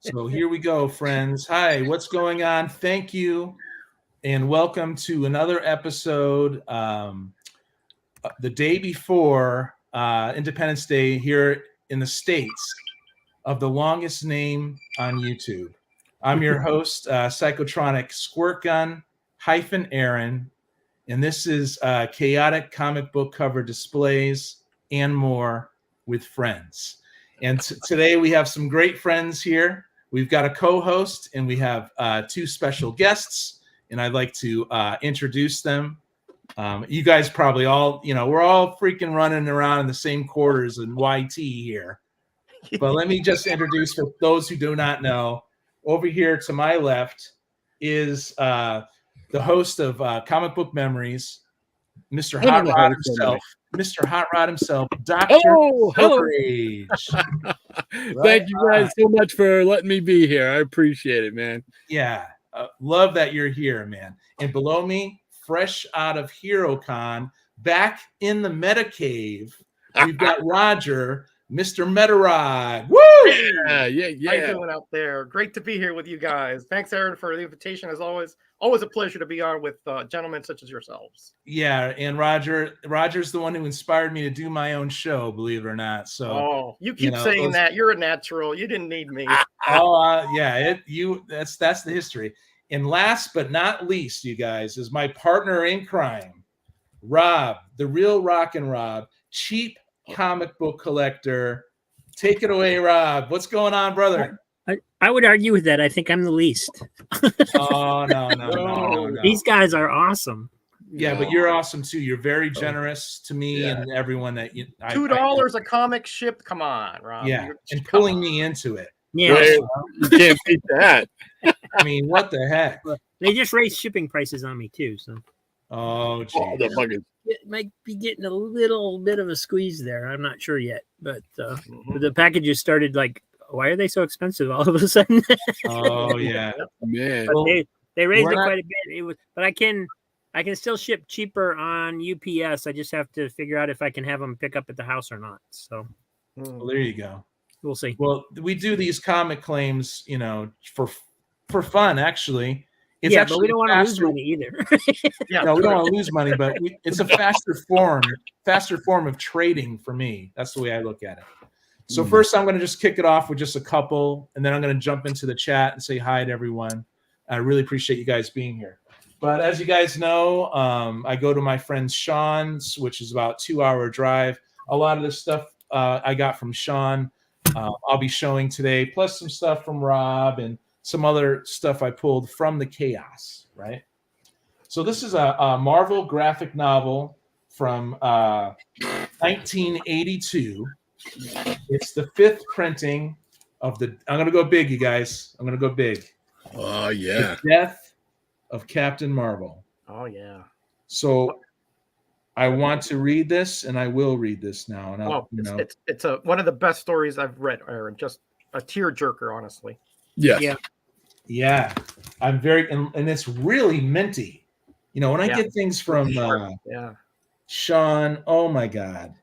So here we go, friends. Hi, what's going on? Thank you, and welcome to another episode. The day before Independence Day here in the States of the longest name on YouTube. I'm your host, Psychotronic Squirt Gun Aaron, and this is chaotic comic book cover displays and more with friends. And today we have some great friends here. We've got a co-host and we have two special guests, and I'd like to introduce them. You guys probably all, we're all freaking running around in the same quarters in YT here. But let me just introduce, for those who do not know, over here to my left is the host of Comic Book Memories, Mr. Hot Rod himself. Mr. Hot Rod himself, Dr. Silverage. Thank you guys so much for letting me be here. I appreciate it, man. Yeah, love that you're here, man. And below me, fresh out of HeroCon, back in the Meta Cave, we've got Roger, Mr. Metarod. Woo! Yeah. How you doing out there? Great to be here with you guys. Thanks, Aaron, for the invitation. As always a pleasure to be on with gentlemen such as yourselves. Yeah, and Roger's the one who inspired me to do my own show, believe it or not. So, you keep saying that. You're a natural. You didn't need me. That's the history. And last but not least, you guys, is my partner in crime, Rob, the real Rockin' Rob, cheap comic book collector. Take it away, Rob. What's going on, brother? I would argue with that. I think I'm the least. Oh, no. These guys are awesome. Yeah, but you're awesome too. You're very generous to me and everyone that you. $2 a comic shipped. Come on, Rob. Yeah, and pulling me into it. Yeah, you can't beat that. I mean, what the heck? They just raised shipping prices on me too. So. Oh, geez. It might be getting a little bit of a squeeze there. I'm not sure yet, but the packages started like. Why are they so expensive all of a sudden? Oh yeah, man. But they raised it quite a bit. But I can still ship cheaper on UPS. I just have to figure out if I can have them pick up at the house or not. So, well, there you go. We'll see. Well, we do these comic claims, for fun. Actually, it's but we don't want to lose money either. No, we don't want to lose money, but it's a faster form of trading for me. That's the way I look at it. So first, I'm going to just kick it off with just a couple, and then I'm going to jump into the chat and say hi to everyone. I really appreciate you guys being here. But as you guys know, I go to my friend Sean's, which is about a 2-hour drive. A lot of this stuff I got from Sean. I'll be showing today, plus some stuff from Rob and some other stuff I pulled from the chaos, right? So this is a Marvel graphic novel from 1982. It's the 5th printing of I'm going to go big, you guys. I'm going to go big. Oh, yeah. The Death of Captain Marvel. Oh, yeah. So I want to read this, and I will read this now. And it's one of the best stories I've read, Aaron. Just a tearjerker, honestly. Yeah. I'm very, and it's really minty. When I get things from Sean, oh my God.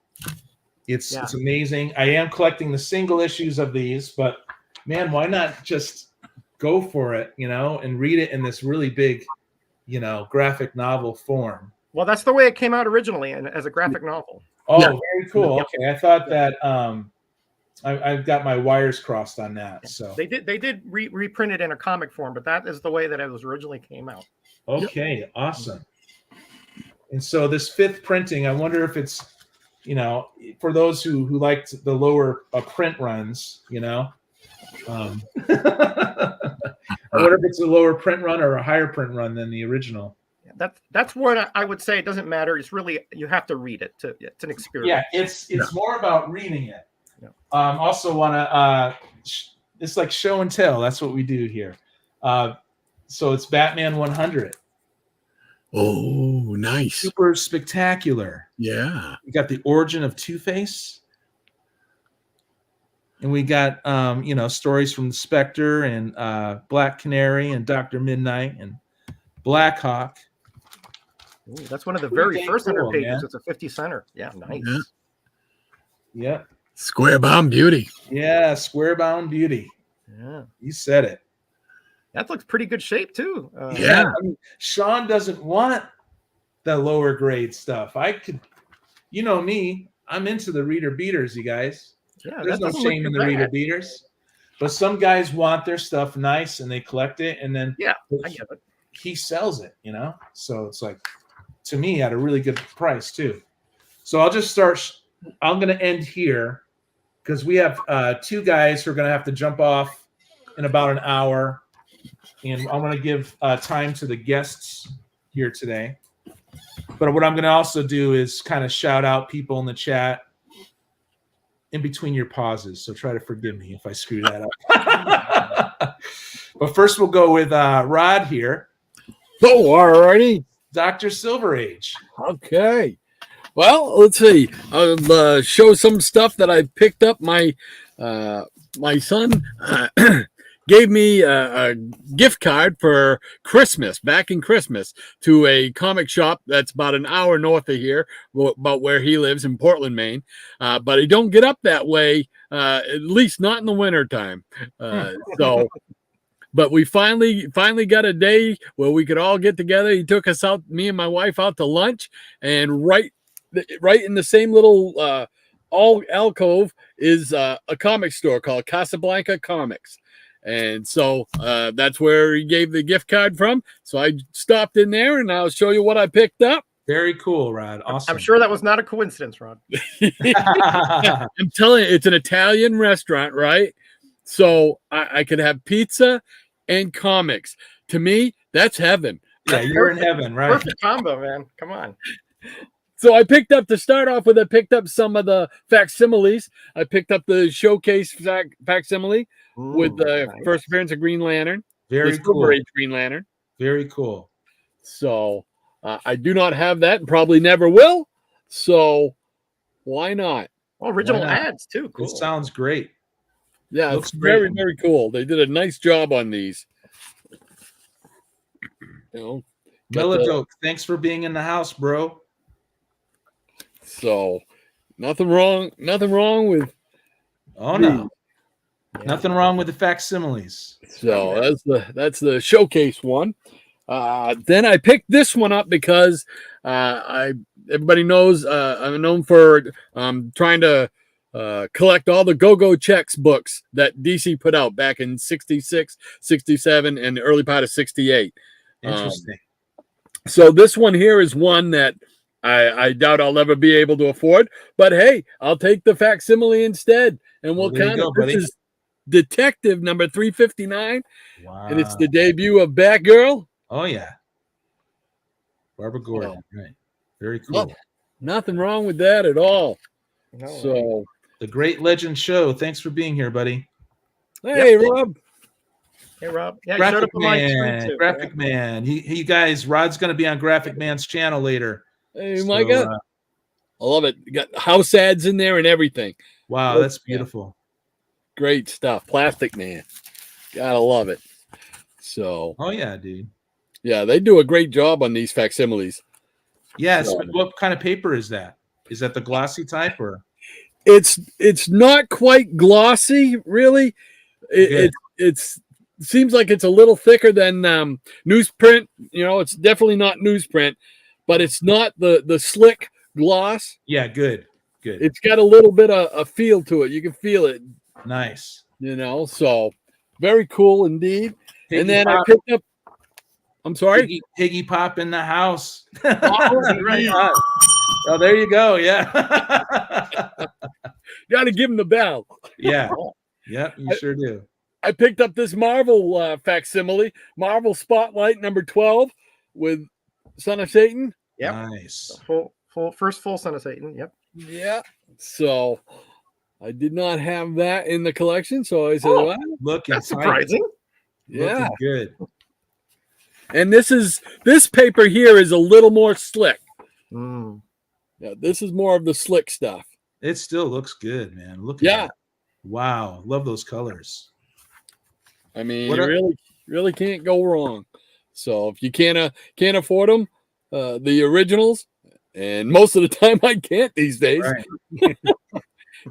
It's amazing. I am collecting the single issues of these, but man, why not just go for it, and read it in this really big, graphic novel form. Well, that's the way it came out originally, and as a graphic novel. Oh, very cool. Okay, I thought that I've got my wires crossed on that. So they did reprint it in a comic form, but that is the way that it was originally came out. Okay, awesome. And so this 5th printing, I wonder if it's for those who liked the lower print runs, I wonder if it's a lower print run or a higher print run than the original. That's what I would say. It doesn't matter. It's really, you have to read it. It's an experience. Yeah, it's more about reading it. Yeah. Also want to, it's like show and tell. That's what we do here. So it's Batman 100. Oh, nice. Super spectacular. Yeah. We got the origin of Two-Face. And we got, stories from Spectre and Black Canary and Dr. Midnight and Blackhawk. Ooh, that's one of the very first 100 pages. Man. It's a 50 center. Yeah, nice. Yeah. Square bound beauty. Yeah, square bound beauty. Yeah. You said it. That looks pretty good shape too. Yeah. I mean, Sean doesn't want the lower grade stuff. I could, you know me, I'm into the reader beaters, you guys. Yeah, There's that no doesn't look shame too in the bad. reader beaters. But some guys want their stuff nice and they collect it, and then Yeah, I get it. he sells it, you know? So it's like, to me, at a really good price too. So I'll just start. I'm going to end here because we have two guys who are going to have to jump off in about an hour. And I'm going to give time to the guests here today. But what I'm going to also do is kind of shout out people in the chat in between your pauses. So try to forgive me if I screw that up. But first we'll go with Rod here. Oh, all righty. Dr. Silver Age. Okay. Well, let's see. I'll show some stuff that I picked up. My son gave me a gift card for Christmas, back in Christmas, to a comic shop that's about an hour north of here, about where he lives in Portland, Maine. But he don't get up that way, at least not in the wintertime. So, but we finally got a day where we could all get together. He took us out, me and my wife, out to lunch, and right in the same little alcove is a comic store called Casablanca Comics. And so that's where he gave the gift card from. So I stopped in there, and I'll show you what I picked up. Very cool, Rod. Awesome. I'm sure that was not a coincidence, Rod. I'm telling you, it's an Italian restaurant, right? So I could have pizza and comics. To me, that's heaven. Yeah, you're in heaven, right? Perfect combo, man. Come on. So I picked up, to start off with, I picked up some of the facsimiles. I picked up the showcase facsimile with the nice. first appearance of Green Lantern. Very the Silver cool. Age Green Lantern. Very cool. So I do not have that and probably never will. So why not? Oh, original Why not? ads too. Cool. It sounds great. Yeah, Looks it's very, great. very cool. They did a nice job on these. You know, got the- Melodoke, thanks for being in the house, bro. so nothing wrong with Oh no. these. Nothing wrong with the facsimiles. So that's the showcase one. Then I picked this one up because everybody knows I'm known for trying to collect all the Go-Go Checks books that DC put out back in 66, 67, and the early part of 68. Interesting. So this one here is one that I doubt I'll ever be able to afford. But hey, I'll take the facsimile instead. And we'll Well, there you kind of, go, buddy. this is Detective number 359. Wow. And it's the debut of Batgirl. Oh yeah. Barbara Gordon. Oh. Right. Very cool. Well, nothing wrong with that at all. No, So, The Great Legend Show. Thanks for being here, buddy. hey, Yep. Rob. hey, Rob. Yeah, you showed Graphic up on my Man. screen too. Graphic Man. He guys, Rod's gonna be on Graphic Man's channel later. Hey, So, my God. I love it. You got house ads in there and everything. wow, that's beautiful. Great stuff. Plastic Man. Gotta love it. So, Oh yeah, dude. yeah, they do a great job on these facsimiles. Yes. So- But what kind of paper is that? Is that the glossy type or? It's not quite glossy, really. Good. It seems like it's a little thicker than newsprint. You know, it's definitely not newsprint, but it's not the slick gloss. Yeah, good. Good. It's got a little bit of a feel to it. You can feel it, Nice. you know. So very cool indeed. Piggy And then Pop, I picked up. I'm sorry. Piggy Pop in the house. Oh, Right on. Oh, there you go. Yeah. Got to give him the bell. Yeah. Yep, you sure do. I picked up this Marvel facsimile, Marvel Spotlight number 12 with Son of Satan. Yep. Nice. First full Son of Satan. Yep. Yeah. So I did not have that in the collection. So I said, Oh, well, Looking That's tight. surprising. yeah. Looking good. And this paper here is a little more slick. Mm. Yeah, this is more of the slick stuff. It still looks good, man. Look at Yeah. that. Wow. Love those colors. I mean, What you really can't go wrong. So if you can't afford them, the originals, and most of the time I can't these days, Right.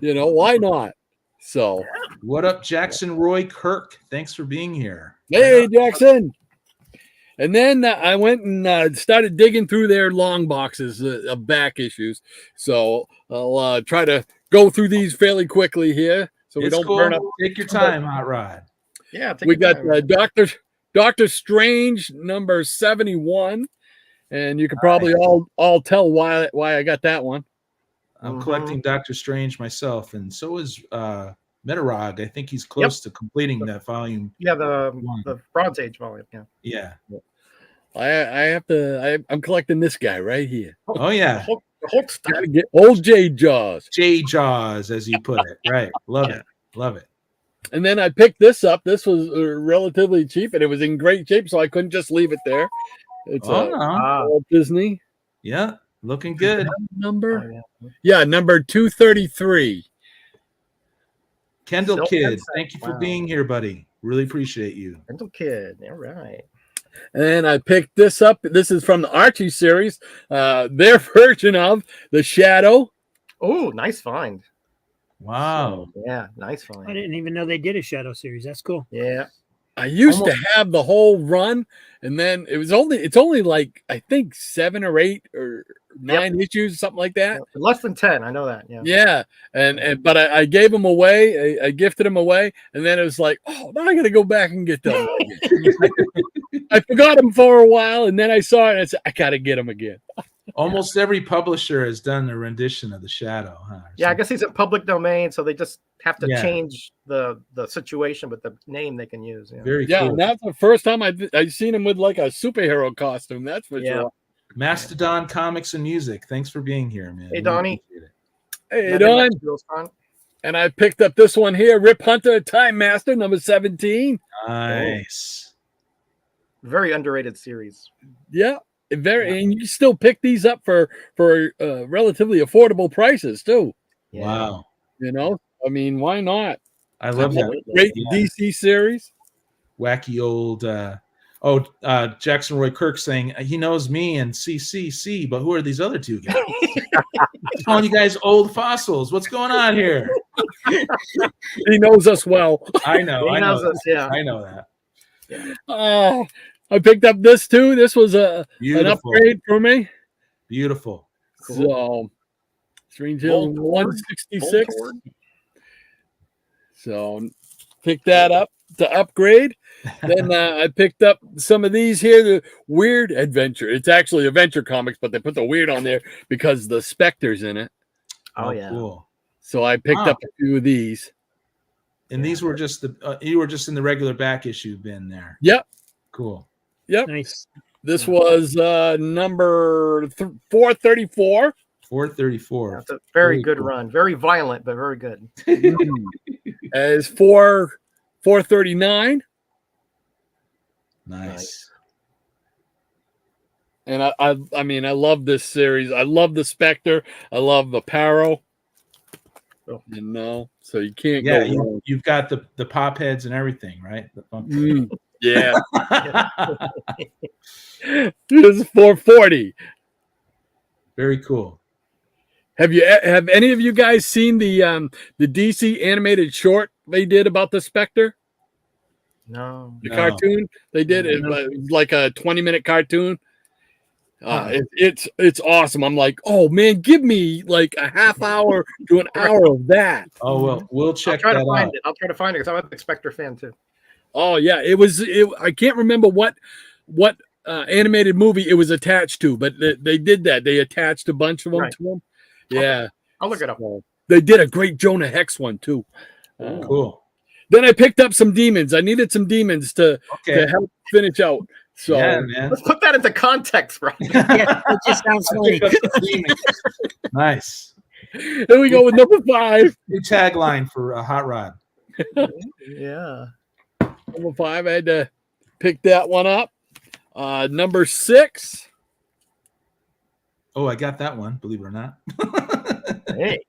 you know, why not? So, What up, Jackson Roy Kirk? Thanks for being here. hey, Jackson. And then I went and started digging through their long boxes of back issues. So I'll try to go through these fairly quickly here, so we It's don't cool. burn up. Take your time, Hot Rod. Yeah, take We your got time. Doctor Strange number 71, and you can probably all tell why I got that one. I'm collecting Doctor Strange myself, and so is Metarog. I think he's close to completing that volume. Yeah, the Bronze Age volume. Yeah. Yeah. I'm collecting this guy right here. Oh yeah, The Hulk stuff. Gotta get old J Jaws. J Jaws, as you put it. Right. Love Yeah. it. Love it. And then I picked this up. This was relatively cheap, and it was in great shape, so I couldn't just leave it there. It's Walt Disney Yeah, looking good. number. Oh, Yeah, number 233. Kendall Silk Kid, Sunset. thank you for Wow. being here, buddy. Really appreciate you. Mental Kid. All right. And I picked this up. This is from the Archie series, their version of The Shadow. Oh, nice find. Wow. Yeah, nice I find. didn't even know they did a Shadow series. That's cool. Yeah. I used to have the whole run, and then it's only like I think 7 or 8 or 9 issues, something like that. Less than 10. I know that. Yeah. Yeah, but I gave them away. I gifted them away, and then it was like, oh, now I got to go back and get them. I forgot them for a while, and then I saw it, and I said, I got to get them again. Almost every publisher has done a rendition of The Shadow, huh? Yeah, I guess he's in public domain, so they just have to Yeah. change the situation, but the name they can use. Yeah. Very Yeah, cool. and that's the first time I seen him with like a superhero costume. That's for Yeah. sure. Mastodon Comics and Music. Thanks for being here, man. Hey, Really Donnie. appreciate it. Hey, That Don. feels fun. And I picked up this one here, Rip Hunter Time Master, number 17. Nice. Very underrated series. Yeah, and you still pick these up for relatively affordable prices too. Yeah. Wow. You know, I mean, why not? I love that. Great Yeah. DC series. Wacky old Jackson Roy Kirk saying he knows me and CCC, but who are these other two guys? He's calling you guys old fossils. What's going on here? He knows us well. I know. He I know. knows us, yeah. I know that. I picked up this too. This was an Beautiful. upgrade for me. Beautiful. So, Strange Hill Voltord. 166. Voltord. So, pick that up to upgrade. Then I picked up some of these here, the Weird Adventure. It's actually Adventure Comics, but they put the weird on there because the Spectre's in it. Oh, yeah. Cool. So I picked Wow. up a few of these. And these were just you were just in the regular back issue bin there. Yep. Cool. Yep. Nice. This was number 434. 434. That's a very Very good cool. run. Very violent, but very good. As 439. Nice. And I mean, I love this series. I love the Spectre. I love the Paro. Oh. You know, so you can't Yeah, go wrong. you've got the pop heads and everything, right? The fun- Yeah. This is 440. Very cool. Have any of you guys seen the DC animated short they did about the Spectre? No. The No. cartoon they did it was like a 20-minute cartoon. It's awesome. I'm like, oh man, give me like a half hour to an hour of that. Oh well, we'll I'll check try that to find out. it. I'll try to find it because I'm a Spectre fan too. Oh yeah, I can't remember what animated movie it was attached to, but they did that. They attached a bunch of them Right. to them. Yeah, I'll look it up. they did a great Jonah Hex one too. Cool. Then I picked up some demons. I needed some demons to Okay. help finish out. So Yeah, man. Let's put that into context, bro. Yeah, it just sounds funny. Nice. here we go with number 5. New tagline for Hot Rod. Yeah. Number 5. I had to pick that one up. Number 6. Oh, I got that one. Believe it or not. Hey.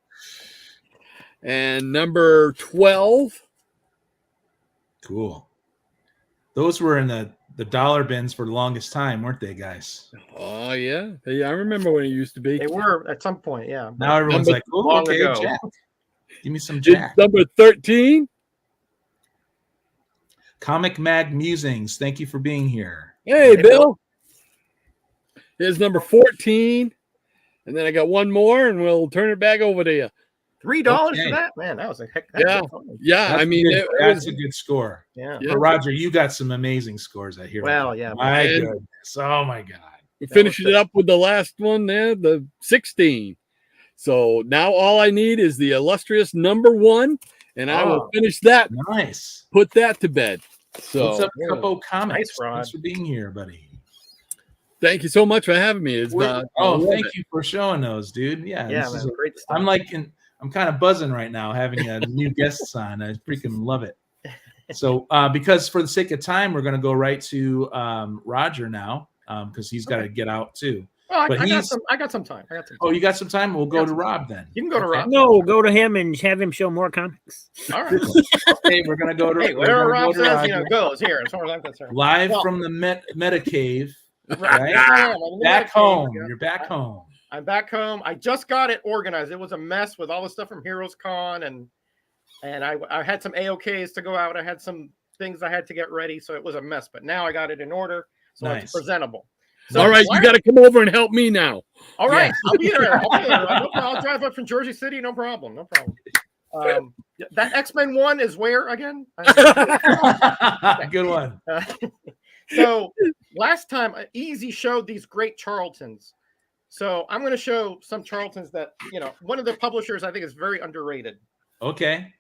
And number 12. Cool. Those were in the dollar bins for the longest time, weren't they, guys? Oh yeah. I remember when it used to be. They were at some point, yeah. Now everyone's Number- like, "Oh, long okay, ago. Jack." Give me some It's Jack. number 13. Number It's number 13. Comic Mag Musings. Thank you for being here. Hey, Hey, Bill. Here's number 14. And then I got one more, and we'll turn it back over to you. $3 Okay. for that, man. That was a heck. That's Yeah. good fun. Yeah, That's I mean, it that's was, a good score. Yeah. Yeah. But Roger, you got some amazing scores. I hear. Well, yeah. My And- goodness. Oh my God. we That finished was it good. up with the last one there, the 16. So now all I need is the illustrious number 1, and I will Oh. finish that, Nice. put that to bed. So What's up, yeah. Cupo Comics? Nice, Rod. Thanks for being here, buddy. thank you so much for having me. It's I love thank it. you for showing those, dude. Yeah, Yeah, this man. is Great stuff. I'm kind of buzzing right now having a new guests on. I freaking love it. So, because for the sake of time, we're going to go right to Roger now because he's got to get out too. Oh, I But got he's- some. I got some time. I got some time. Oh, you got some time? We'll go Got to some Rob then. You can go to Okay. Rob. No, go to him and have him show more comics. All right. Okay, we're going to go to Hey, whatever we're gonna Rob go to says, Roger. goes here, as far as I'm concerned. Live Well- from the Meta Cave. Right. Right? I'm in the Back Medicaid. home. Yeah. You're back home. I'm back home. I just got it organized. It was a mess with all the stuff from Heroes Con, and I had some AOKs to go out. I had some things I had to get ready, so it was a mess. But now I got it in order, so Nice. it's presentable. So All right, you got to come over and help me now. All right, Yeah. I'll be there. I'll drive up from Jersey City. No problem. No problem. That X-Men one is where again? Good one. So last time, Easy showed these great Charltons. So I'm going to show some Charltons that, one of the publishers I think is very underrated. Okay.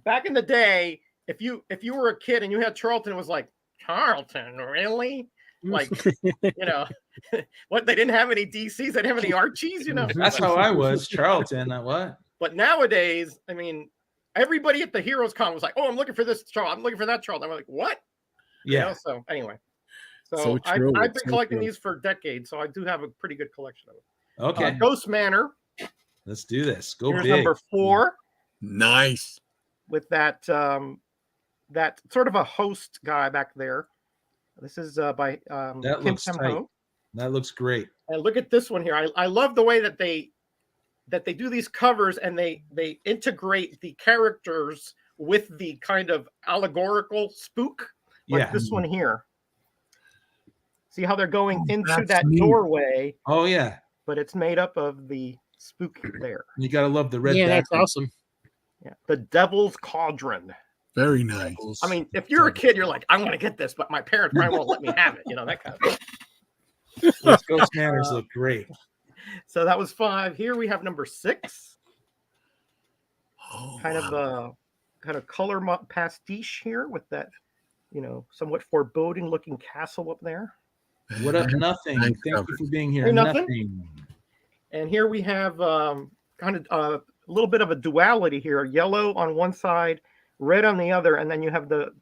Back in the day, if you were a kid and you had Charlton, it was like, Charlton, really? Like, what, they didn't have any DCs, they didn't have any Archies, That's how I was. Charlton. What? But nowadays, I mean, everybody at the Heroes Con was like, oh, I'm looking for this Charlton. I'm looking for that Charlton. I'm like, what? Yeah. So anyway. So So I've true. been So collecting true. these for decades, so I do have a pretty good collection of them. Okay. Ghost Manor. Let's do this. Go Here's big. number 4 Nice. with that that sort of a host guy back there. This is by That Kim looks Tam tight. Ho. That looks great. And look at this one here. I love the way that they do these covers and they integrate the characters with the kind of allegorical spook, like Yeah. this one here. See how they're going into that's that neat. doorway, Oh yeah. but it's made up of the spook there. You gotta love the red. Yeah, that's background. awesome. Yeah, the Devil's Cauldron. Very nice. I mean, if you're a kid, you're like, I want to get this, but my parents probably won't let me have it. That kind of thing. Those Ghost Manners look great. So that was 5. Here we have number 6, Oh, kind of color pastiche here with that, somewhat foreboding looking castle up there. What up, nothing? Thanks, Thank you Robert. for being here. Hey, Nothing. Nothing. And here we have kind of a little bit of a duality here: yellow on one side, red on the other, and then you have the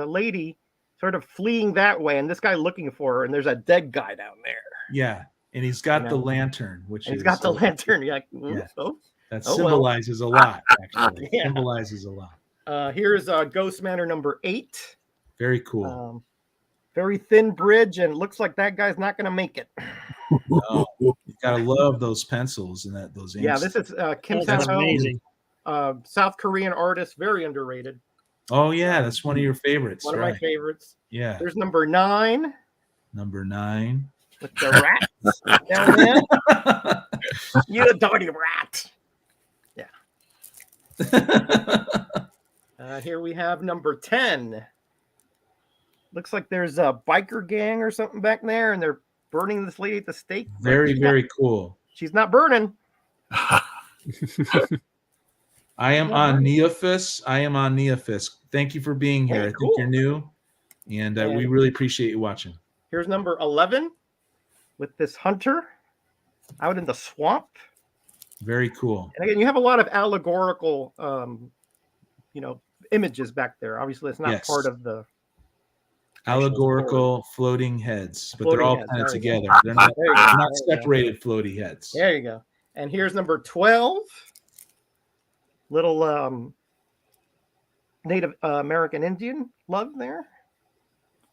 lady sort of fleeing that way, and this guy looking for her, and there's a dead guy down there. Yeah, and he's got You the know. lantern, which And he's is got the lantern. You're like, ooh, Yeah. oh. that Oh, well. symbolizes a lot. Actually, Yeah. symbolizes a lot. Here's Ghost Manor number 8. Very cool. Very thin bridge, and it looks like that guy's not going to make it. Oh, you gotta love those pencils and those inks. Yeah, this is Kim Oh, that's Tam Ho, amazing. South Korean artist, very underrated. Oh yeah, that's one of your favorites, One of right? my favorites. Yeah, There's number 9 number 9. with the rats down there. You dirty rat. Here we have number 10. Looks like there's a biker gang or something back there, and they're burning this lady at the stake. but Very, she's not- very cool. She's not burning. I am on Neophis. Thank you for being here. Hey, I think cool. you're new, and we And- really appreciate you watching. Here's number 11 with this hunter out in the swamp. Very cool. And again, you have a lot of allegorical, images back there. Obviously, it's not Yes. part of the. Allegorical floating heads, but Floating they're all heads, kind of there you go. together. They're not, There you go, they're not there you go. separated floaty heads. There you go. And here's number 12. Little Native American Indian love there.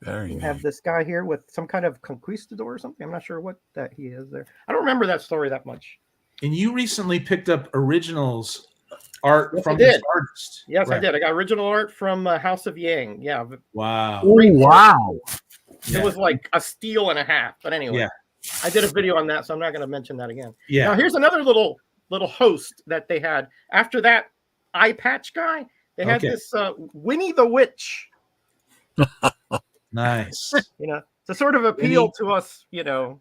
Very You nice. have this guy here with some kind of conquistador or something. I'm not sure what that he is there. I don't remember that story that much. And you recently picked up originals art Yes, from I this did. artist. Yes, I Right. did. I got original art from House of Yang. Yeah, Wow. Oh, wow. it was like a steal and a half. But anyway, Yeah. I did a video on that, so I'm not going to mention that again. Yeah. Now here's another little host that they had after that eye patch guy. They had Okay. this Winnie the Witch. Nice. You know, to sort of appeal Winnie- to us, you know,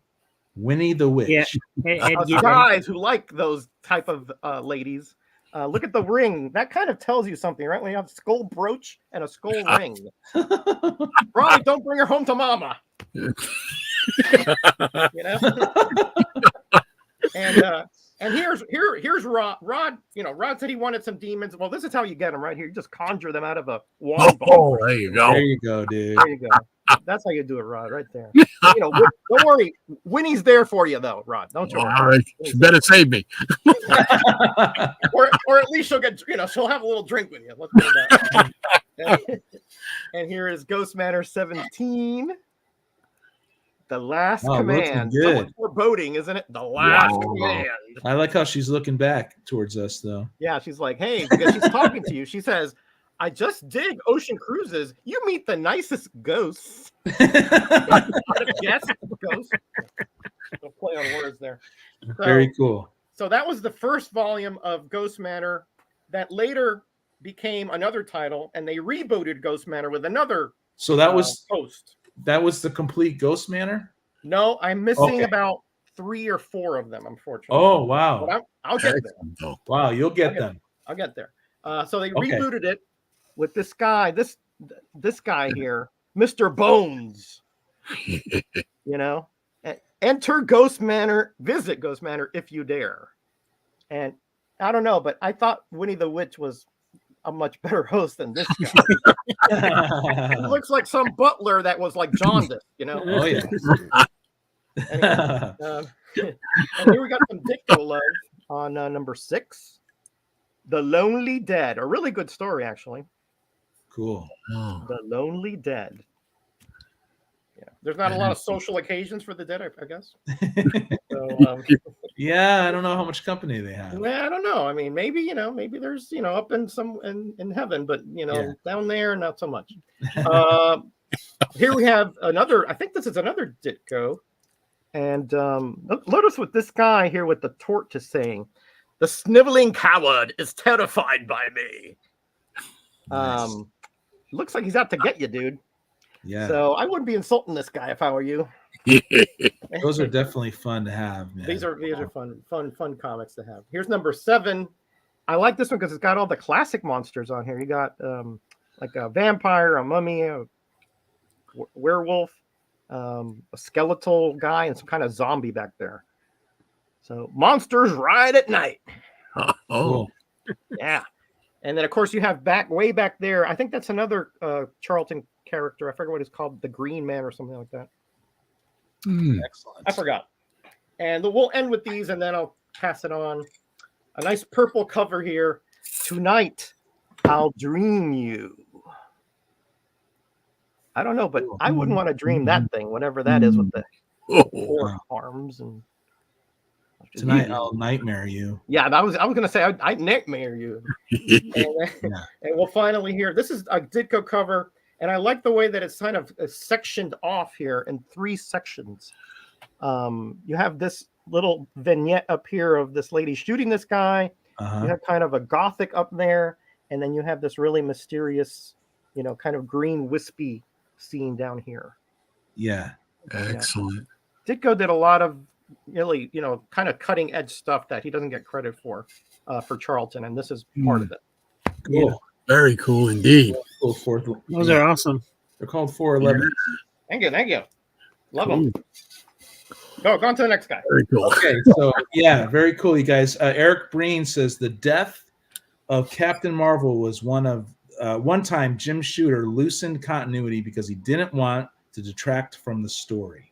Winnie the Witch. Yeah. us guys who like those type of ladies. Look at the ring. That kind of tells you something, right? When you have a skull brooch and a skull ring. Ronnie, don't bring her home to mama. You know? And here's Rod. Rod, you know, Rod said he wanted some demons. Well, this is how you get them right here. You just conjure them out of a wand ball. Oh, there you go. There you go, dude. There you go. That's how you do it, Rod, right there. You know, don't worry. Winnie's there for you, though, Rod. Don't you worry. All right. You better save me. Or at least she'll get, you know, she'll have a little drink with you. Let's put it that way. And here is Ghost Manor 17. The last Oh, looking command. good. Somewhat foreboding, isn't it? The last Wow. command. I like how she's looking back towards us, though. Yeah, she's like, hey, because she's talking to you. She says, I just dig ocean cruises. You meet the nicest ghosts. Yes, ghosts. Don't play on words there. So, Very cool. so that was the first volume of Ghost Manor that later became another title, and they rebooted Ghost Manor with another So that was host. the complete Ghost Manor. No, I'm missing Okay. about 3 or 4 of them, unfortunately. Oh wow, But I'll get there. Excellent, though. wow! You'll get Okay. them. I'll get there. So they Okay. rebooted it with this guy, this guy here, Mr. Bones. You know, enter Ghost Manor, visit Ghost Manor if you dare. And I don't know, but I thought Winnie the Witch was a much better host than this guy. He looks like some butler that was like jaundiced, you know. Oh yeah. Anyway, and here we got some Ditko love on number 6, The Lonely Dead. A really good story, actually. Cool. Oh. The Lonely Dead. Yeah, there's not a lot of social occasions for the dead, I guess. So, Yeah, I don't know how much company they have. well, I don't know. I mean, maybe maybe there's up in in heaven, but Yeah. down there, not so much. Here we have another. I think this is another Ditko, and notice what this guy here with the torch is saying. The sniveling coward is terrified by me. Nice. Looks like he's out to get you, dude. Yeah, So I wouldn't be insulting this guy if I were you. those are definitely fun to have, man. These are fun comics to have. Here's number 7. I like this one because it's got all the classic monsters on here. You got like a vampire, a mummy, a werewolf, a skeletal guy, and some kind of zombie back there. So monsters ride at night. Oh. Cool. Yeah. And then of course you have way back there. I think that's another Charlton character. I forget what it's called, the Green Man or something like that. Hmm. Excellent. I forgot. And we'll end with these, and then I'll pass it on. A nice purple cover here. Tonight, I'll dream you. I don't know, but I wouldn't want to dream that thing, whatever that is, with the Oh. 4 arms and. Tonight I'll nightmare you. Yeah, I was gonna say I'd nightmare you. And we'll finally hear. This is a Ditko cover, and I like the way that it's kind of sectioned off here in 3 sections. You have this little vignette up here of this lady shooting this guy. Uh-huh. You have kind of a gothic up there, and then you have this really mysterious, kind of green wispy scene down here. Yeah. Excellent. Ditko did a lot of really, kind of cutting edge stuff that he doesn't get credit for Charlton, and this is part of it. Cool. Yeah. Very cool indeed. Cool. Fourth. Those are awesome. They're called 411. Thank you. Love them. Go on to the next guy. Very cool. Okay, so yeah, very cool, you guys. Eric Breen says the death of Captain Marvel was one time Jim Shooter loosened continuity because he didn't want to detract from the story.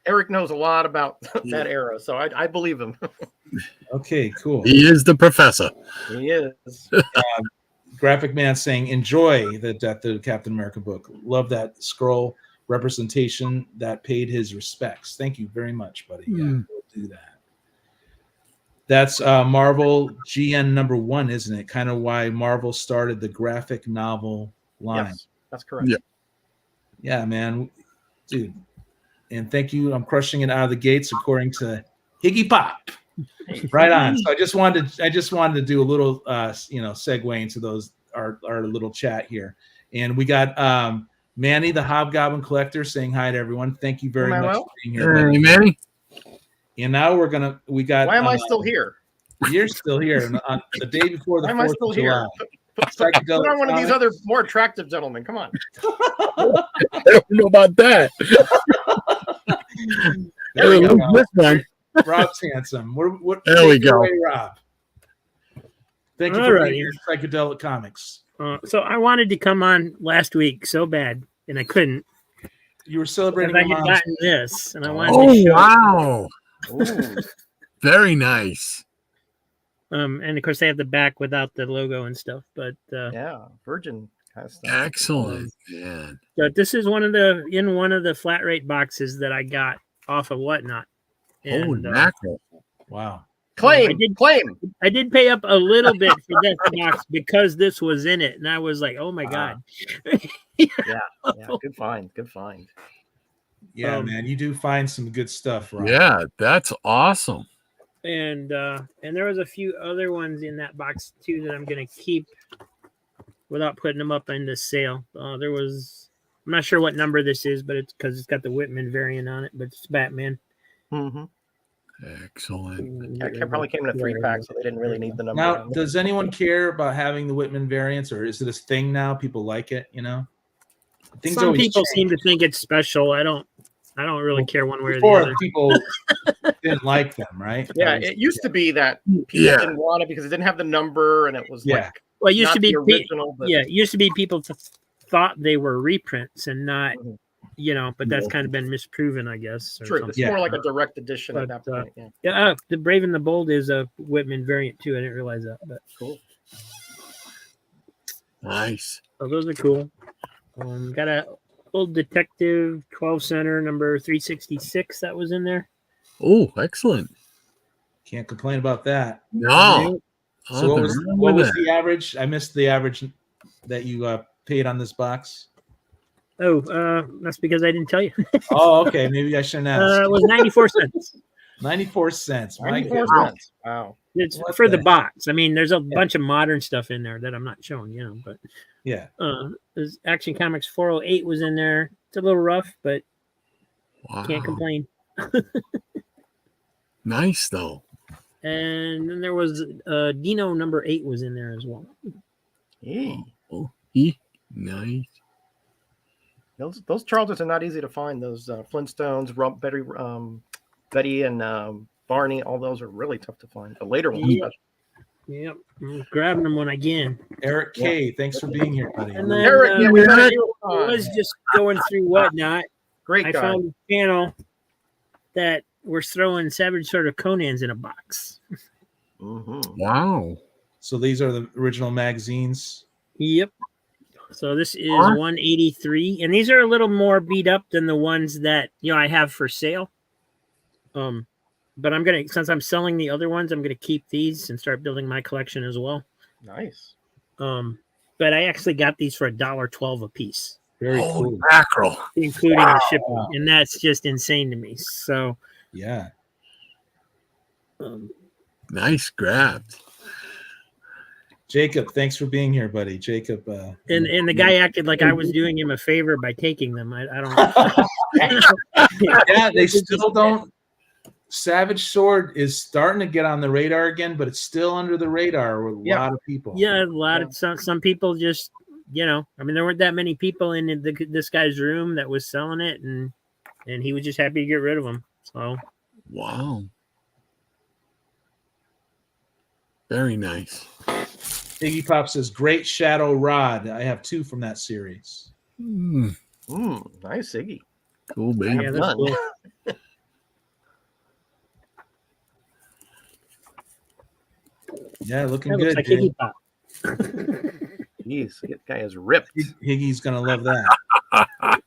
Eric knows a lot about that era, so I believe him. Okay, cool. He is the professor. He is. Graphic Man saying, enjoy the Death of Captain America book. Love that scroll representation that paid his respects. Thank you very much, buddy. Yeah, we'll do that. That's Marvel GN #1, isn't it? Kind of why Marvel started the graphic novel line. Yes, that's correct. Yeah. Yeah, man, dude. And thank you. I'm crushing it out of the gates according to Higgy Pop. Hey, Right on. So I just wanted to do a little segue into those our little chat here. And we got Manny the Hobgoblin Collector saying hi to everyone. Thank you very much Manuel? for being here. Hey, buddy. Manny. And now we got Why am I still here? You're still here on the day before the Why am I 4th still of here? July. Put Psychedelic on one of these Comics. other more attractive gentlemen. Come on. I don't know about that. There we Hey, go. who's this one? Rob's handsome. There we take it go. away, Rob. Thank you All for right. being here, Psychedelic Comics. So I wanted to come on last week so bad, and I couldn't. You were Because celebrating I your had mom's. gotten this, and I wanted Oh, to show. wow. Ooh. Very nice. And of course, they have the back without the logo and stuff. But Yeah, Virgin has stuff. Excellent, man. but this is one of the flat rate boxes that I got off of Whatnot. Oh, And, mackerel. Wow. Claim, I did- claim. I did pay up a little bit for that box because this was in it, and I was like, "Oh my god!" Yeah, good find. Good find. Yeah, man, you do find some good stuff, Rob. Yeah, that's awesome. And there was a few other ones in that box too that I'm gonna keep without putting them up in the sale. I'm not sure what number this is, but it's because it's got the Whitman variant on it, but it's Batman. Mm-hmm. Excellent. Yeah, it probably came in a 3-pack, so they didn't really need the number. Now, on it. does anyone care about having the Whitman variants, or is it a thing now? People like it, Things Some always people change. seem to think it's special. I don't really care one way or the Before other. people didn't like them, right? Yeah, That was- it used to be that people Yeah. didn't want it because it didn't have the number, and it was Yeah. like Well, it used not to be the original. But it used to be people thought they were reprints and not, Mhm. but that's kind of been misproven, I guess. Or true. something. It's Yeah. more like a direct edition at But, that point. Yeah, Yeah, the Brave and the Bold is a Whitman variant too. I didn't realize that, but cool. Nice. so those are cool. Got a old Detective 12 center number 366 that was in there. Oh, excellent. Can't complain about that. No. So what was, Nothing wrong what with was that. the average? I missed the average that you paid on this box. Oh, that's because I didn't tell you. Oh, okay. Maybe I shouldn't ask. It was 94 cents. 94 cents. My 94 goodness. cents. Wow. It's What for the the box. I mean, there's a bunch of modern stuff in there that I'm not showing, but Yeah. there's Action Comics 408 was in there. It's a little rough, but Wow. can't complain. Nice, though. And then there was Dino number 8 was in there as well. Hey, Oh, nice. those Charltons are not easy to find. Those Flintstones, Betty and Barney, all those are really tough to find. The later ones, Yep. Yep, I'm grabbing them when I can. Eric K, thanks for being here, buddy. And then Eric, yeah, we Eric. met you. I was just going through Whatnot. Great I guy. found a channel that was throwing Savage Sword of Conan's in a box. Mhm. Wow. So these are the original magazines. Yep. So this is Huh? 183, and these are a little more beat up than the ones that I have for sale. But I'm gonna, since I'm selling the other ones, I'm gonna keep these and start building my collection as well. Nice. But I actually got these for $1.12 a piece, Very Holy cool. mackerel. including the shipping, and that's just insane to me. So, Yeah. Nice grab. Jacob, thanks for being here, buddy. Jacob. and the guy acted like I was doing him a favor by taking them. I don't. Yeah, they still don't. Savage Sword is starting to get on the radar again, but it's still under the radar with a Yeah. lot of people. Yeah, a lot of some people just I mean, there weren't that many people in this guy's room that was selling it, and he was just happy to get rid of them. So Wow. Very nice. Iggy Pop says, "Great Shadow Rod." I have 2 from that series. Mm, Nice, Iggy. cool, baby. yeah, that's none. cool. Yeah, looking That looks good. like Jay. Iggy Pop. Jeez, that guy is ripped. Higgy's gonna love that.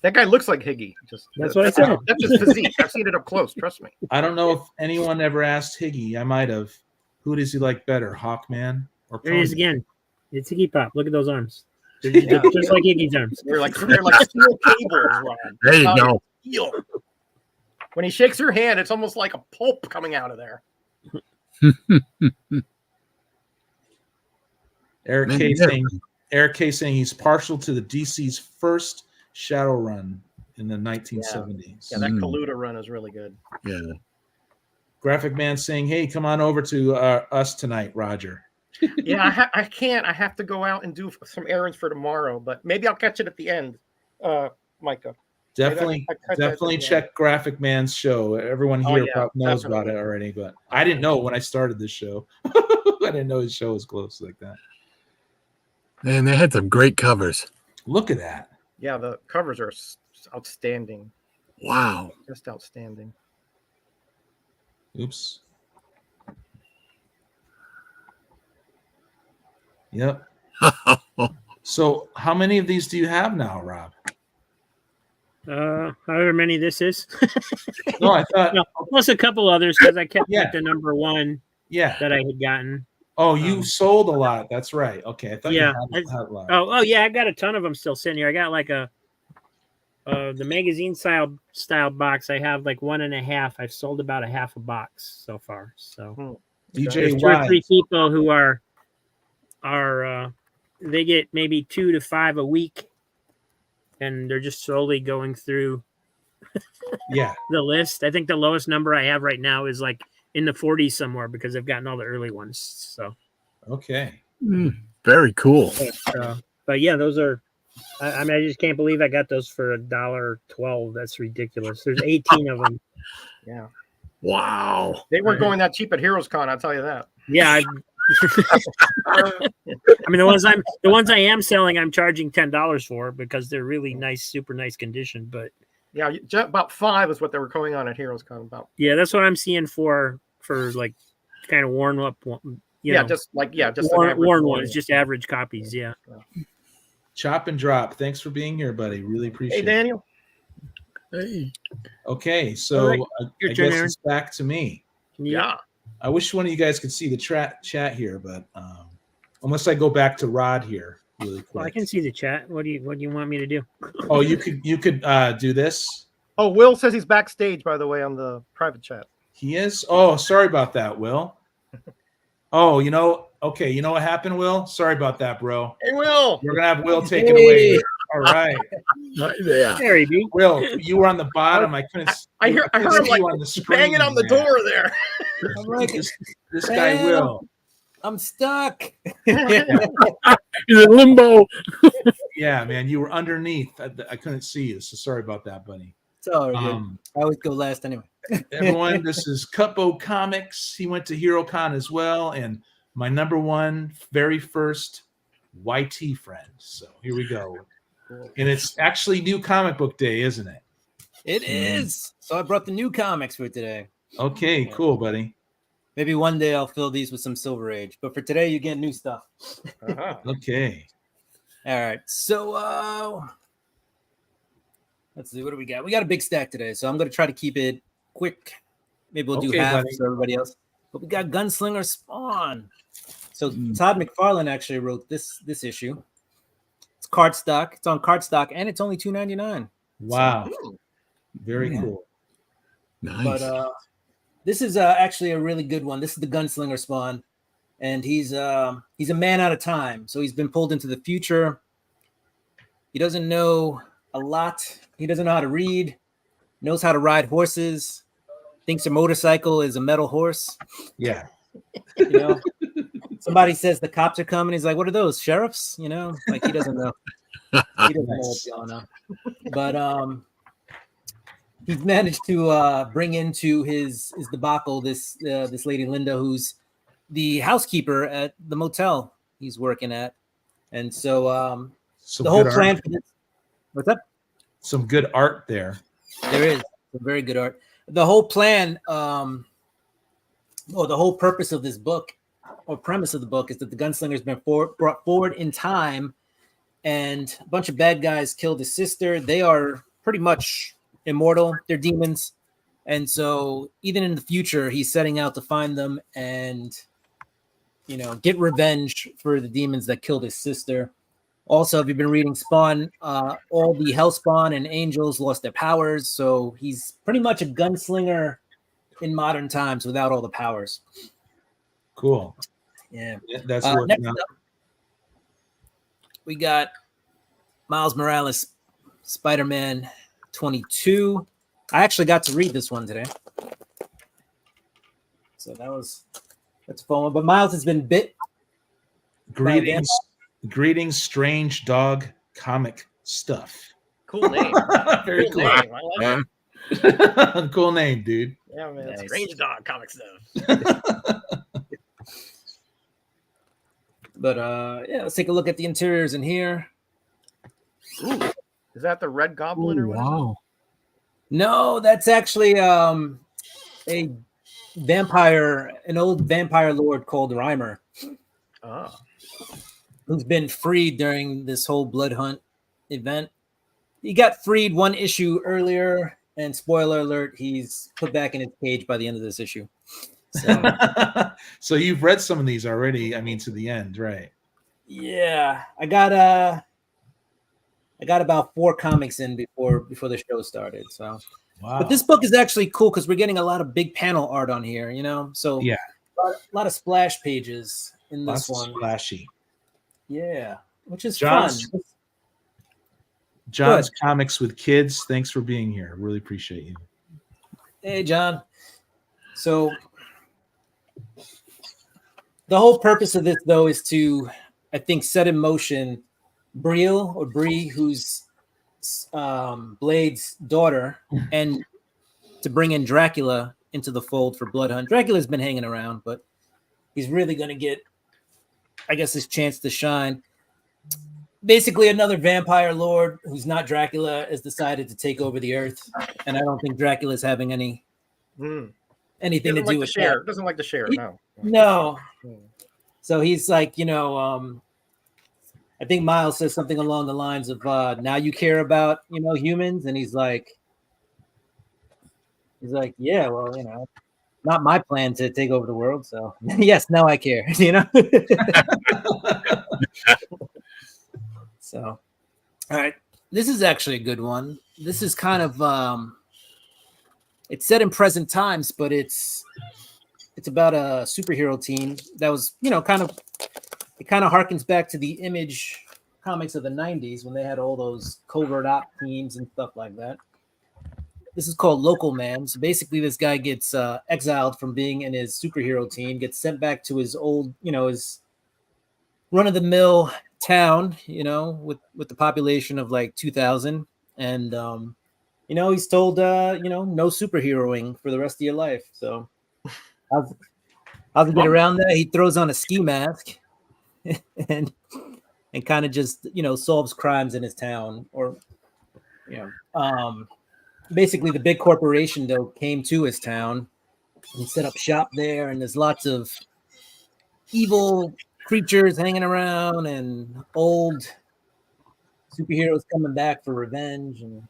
That guy looks like Higgy. That's what I said. That's his physique. I've seen it up close. Trust me. I don't know if anyone ever asked Higgy. I might have. Who does he like better, Hawkman or There he is Coney? again. It's Iggy Pop. Look at those arms. They're just like Iggy's arms. They're like steel cables, Ron. There you Oh, go. Steel. When he shakes your hand, it's almost like a pulp coming out of there. Eric Man, K yeah. saying he's partial to the DC's first Shadow run in the 1970s. Yeah, that Kaluta run is really good. Yeah. Graphic Man saying, "Hey, come on over to us tonight, Roger." Yeah, I can't. I have to go out and do some errands for tomorrow, but maybe I'll catch it at the end, Micah. Definitely, I catch that at definitely the check Graphic Man's show. Everyone Oh, here yeah, probably knows about definitely. it already, but I didn't know when I started this show. I didn't know his show was close like that. And they had some great covers. Look at that. Yeah, the covers are outstanding. Wow. Just outstanding. Oops. Yep. So, how many of these do you have now, Rob? However many this is. No, I thought. No, plus a couple others because I kept Yeah. like the number one Yeah. that I had gotten. Oh, you sold a lot. That's right. Okay, I thought Yeah, you had a lot. Oh yeah, I got a ton of them still sitting here. I got like the magazine style box. I have like 1.5. I've sold about a half a box so far. So DJ there's 2 or Wise. 3 people who are they get maybe 2 to 5 a week, and they're just slowly going through Yeah. the list. I think the lowest number I have right now is like in the 40s somewhere because I've gotten all the early ones. So, Okay. Very cool. but yeah, those are. I mean, I just can't believe I got those for $1.12. That's ridiculous. There's 18 of them. Yeah. Wow. They weren't going that cheap at Heroes Con, I'll tell you that. Yeah. I mean, the ones I am selling, I'm charging $10 for because they're really nice, super nice condition. But Yeah, about 5 is what they were going on at Heroes Con about. yeah, that's what I'm seeing for like kind of worn up. Just an worn average ones, one. just average copies. Yeah. Chop and Drop. Thanks for being here, buddy. Really appreciate Hey, it. Daniel. Hey. Okay, so All right. I Your turn, guess Aaron. it's back to me. Yeah. I wish one of you guys could see the chat here, but unless I go back to Rod here really quick. Well, I can see the chat. What do you want me to do? Oh, you could do this. Oh, Will says he's backstage, by the way, on the private chat. He is. Oh, sorry about that, Will. Oh, okay. You know what happened, Will? Sorry about that, bro. Hey, Will. We're gonna have Will take it away. All right, Yeah. There he be. Will, you were on the bottom. I couldn't. I heard couldn't him see like you on the screen, banging on the man. door there. I'm like, This guy Will. I'm stuck. He's in limbo. Yeah, man, you were underneath. I couldn't see you, so sorry about that, buddy. It's all right. Um, I always go last anyway. everyone, this is Cupbo Comics. He went to HeroCon as well, and my number one, very first YT friend. So here we go. And it's actually New Comic Book Day, isn't it? It is. So I brought the new comics for today. Okay, cool, buddy. Maybe one day I'll fill these with some Silver Age, but for today you get new stuff. Uh-huh. Okay. All right. So let's see, what do we got? We got a big stack today, so I'm going to try to keep it quick. Maybe we'll do Okay, half buddy. for everybody else. But we got Gunslinger Spawn. So Todd McFarlane actually wrote this issue. It's cardstock. It's on cardstock, and it's only $2.99. Wow. Very cool. Nice. But this is actually a really good one. This is the Gunslinger Spawn, and he's a man out of time. So he's been pulled into the future. He doesn't know a lot. He doesn't know how to read. Knows how to ride horses. Thinks a motorcycle is a metal horse. Yeah. You know, somebody says the cops are coming. He's like, "What are those, sheriffs?" You know, like he doesn't know. He doesn't know what's going on. But he's managed to bring into his debacle this lady Linda, who's the housekeeper at the motel he's working at, and so Some the whole good plan art. for this. What's up? Some good art there. There is some very good art. The whole plan, the whole purpose of this book, or premise of the book, is that the gunslinger's been brought forward in time and a bunch of bad guys killed his sister. They are pretty much immortal. They're demons. And so even in the future, he's setting out to find them and, get revenge for the demons that killed his sister. Also, if you've been reading Spawn, all the Hellspawn and angels lost their powers. So he's pretty much a gunslinger in modern times without all the powers. Cool. Yeah. That's Next working out. up, we got Miles Morales, Spider-Man 22. I actually got to read this one today. So that's a fun one. But Miles has been bit. Greetings, strange dog comic stuff. Cool name. Very cool. Name. I like it. Cool name, dude. Yeah, man. Nice. Strange dog comic stuff. But let's take a look at the interiors in here. Ooh, is that the Red Goblin or what? Wow. No, that's actually a vampire, an old vampire lord called Reimer, Oh. who's been freed during this whole blood hunt event. He got freed one issue earlier, and spoiler alert, he's put back in his cage by the end of this issue. So, So you've read some of these already. I mean, to the end, right? yeah, I got about 4 comics in before the show started. So, Wow. but this book is actually cool because we're getting a lot of big panel art on here. So Yeah. a lot of splash pages in this Lots of one. splashy. Yeah, which is John's- fun. John's Comics with Kids. Thanks for being here. Really appreciate you. Hey, John. So the whole purpose of this, though, is to, I think, set in motion Bree, who's Blade's daughter, and to bring in Dracula into the fold for Blood Hunt. Dracula's been hanging around, but he's really going to get, I guess, his chance to shine. Basically, another vampire lord who's not Dracula has decided to take over the earth, and I don't think Dracula's having anything Doesn't to do like to with share. that. Doesn't like to share. He- No. No. Hmm. So he's like, I think Miles says something along the lines of, now you care about, humans. And he's like, yeah, well, not my plan to take over the world. So yes, now I care, So, all right. This is actually a good one. This is kind of, it's set in present times, but it's about a superhero team that was, it kind of harkens back to the Image comics of the 90s when they had all those covert op teams and stuff like that. This is called Local Man. So basically this guy gets exiled from being in his superhero team, gets sent back to his old, his run-of-the-mill town, with the population of like 2,000. And, he's told, no superheroing for the rest of your life. So how's he get around that? He throws on a ski mask and kind of just, solves crimes in his town. Or, basically the big corporation, though, came to his town and set up shop there. And there's lots of evil creatures hanging around and old superheroes coming back for revenge. And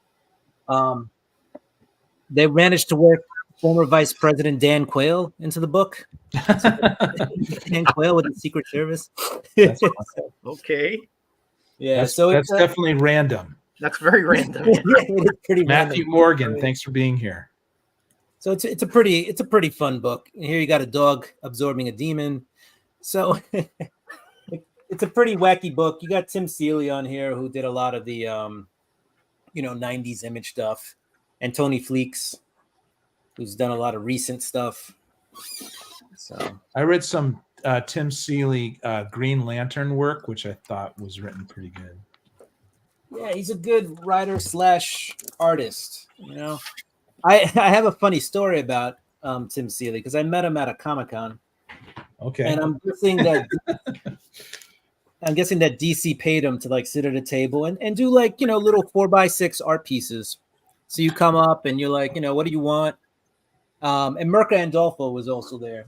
they managed to work former Vice President Dan Quayle into the book. Dan Quayle with the Secret Service. Okay. Yeah, That's so it's definitely random. That's very random. it's pretty Matthew random. Morgan, thanks for being here. So it's a pretty fun book. And here you got a dog absorbing a demon. So it's a pretty wacky book. You got Tim Seeley on here who did a lot of the 90s Image stuff, and Tony Fleeks, who's done a lot of recent stuff. So I read some Tim Seeley Green Lantern work, which I thought was written pretty good. yeah, he's a good writer / artist. I have a funny story about Tim Seeley because I met him at a Comic-Con. Okay. And I'm guessing that DC paid him to like sit at a table and do like, little 4x6 art pieces. So you come up and you're like, what do you want? And Mirka Andolfo was also there.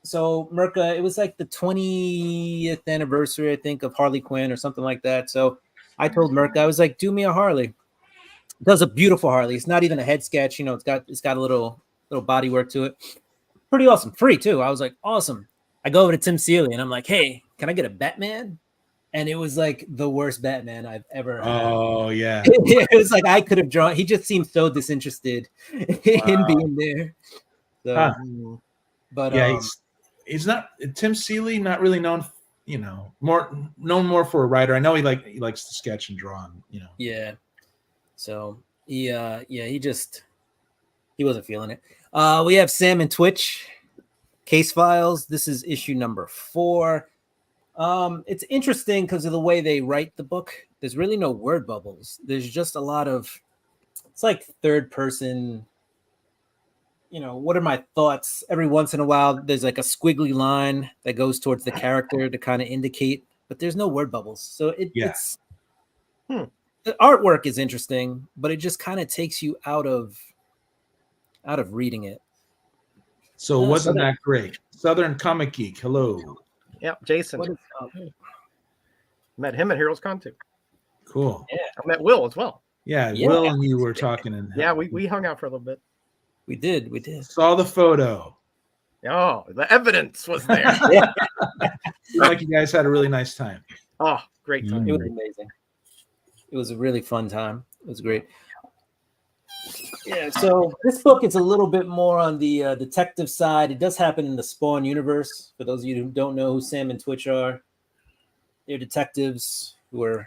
So Mirka, it was like the 20th anniversary, I think, of Harley Quinn or something like that. So I told Merc, I was like, do me a Harley. It does a beautiful Harley. It's not even a head sketch, you know. It's got a little body work to it. Pretty awesome. Free too. I was like, awesome. I go over to Tim Seeley and I'm like, hey, can I get a Batman? And it was like the worst Batman I've ever had. Oh yeah. It was like I could have drawn. He just seemed so disinterested in being there. So, Huh. but Yeah, he's not Tim Seeley, not really known, you know, more for a writer. I know he likes to sketch and draw, you know. yeah. So he wasn't feeling it. We have Sam and Twitch Case Files. This is issue number 4. It's interesting because of the way they write the book. There's really no word bubbles. There's just a lot of, it's like third person, you know, what are my thoughts? Every once in a while, there's like a squiggly line that goes towards the character to kind of indicate, but there's no word bubbles. So it's the artwork is interesting, but it just kind of takes you out of reading it. So wasn't that great? Southern Comic Geek, hello. Yep, Jason. What is Met him at Heroes Con too. Cool. I met Will as well. Yeah, Yeah. Will and you were talking, and Yeah, we hung out for a little bit. We did. saw the photo. Oh, the evidence was there. Yeah, Like you guys had a really nice time. Oh, great time. it was amazing. It was a really fun time. It was great. Yeah, so this book is a little bit more on the detective side. It does happen in the Spawn universe. For those of you who don't know who Sam and Twitch are, they're detectives who were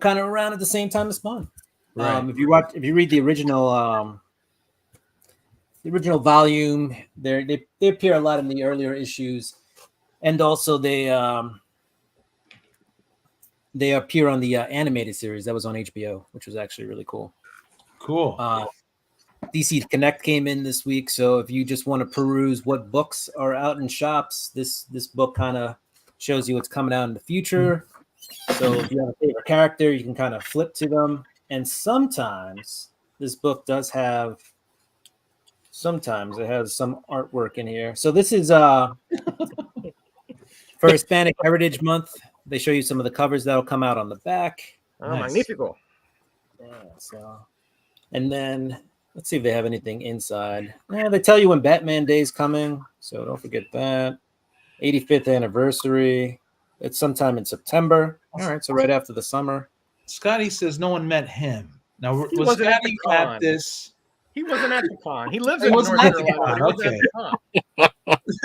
kind of around at the same time as Spawn. Right. If you read the original volume, they appear a lot in the earlier issues, and also they appear on the animated series that was on HBO, which was actually really cool. Cool. DC Connect came in this week, so if you just want to peruse what books are out in shops, this book kind of shows you what's coming out in the future. So if you have a favorite character, you can kind of flip to them. And sometimes this book does have, sometimes it has some artwork in here. So this is for Hispanic Heritage Month. They show you some of the covers that'll come out on the back. Oh, Nice. magnifico. Yeah, so, and then let's see if they have anything inside. Yeah, they tell you when Batman Day is coming, so don't forget that. 85th anniversary. It's sometime in September. All right, so right after the summer. Scotty says no one met him. Now, He was wasn't at Scotty the at con. this? He wasn't at the con. He lives He in North wasn't at the Carolina. con, He wasn't at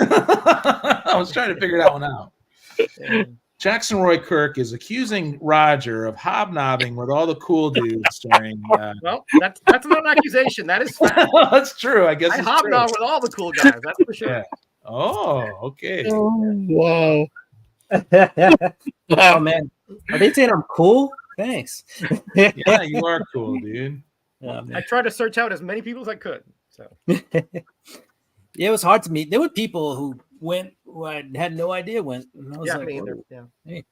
the con. I was trying to figure that one out. Yeah. Jackson Roy Kirk is accusing Roger of hobnobbing with all the cool dudes during. Well, that's not an accusation. That is fact. That's true. I guess I it's hobnob true. with all the cool guys. That's for sure. Yeah. Oh, okay. Wow. Oh man, are they saying I'm cool? Thanks. Yeah, you are cool, dude. Oh, man. I tried to search out as many people as I could. So Yeah, it was hard to meet. There were people who went who I had no idea went. And I was yeah, like, me either. "Whoa." Yeah. It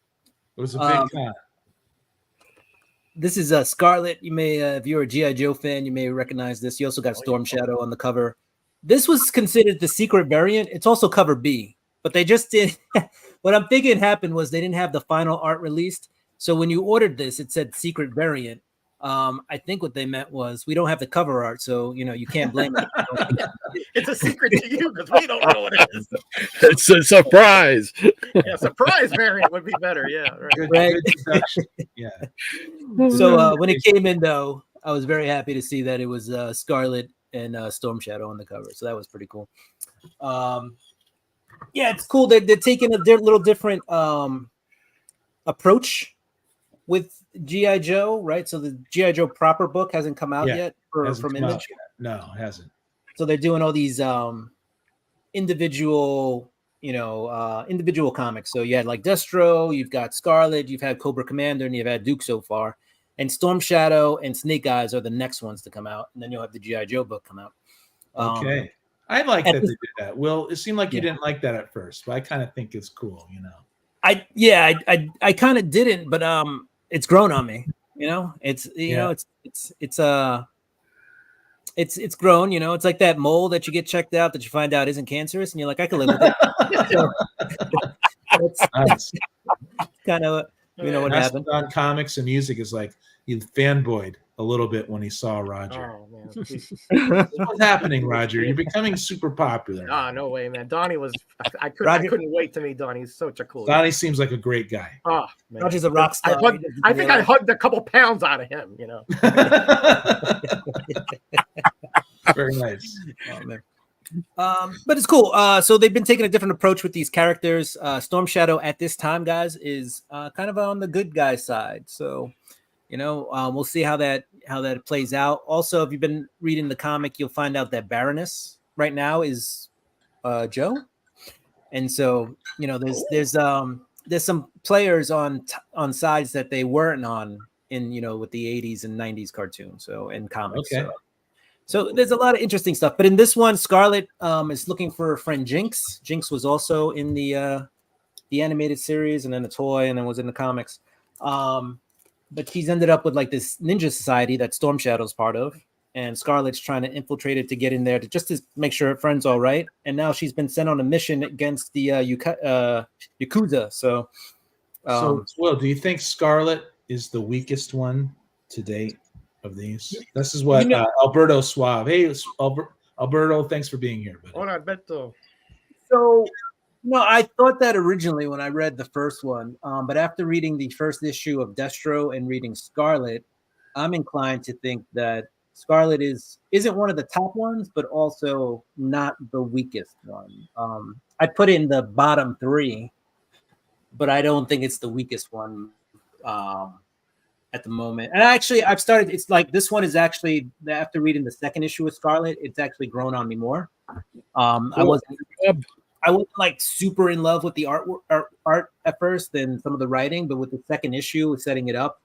was a big con. This is Scarlet. You may, if you're a G.I. Joe fan, you may recognize this. You also got Storm Shadow on the cover. This was considered the secret variant. It's also cover B, but they just did. What I'm thinking happened was they didn't have the final art released. So when you ordered this, it said secret variant. I think what they meant was we don't have the cover art, so you can't blame it. It's a secret to you because we don't know what it is. It's a surprise. Yeah, surprise variant would be better. Yeah, right. Good, Right. good deduction. Yeah. So when it came in, though, I was very happy to see that it was Scarlet and Storm Shadow on the cover. So that was pretty cool. Yeah, it's cool. They're taking a little different approach with G.I. Joe, right? So the G.I. Joe proper book hasn't come out Yeah, yet Hasn't from come out Image. yet. No, it hasn't. So they're doing all these individual, individual comics. So you had like Destro, you've got Scarlet, you've had Cobra Commander, and you've had Duke so far. And Storm Shadow and Snake Eyes are the next ones to come out. And then you'll have the G.I. Joe book come out. Okay. I like at that this- they did that. Will, it seemed like you Yeah. didn't like that at first, but I kind of think it's cool, I kind of didn't, but it's grown on me. It's it's grown. It's like that mole that you get checked out that you find out isn't cancerous, and you're like, I can live with it. So, that's Nice. kind of You know what happened? Mastodon Comics and Music is like he fanboyed a little bit when he saw Roger. Oh man. He's- What's happening, Roger? You're becoming super popular. Ah, no way, man. Donnie was. I Roger- couldn't wait to meet Donnie. He's such a cool. Donnie seems like a great guy. Oh man. Roger's a rock star. I think I hugged a couple pounds out of him. You know. Very nice. Oh, man. But it's cool. So they've been taking a different approach with these characters. Storm Shadow at this time, guys, is kind of on the good guy side. So, we'll see how that plays out. Also, if you've been reading the comic, you'll find out that Baroness right now is Joe, and so there's some players on sides that they weren't on in with the 80s and 90s cartoons, so in comics. Okay. So there's a lot of interesting stuff. But in this one, Scarlet is looking for her friend Jinx. Jinx was also in the animated series and then the toy and then was in the comics. But she's ended up with like this ninja society that Storm Shadow's part of. And Scarlet's trying to infiltrate it to get in there just to make sure her friend's all right. And now she's been sent on a mission against the Yakuza. So, Will, do you think Scarlet is the weakest one to date of these? This is what Alberto Suave. Hey, Alberto, thanks for being here. Buddy. Hola, Beto. So, I thought that originally when I read the first one, but after reading the first issue of Destro and reading Scarlet, I'm inclined to think that Scarlet isn't one of the top ones, but also not the weakest one. I put it in the bottom 3, but I don't think it's the weakest one at the moment. And actually, I've started. It's like this one is actually after reading the second issue of Scarlet, it's actually grown on me more. I wasn't like super in love with the art at first than some of the writing, but with the second issue, setting it up,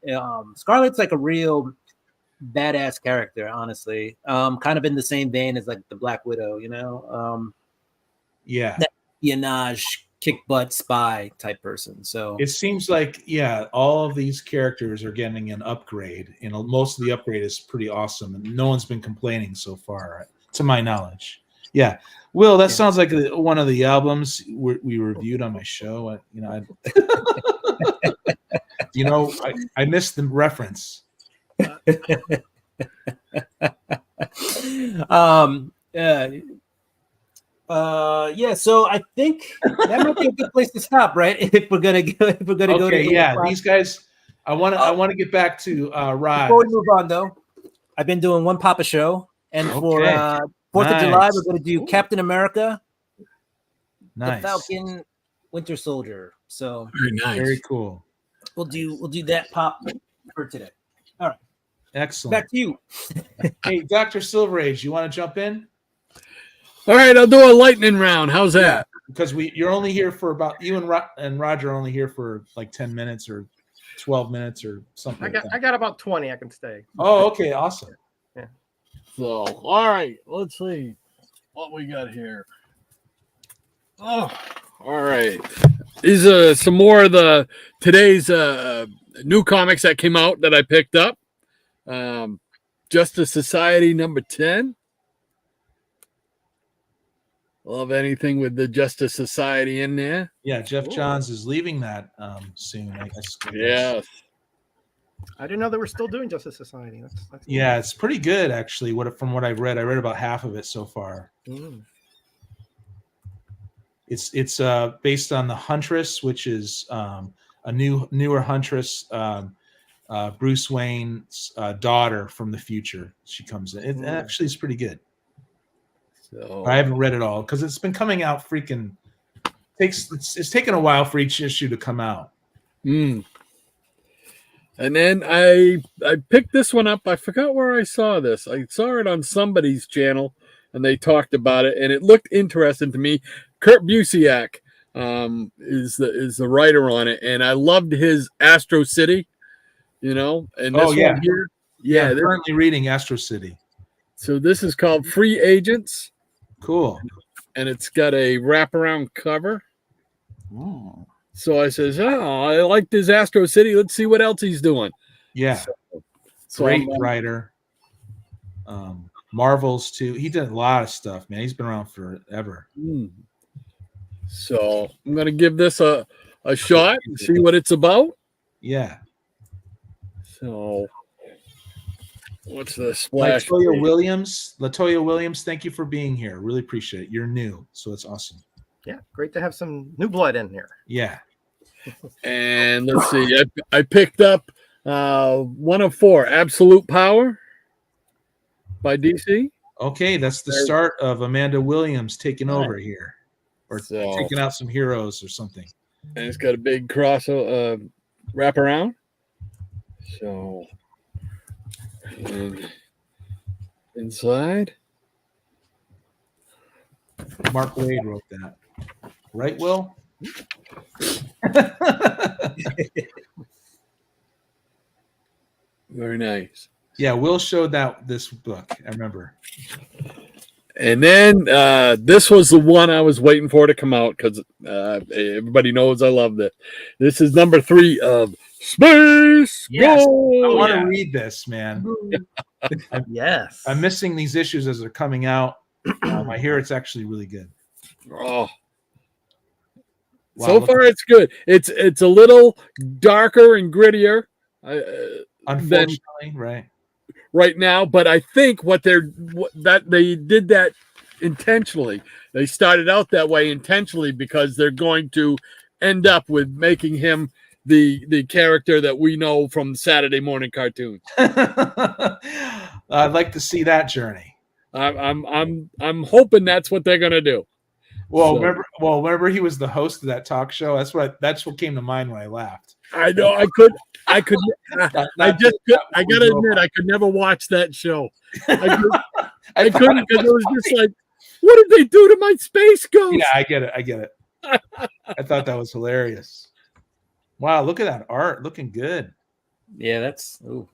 Scarlet's like a real badass character, honestly. Kind of in the same vein as like the Black Widow, Yeah. that espionage, kick butt spy type person. So It seems like, all of these characters are getting an upgrade. Most of the upgrade is pretty awesome, and no one's been complaining so far, to my knowledge. Yeah. Will, that sounds like one of the albums we reviewed on my show. I missed the reference. So I think that might be a good place to stop, right? If we're gonna go to These guys. I want to get back to Rod. Before we move on, though, I've been doing one Papa show, and for 4th of July, we're going to do Captain America, the Falcon, Winter Soldier. So Very nice. Very cool. we'll do that pop for today. All right, Excellent. back to you. Hey, Dr. Silver Age, you want to jump in? All right, I'll do a lightning round. How's that? Because you're only here for about and Roger are only here for like 10 minutes or 12 minutes or something. I got about 20. I can stay. Oh, okay, awesome. So, all right, let's see what we got here. Oh, all right. These are some more of today's new comics that came out that I picked up. Justice Society number 10. Love anything with the Justice Society in there. Yeah, Jeff Johns is leaving that soon, I guess. Yeah. I didn't know they were still doing Justice Society. That's Yeah, it's pretty good actually. From what I've read, I read about half of it so far. It's based on the Huntress, which is a newer Huntress, Bruce Wayne's daughter from the future. She comes in. It actually is pretty good. So I haven't read it all because it's been coming out it's taken a while for each issue to come out. And then I picked this one up. I forgot where I saw this. I saw it on somebody's channel, and they talked about it, and it looked interesting to me. Kurt Busiek is the writer on it, and I loved his Astro City. And this one here, I'm currently reading Astro City. So this is called Free Agents. Cool. And it's got a wraparound cover. Ooh. So I says, I like this Astro City. Let's see what else he's doing. Yeah. So Great writer. Marvels too. He did a lot of stuff, man. He's been around forever. So I'm gonna give this a shot and see what it's about. Yeah. So, what's the splash? Latoya Williams, thank you for being here. Really appreciate it. You're new, so it's awesome. Yeah, great to have some new blood in here. Yeah. And let's see, I picked up 104, Absolute Power by DC. Okay, that's the start of Amanda Williams taking Right. over here, or So- taking out some heroes or something. And it's got a big cross wraparound. So, and inside, Mark Wade wrote that, right, Will? very nice. Yeah, Will showed this book. I remember. And then this was the one I was waiting for to come out because everybody knows I love this. This is number 3 of Space Yes, Gold. I want to read this, man. Yes. I'm missing these issues as they're coming out. I hear it's actually really good. Oh. Wow, So look- far, it's good. It's a little darker and grittier. unfortunately, right? Right now, but I think that they did that intentionally. They started out that way intentionally because they're going to end up with making him the character that we know from Saturday morning cartoons. I'd like to see that journey. I'm hoping that's what they're gonna do. Well, So- remember he was the host of that talk show. That's what came to mind when I laughed. I know I gotta Not- admit I could never watch that show. I I thought couldn't it because it was was just like, what did they do to my space ghost? Yeah, I get it. I thought that was hilarious. Wow, look at that art, looking good. Yeah, that's ooh.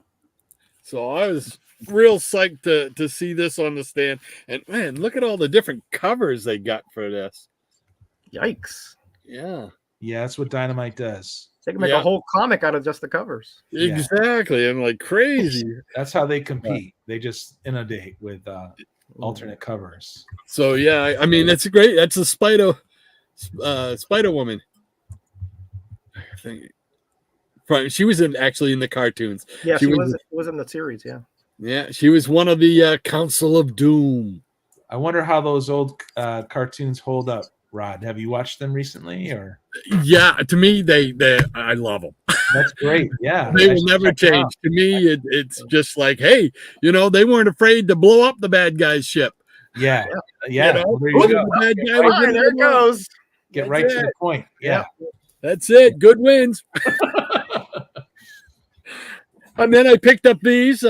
So I was real psyched to see this on the stand. And man, look at all the different covers they got for this. Yikes. Yeah, Yeah, that's what Dynamite does. They can make Yeah. a whole comic out of just the covers. Yeah. exactly. I'm like crazy. That's how they compete. They just inundate with alternate covers. So yeah, I mean it's great. That's a Spider Woman. I think she was actually in the cartoons. Yeah, She she was- was in the series. Yeah. Yeah, she was one of the Council of Doom. I wonder how those old cartoons hold up. Rod, have you watched them recently? Or Yeah, to me, I love them. that's great. Yeah, They I will should never check them change. out. To me, it's just like, hey, they weren't afraid to blow up the bad guy's ship. Yeah, You yeah. know? Well, there you Oh, go. the bad guy was Fine, in there it the wrong. goes. Get That's right to it. the point. Yeah. That's it. Good wins. And then I picked up these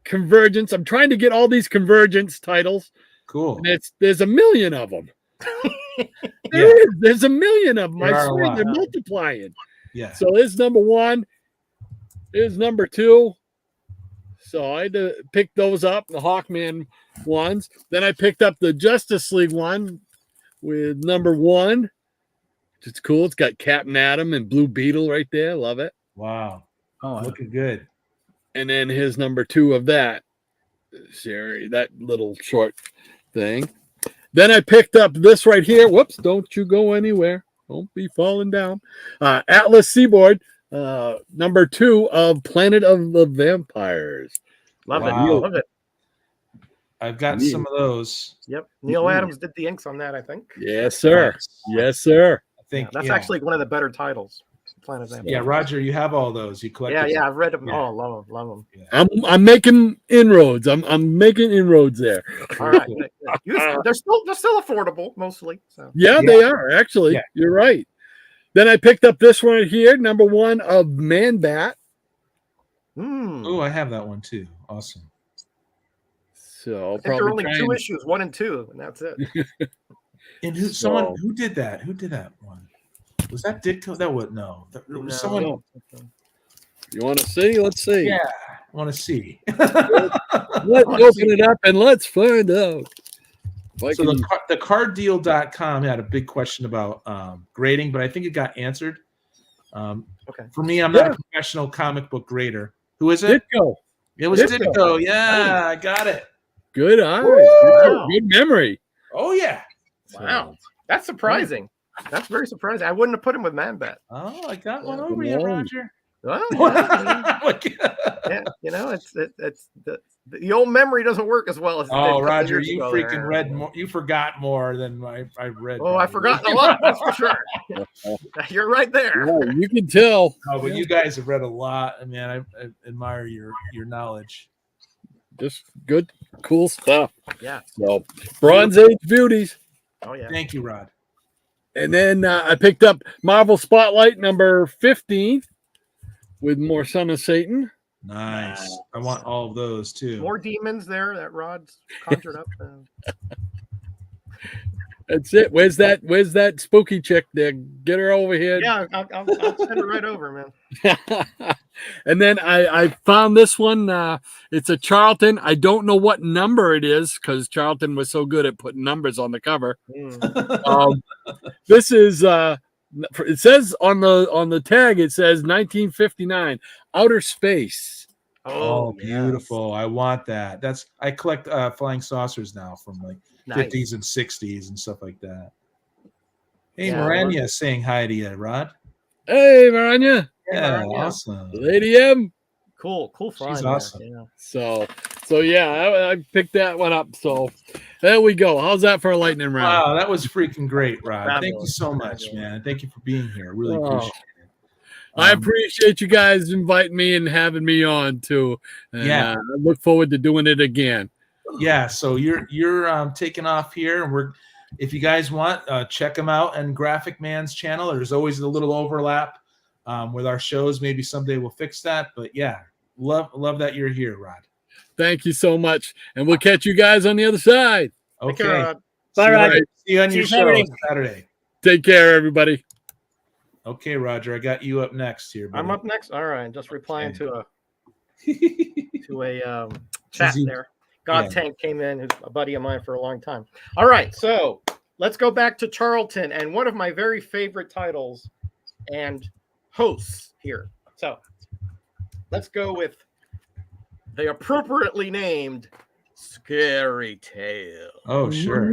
Convergence. I'm trying to get all these Convergence titles, Cool. and there's a million of them. Yeah. There's a million of them. There I are a swear lot. they're multiplying. Yeah. So there's number 1. Here's number 2. So I had to pick those up, the Hawkman ones. Then I picked up the Justice League one with number 1. It's cool. It's got Captain Atom and Blue Beetle right there. Love it. Wow. Oh, Looking good. And then here's number 2 of that series, that little short thing. Then I picked up this right here. Whoops, don't you go anywhere. Don't be falling down. Atlas Seaboard, number 2 of Planet of the Vampires. Love Wow. it. Love it. I've got Yeah. some of those. Yep. Neil Adams did the inks on that, I think. Yes, sir. Nice. Yes, sir. I think That's yeah. actually one of the better titles. Planet of the Yeah, Vampires. Roger, you have all those. You collected. Yeah, yeah, I've read them. Yeah. Oh, love them, love them. I'm making inroads. I'm making inroads there. All right, good, good. They're still affordable mostly. So Yeah, Yeah. they are actually. Yeah. You're right. Then I picked up this one right here, number 1 of Man Bat. Oh, I have that one too. Awesome. So I'll I think there are probably only try 2 and- issues, 1 and 2, and that's it. And who did that? Who did that one? Was that Ditko? That would no. That, there was No. someone. You want to see? Let's see. Yeah, I want to see. Let's open it up and let's find out. If I So can- the carddeal.com had a big question about grading, but I think it got answered. Okay. For me, I'm not a professional comic book grader. Who is it? Ditko. It was Ditko. Ditko. Yeah, I got it. Good eyes. Wow. Good memory. Oh yeah. Wow, that's surprising. That's very surprising. I wouldn't have put him with Man Bat. Oh, I got one Yeah, over good you, morning. Roger. Well, yeah, yeah, you know, it's the old memory doesn't work as well as it did a Oh, couple Roger, years you ago freaking there. read more. You forgot more than I read. Oh, I've probably. forgotten a lot. That's for sure. You're right there. Yeah, you can tell. Oh, but you guys have read a lot. I mean, I admire your knowledge. Just good, cool stuff. Yeah. So, Bronze Age beauties. Oh yeah. Thank you, Rod. And then I picked up Marvel Spotlight number 15 with more Son of Satan. Nice. I want all of those too. More demons there that Rod's conjured up. That's it. Where's that spooky chick there? Get her over here. Yeah, I'll send it right over, man. And then I found this one. It's a Charlton. I don't know what number it is because Charlton was so good at putting numbers on the cover. This is it says on the tag, it says 1959 Outer Space. Oh, yes. beautiful. I want that. I collect flying saucers now from like Nice. 50s and 60s and stuff like that. Hey, Yeah, Marania saying hi to you, Rod. Hey, Maranya. Yeah, Marania. awesome. Lady M. Cool find. She's there, awesome. yeah. So yeah, I picked that one up. So there we go. How's that for a lightning round? Wow, that was freaking great, Rod. Thank you Fabulous. so much, man. Thank you for being here. Really Oh. appreciate it. I appreciate you guys inviting me and having me on too. And, Yeah. I look forward to doing it again. Yeah, so you're taking off here, and if you guys want, check them out on Graphic Man's channel. There's always a little overlap with our shows. Maybe someday we'll fix that, but yeah, love that you're here, Rod. Thank you so much, and we'll catch you guys on the other side. Take Okay, care, Rod. Bye, See you- Roger. See you on See your you show Saturday. Saturday. Take care, everybody. Okay, Roger, I got you up next here. I'm buddy. up next. All right, just replying Okay. to a chat Easy. there. God Yeah. Tank came in, who's a buddy of mine for a long time. All right, so let's go back to Charlton and one of my very favorite titles and hosts here. So let's go with the appropriately named Scary Tale. Oh, sure.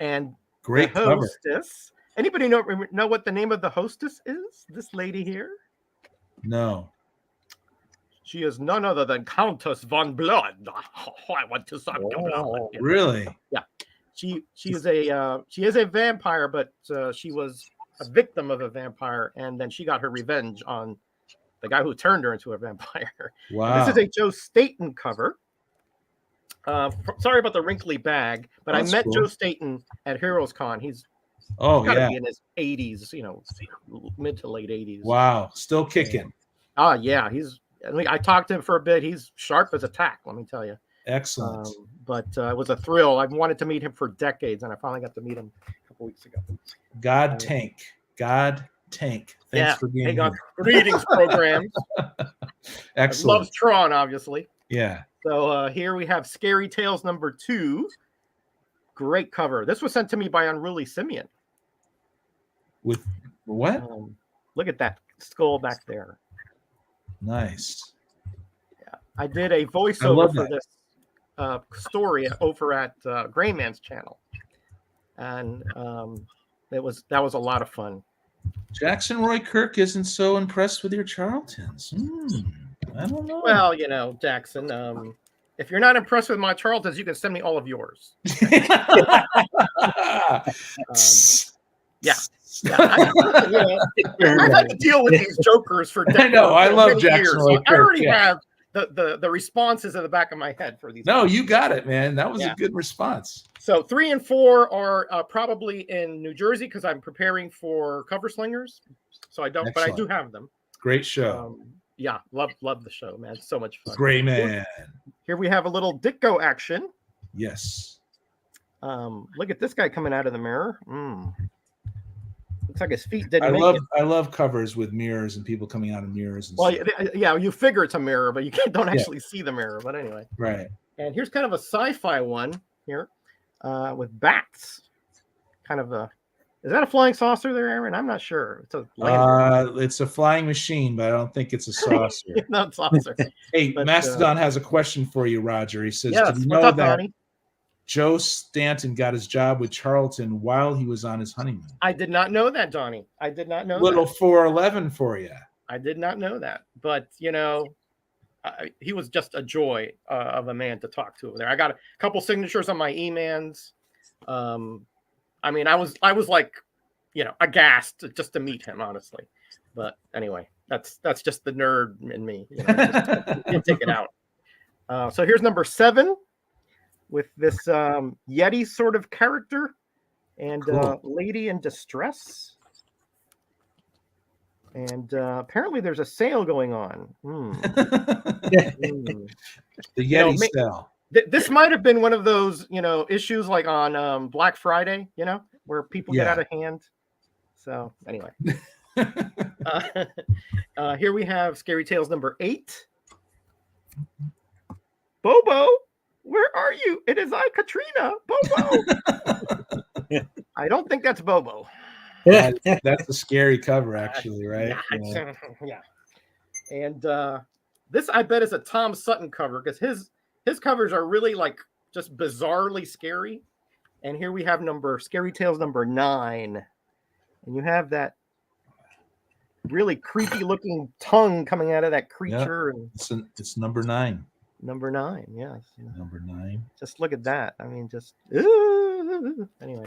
And Great the cover. hostess. Anybody know what the name of the hostess is? This lady here. No. She is none other than Countess von Blood. Oh, I want to suck your blood. Really? She is a vampire, but she was a victim of a vampire, and then she got her revenge on the guy who turned her into a vampire. Wow. This is a Joe Staton cover. Sorry about the wrinkly bag, but That's I met cool. Joe Staton at Heroes Con. He's Oh, got to yeah. be in his 80s, mid to late 80s. Wow. Still kicking. Yeah, I talked to him for a bit. He's sharp as a tack, let me tell you. Excellent. But it was a thrill. I've wanted to meet him for decades, and I finally got to meet him a couple weeks ago. God Tank. Thanks for being Hey, God. here. Greetings, program. Excellent. Loves Tron, obviously. Yeah. So here we have Scary Tales number 2. Great cover. This was sent to me by Unruly Simeon. With what? Look at that skull back there. Nice. I did a I voiceover love for that. this story over at Gray Man's channel, and that was a lot of fun. Jackson Roy Kirk isn't so impressed with your Charltons. I don't know. Well, Jackson, if you're not impressed with my Charltons, you can send me all of yours. Yeah. I've had to deal with these jokers for decades. I know. I love many Jackson years, Roy so I Kirk, already yeah. have the responses in the back of my head for these. No, you got it, man. That was Yeah. a good response. So 3 and 4 are probably in New Jersey because I'm preparing for Cover Slingers. So I don't, but I do Excellent. have them. Great show. Yeah, love the show, man. It's so much fun. Great man. Here we have a little Ditko action. Yes. Look at this guy coming out of the mirror. Looks like his feet didn't make it. I love covers with mirrors and people coming out of mirrors. And Well, stuff. yeah, you figure it's a mirror, but you don't actually see the mirror. But anyway, Right. and here's kind of a sci-fi one here with bats. Kind of a. Is that a flying saucer there, Aaron? I'm not sure. It's a lander. It's a flying machine, but I don't think it's a saucer. Not saucer. Hey, But, Mastodon has a question for you, Roger. He says, Yes. "Did you What's know up, that? Donnie? Joe Stanton got his job with Charlton while he was on his honeymoon. I did not know that, Johnny. I did not know Little that. 411 for you. I did not know that. But, you know, he was just a joy of a man to talk to over there. I got a couple signatures on my E-mans. I mean, I was like, you know, aghast just to meet him, honestly. But anyway, that's just the nerd in me. You know, can't take it out. So here's number 7 with this Yeti sort of character and Cool. lady in distress. And apparently there's a sale going on. The Yeti cell. This might have been one of those, you know, issues like on Black Friday, you know, where people get Yeah. out of hand. So anyway, here we have Scary Tales number 8. Bobo, where are you? It is I, Katrina. Bobo. I don't think that's Bobo. That's a scary cover, actually, right? Yeah. Yeah. And this, I bet, is a Tom Sutton cover because his covers are really like just bizarrely scary. And here we have Scary Tales number 9. And you have that really creepy looking tongue coming out of that creature. And It's number 9. number 9, yes. Number 9. Just look at that. I mean, just anyway.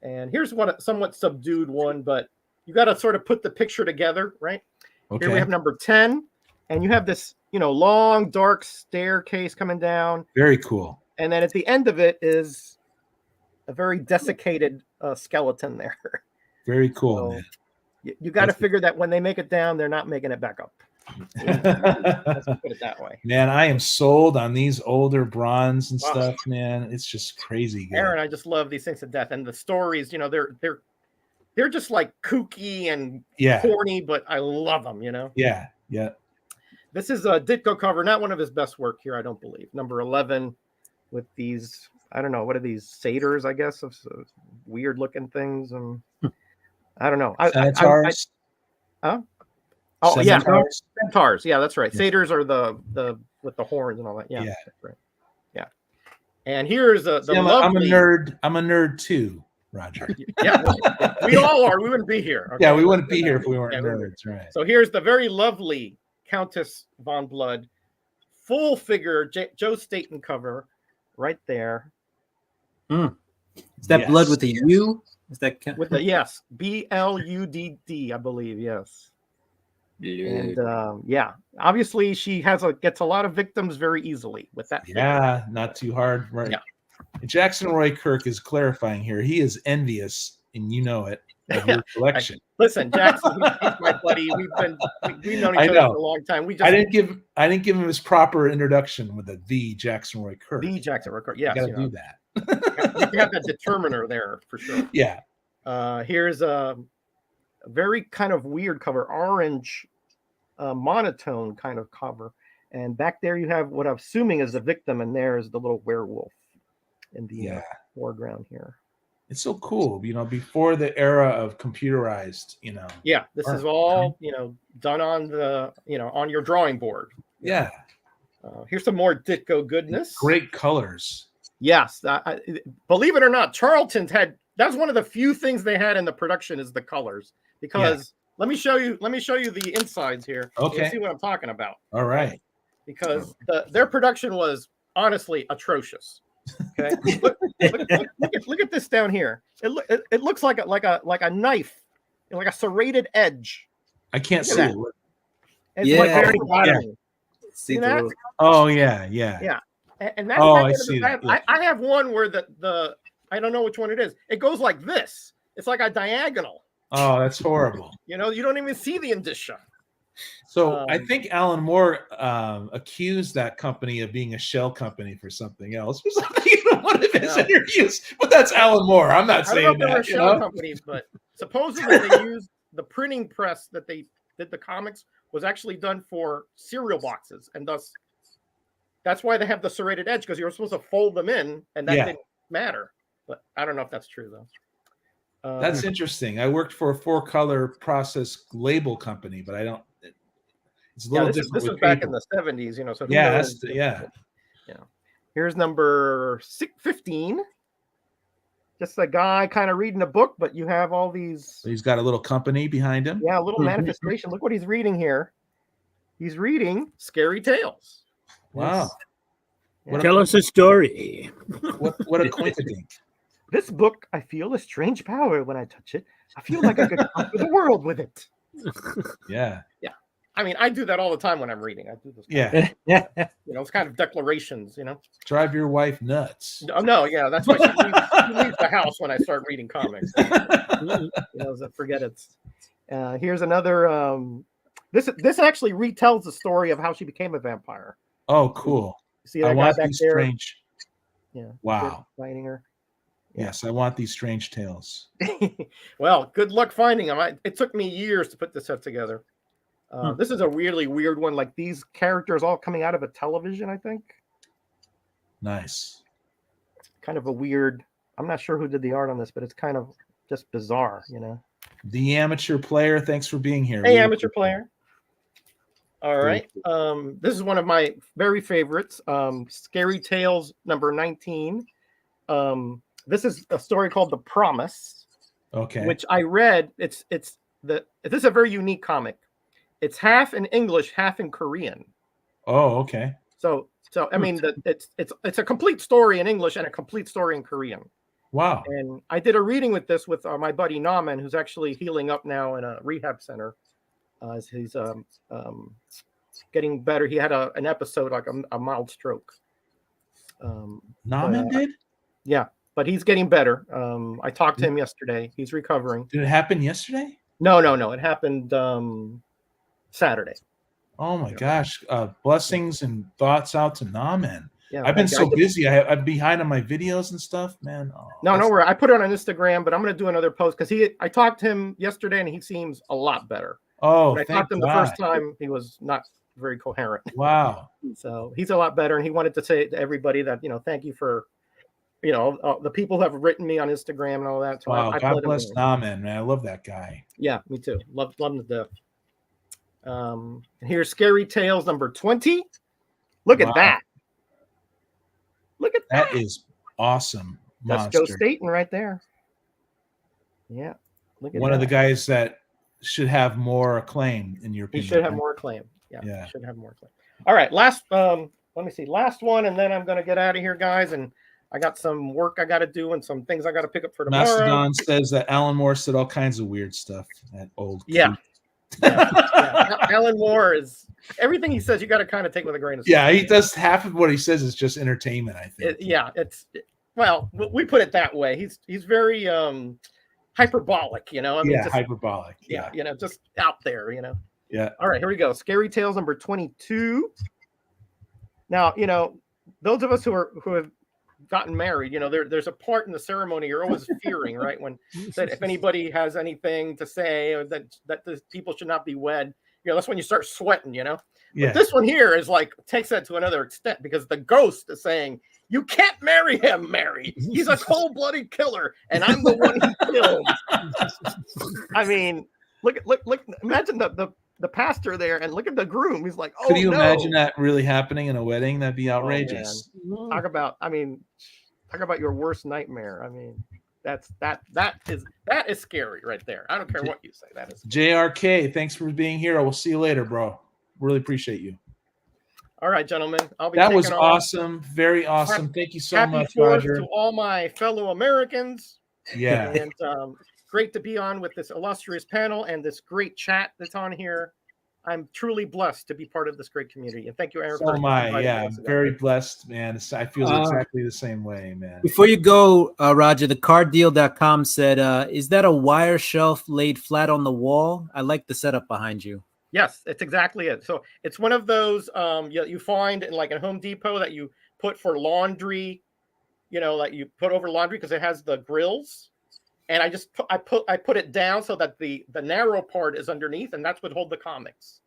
And here's what somewhat subdued one, but you got to sort of put the picture together, right? Okay. Here we have number 10, and you have this, you know, long dark staircase coming down, Very cool. and then at the end of it is a very desiccated skeleton there. Very cool, So, man. you got to That's- figure that when they make it down, they're not making it back up. Let's put it that way. Man, I am sold on these older bronze and stuff, man. It's just crazy good. Aaron, I just love these things to death, and the stories. You know, they're just like kooky and Yeah. corny, but I love them. You know, Yeah. Yeah. this is a Ditko cover, not one of his best work here, I don't believe. Number 11 with these, I don't know, what are these satyrs? I guess of weird looking things. I don't know. Centaurs. Oh yeah, Centaurs. centaurs. Yeah, that's right. Yeah. Satyrs are the with the horns and all that. Yeah, Yeah. that's right. Yeah. And here's the See, I'm lovely. a nerd. I'm a nerd too, Roger. Yeah, we all are. We wouldn't be here. Okay? Yeah, we wouldn't be here if we weren't Yeah, we wouldn't. nerds, right? So here's the very lovely Countess von Blood, full figure Joe Staten cover, right there Is that Yes. blood with a U? Is that with the yes BLUDD, I believe. Yes. And yeah, obviously she gets a lot of victims very easily with that. figure. Yeah, not too hard, right? Yeah. Jackson Roy Kirk is clarifying here. He is envious, and you know it, of your collection. Listen, Jackson, he's my buddy. We've known I each other know. for a long time. We just I didn't give him his proper introduction with the Jackson Roy Kirk. the Jackson record. You Yes, gotta you do know, that. you have that determiner there for sure. Yeah. Here's a very kind of weird cover, orange monotone kind of cover. And back there you have what I'm assuming is the victim, and there is the little werewolf in the Yeah. foreground here. It's so cool, before the era of computerized, Yeah, this is all, done on on your drawing board. Yeah. Here's some more Ditko goodness. Great colors. Yes. Believe it or not, Charlton's that's one of the few things they had in the production is the colors, because let me show you the insides here. Okay. You'll see what I'm talking about. All right. Because their production was honestly atrocious. Okay. look at this down here. It looks like a knife, like a serrated edge. I can't Look see at it. It's Yeah. like very bottom. See See the that? little- Oh yeah, yeah. Yeah. And that's Oh, not I one of see the that, bad- I have one where the I don't know which one it is. It goes like this. It's like a diagonal. Oh, that's horrible. You don't even see the indicia. So I Um, think Alan Moore accused that company of being a shell company for something else or something in one of his No. interviews. But that's Alan Moore. I'm not I don't know saying if they were that. shell companies, but supposedly they used the printing press that they did the comics was actually done for cereal boxes, and thus that's why they have the serrated edge, because you're supposed to fold them in, and that Yeah. didn't matter. But I don't know if that's true though. That's interesting. I worked for a 4-color process label company, but I don't. It's a little this different. was with back in paper. the 70s, so who Yeah, knows? yeah. Here's number 15. Just a guy kind of reading a book, but you have all these, He's got a little company behind him. a little manifestation. Look what he's reading here. He's reading Scary Tales. Wow. Yeah. Tell us a story. What a coincidence. This book, I feel a strange power when I touch it. I feel like I could conquer the world with it. Yeah. I mean, I do that all the time when I'm reading. I do this. Yeah. It's kind of declarations, Drive your wife nuts. No, yeah, that's why she leaves the house when I start reading comics. Forget it. Here's another. This actually retells the story of how she became a vampire. Oh, cool. See I that guy want back these there? strange. Yeah. Wow. Finding her. Yes, I want these strange tales. Well, good luck finding them. It took me years to put this set together. This is a really weird one. Like these characters all coming out of a television, I think. Nice. Kind of a weird. I'm not sure who did the art on this, but it's kind of just bizarre, The amateur player, thanks for being here. Hey, amateur player. All right. This is one of my very favorites. Scary Tales number 19. This is a story called The Promise. Okay. Which I read. This is a very unique comic. It's half in English, half in Korean. Oh, okay. So I mean, it's a complete story in English and a complete story in Korean. Wow. And I did a reading with this with my buddy Naman, who's actually healing up now in a rehab center. As he's getting better. He had an episode like a mild stroke. Naman did? Yeah, but he's getting better. I talked to him yesterday. He's recovering. Did it happen yesterday? No. It happened Saturday. Oh my gosh. Blessings and thoughts out to Naman. Yeah, I've been so busy. I'm behind on my videos and stuff, man. Oh, no worry. I put it on Instagram, but I'm going to do another post because I talked to him yesterday and he seems a lot better. Oh, when I talked to him the first time, he was not very coherent. Wow. So he's a lot better, and he wanted to say to everybody that thank you for the people who have written me on Instagram and all that. So wow, God bless Naman, man. I love that guy. Yeah, me too. Love him to death. Here's Scary Tales number 20. Look at that. Look at that. That is awesome. That's Joe Staten right there. Yeah. Look at one of the guys that should have more acclaim in your opinion. He should have more acclaim. Yeah. Should have more acclaim. All right, last let me see. Last one, and then I'm gonna get out of here, guys. And I got some work I gotta do and some things I gotta pick up for tomorrow. Mastodon says that Alan Moore said all kinds of weird stuff. That old yeah. Alan Moore is everything he says you got to kind of take with a grain of salt. Yeah, he does. Half of what he says is just entertainment, I think. Well, we put it that way. He's very hyperbolic, I mean, just, hyperbolic. Yeah, just out there, Yeah. All right, here we go. Scary Tales number 22. Now, those of us who have gotten married, there's a part in the ceremony you're always fearing, right? When that if anybody has anything to say or that the people should not be wed, that's when you start sweating, Yeah. But this one here is like takes that to another extent because the ghost is saying you can't marry him, Mary. He's a cold-blooded killer, and I'm the one he killed. I mean, look! Imagine the pastor there, and look at the groom. He's like, "Oh, could you imagine that really happening in a wedding? That'd be outrageous." Oh, talk about your worst nightmare. I mean, that is scary right there. I don't care what you say. That is JRK. Thanks for being here. I will see you later, bro. Really appreciate you. All right, gentlemen. That was awesome. Very awesome. Thank you so much, Roger. To all my fellow Americans. Yeah. And great to be on with this illustrious panel and this great chat that's on here. I'm truly blessed to be part of this great community. And thank you, Aaron. So am I. Yeah, I'm very blessed, man. I feel exactly the same way, man. Before you go, Roger, the carddeal.com said, is that a wire shelf laid flat on the wall? I like the setup behind you. Yes, it's exactly it. So it's one of those you find in like a Home Depot that you put for laundry, like you put over laundry because it has the grills. And I put it down so that the narrow part is underneath, and that's what hold the comics.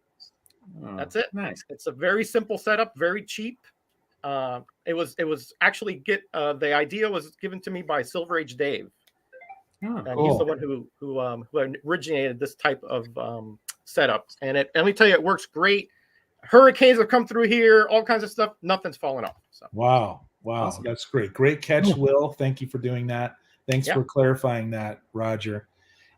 Oh, that's it. Nice. It's a very simple setup, very cheap. It was actually the idea was given to me by Silver Age Dave, and he's the one who originated this type of setup. And let me tell you, it works great. Hurricanes have come through here, all kinds of stuff. Nothing's fallen off. So. Wow. Wow, Awesome. that's great. Great catch, Will. Thank you for doing that. Thanks Yeah. for clarifying that, Roger.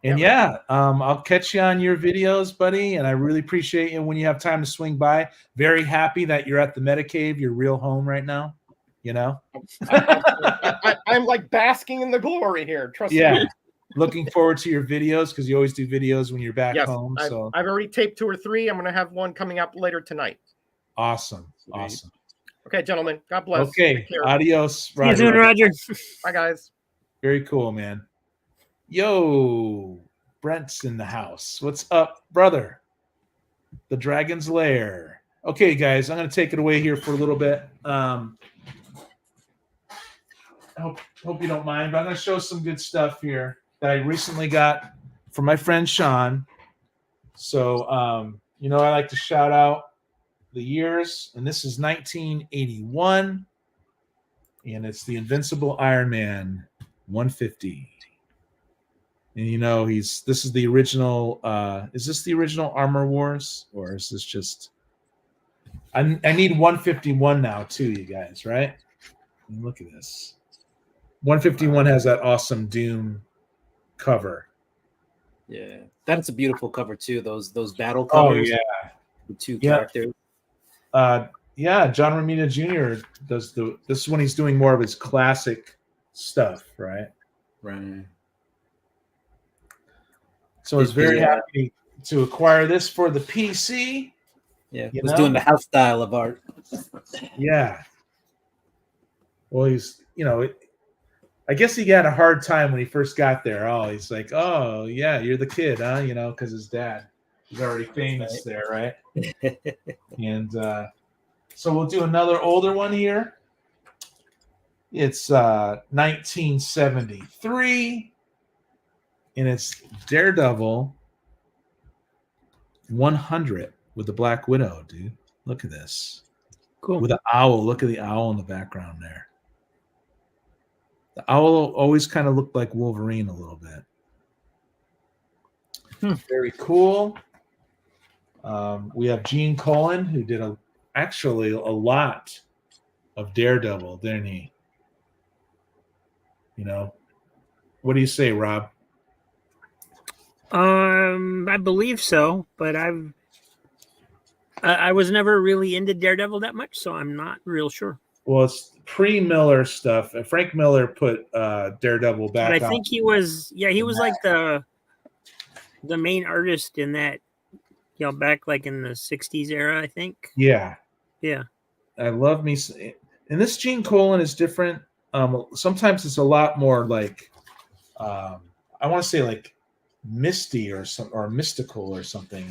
And I'll catch you on your videos, buddy. And I really appreciate you when you have time to swing by. Very happy that you're at the Metacave, your real home right now. You know? I'm like basking in the glory here. Trust Yeah. me. Looking forward to your videos because you always do videos when you're back Yes, home. So I've already taped 2 or 3. I'm going to have one coming up later tonight. awesome. Awesome. Okay, gentlemen. God bless. Okay. Take care. Adios, See you soon, Roger. Roger. Bye, guys. Very cool, man. Yo, Brent's in the house. What's up, brother? The Dragon's Lair. Okay, guys, I'm going to take it away here for a little bit. I hope you don't mind, but I'm going to show some good stuff here that I recently got from my friend Sean. So, I like to shout out the years, and this is 1981, and it's the Invincible Iron Man 150. And this is the original. Is this the original Armor Wars, or is this just? I need 151 now too, you guys. Right? Look at this. 151 has that awesome Doom cover. Yeah, that's a beautiful cover too. Those battle Oh covers. yeah, The 2 Yeah. characters. John Romita Jr. does this is when he's doing more of his classic stuff, right? Right. So I was very happy to acquire this for the PC. Yeah, You was know? doing the house style of art. Yeah. Well, he's, I guess he had a hard time when he first got there. Oh, he's like, oh, yeah, you're the kid, huh? Because his dad is already famous there, right? And so we'll do another older one here. It's 1973, and it's Daredevil 100 with the Black Widow, dude. Look at this. Cool. With an owl. Look at the owl in the background there. The owl always kind of looked like Wolverine a little bit. Very cool. We have Gene Colan, who did actually a lot of Daredevil, didn't he? What do you say, Rob? I believe so, but I was never really into Daredevil that much, so I'm not real sure. Well, it's pre-Miller stuff. Frank Miller put Daredevil back. But I think he was like the main artist in that, back like in the 60s era, I think. Yeah. Yeah. I love me. And this Gene Colan is different. Sometimes it's a lot more like, I want to say like misty or mystical or something.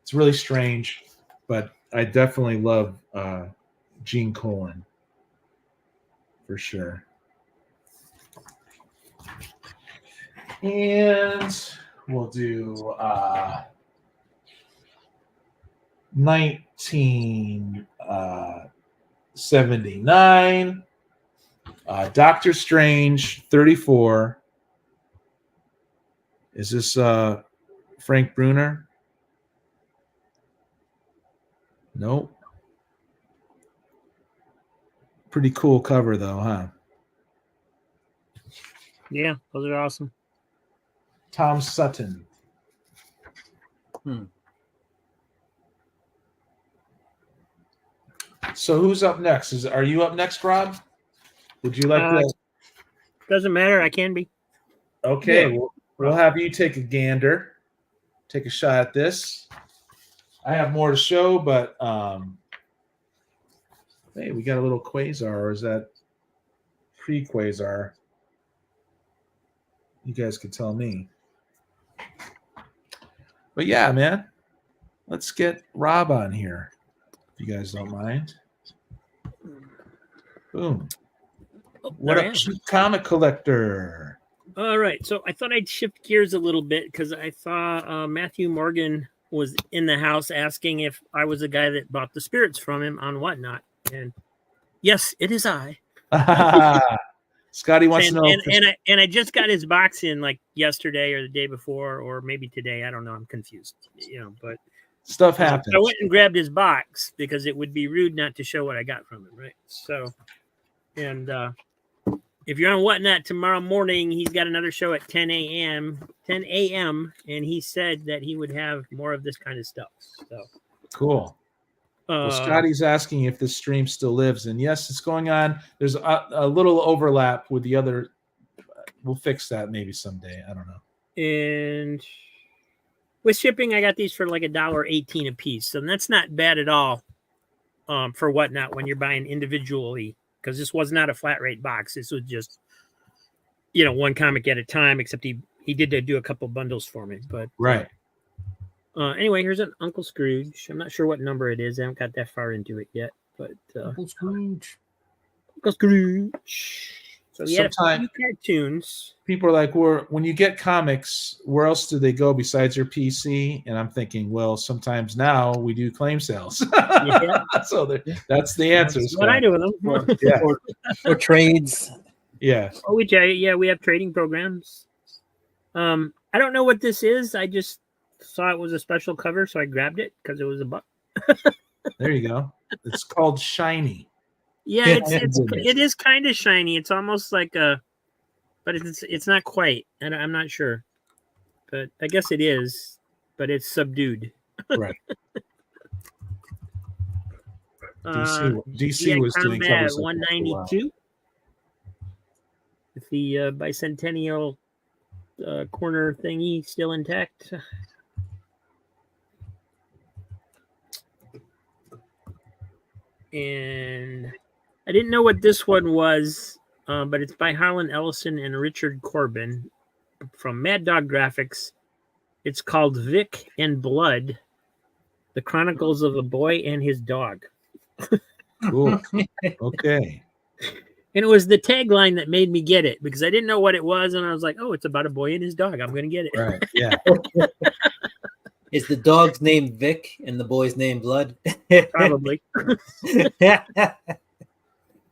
It's really strange, but I definitely love Gene Colan for sure. And we'll do 1979. Doctor Strange 34. Is this Frank Bruner? Nope. Pretty cool cover though, huh? Yeah, those are awesome. Tom Sutton. So who's up next? Are you up next, Rob? Would you like to? Doesn't matter. I can be. Okay, we'll have you take a gander, take a shot at this. I have more to show, but hey, we got a little Quasar, or is that pre-Quasar? You guys could tell me. But yeah, man, let's get Rob on here, if you guys don't mind. Boom. What up, Cheap Comic Collector? All right, so I thought I'd shift gears a little bit because I saw Matthew Morgan was in the house asking if I was the guy that bought the spirits from him on Whatnot, and yes, it is I. Scotty wants to know. And I just got his box in like yesterday or the day before, or maybe today. I don't know. I'm confused. But stuff happens. I went and grabbed his box because it would be rude not to show what I got from him, right? So And if you're on Whatnot tomorrow morning, he's got another show at 10 a.m., and he said that he would have more of this kind of stuff. So Cool. Well, Scotty's asking if this stream still lives, and yes, it's going on. There's a little overlap with the other. We'll fix that maybe someday. I don't know. And with shipping, I got these for like $1.18 a piece, so that's not bad at all for Whatnot when you're buying individually, because this was not a flat rate box. This was just, one comic at a time, except he did do a couple bundles for me. But Right. Anyway, here's an Uncle Scrooge. I'm not sure what number it is. I haven't got that far into it yet. But Uncle Scrooge. Uncle Scrooge. So he had a few cartoons. People are like, when you get comics, where else do they go besides your PC? And I'm thinking, well, sometimes now we do claim sales. Yeah. So that's the answer. That's what I do with them. Yeah. Or trades. Yeah. Oh, we have trading programs. I don't know what this is. I just saw it was a special cover, so I grabbed it because it was $1. There you go. It's called Shiny. Yeah, it is kind of shiny. It's almost like but it's not quite, and I'm not sure, but I guess it is. But it's subdued. Right. DC was doing covers like 192 with the bicentennial corner thingy still intact. And I didn't know what this one was, but it's by Harlan Ellison and Richard Corbin from Mad Dog Graphics. It's called Vic and Blood, The Chronicles of a Boy and His Dog. Cool. Okay. And it was the tagline that made me get it, because I didn't know what it was, and I was like, oh, it's about a boy and his dog. I'm going to get it. Right. Yeah. Is the dog's name Vic and the boy's name Blood? Probably.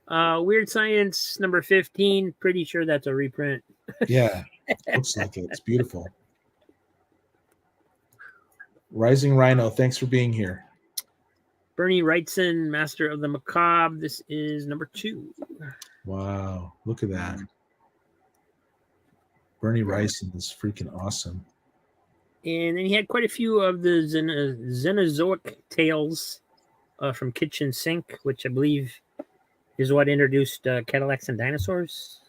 Weird Science number 15. Pretty sure that's a reprint. Yeah. Looks like it. It's beautiful. Rising Rhino, thanks for being here. Bernie Wrightson, Master of the Macabre. This is number 2. Wow. Look at that. Bernie Wrightson is freaking awesome. And then he had quite a few of the Xenozoic tales from Kitchen Sink, which I believe is what introduced Cadillacs and Dinosaurs.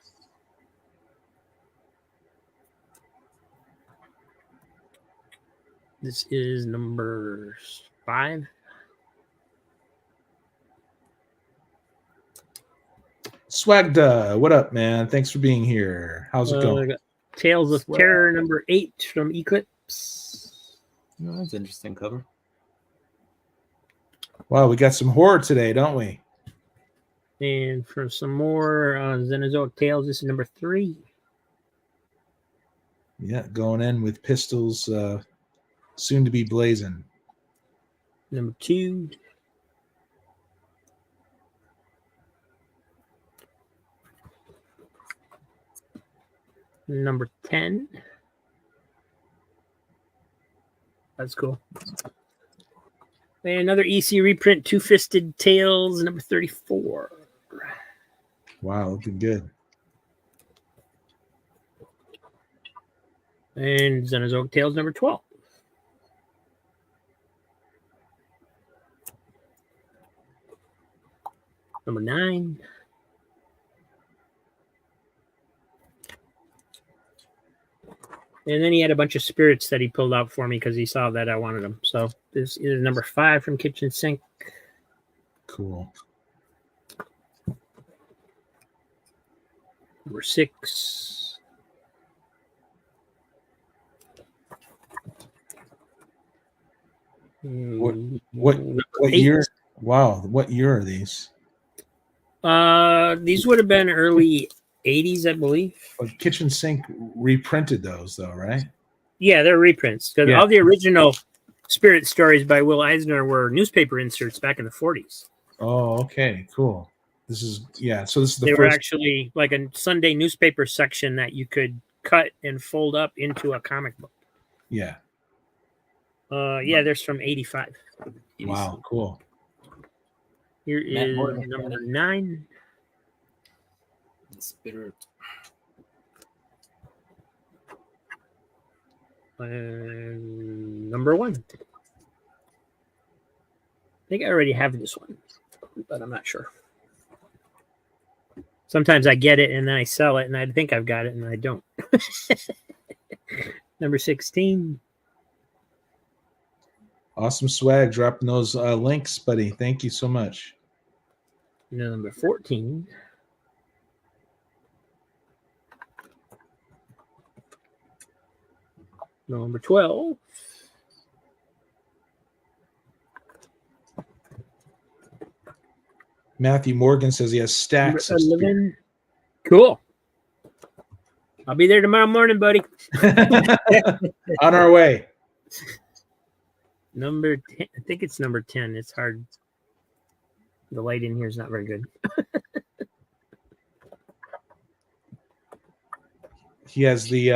This is number 5. Swagda, what up, man? Thanks for being here. How's it going? Tales of Terror number 8 from Eclipse. Oh, that's an interesting cover. Wow, we got some horror today, don't we? And for some more Xenozoic Tales, this is number 3. Yeah, going in with pistols soon to be blazing. Number 2. Number 10. That's cool. And another EC reprint, Two-Fisted Tales, number 34. Wow, looking good. And Xenozoic Tales, number 12. Number 9. And then he had a bunch of spirits that he pulled out for me because he saw that I wanted them. So this is number 5 from Kitchen Sink. Cool. Number 6. What year? Wow, what year are these? These would have been early 80s, I believe. But Kitchen Sink reprinted those, though, right? Yeah, they're reprints. Because Yeah. all the original Spirit stories by Will Eisner were newspaper inserts back in the 40s. Oh, okay, cool. This is So this is the They were first. actually like a Sunday newspaper section that you could cut and fold up into a comic book. Yeah. Yeah, there's from 85. Wow. Cool. Here Matt is Morgan. number 9. Spirit. And number 1. I think I already have this one, but I'm not sure. Sometimes I get it and then I sell it and I think I've got it and I don't. Number 16. Awesome swag, dropping those links, buddy. Thank you so much. Number 14. Number 12. Matthew Morgan says he has stacks of Number Spirit. 11. Cool. I'll be there tomorrow morning, buddy. On our way. Number 10. I think it's number 10. It's hard. The light in here is not very good. He has the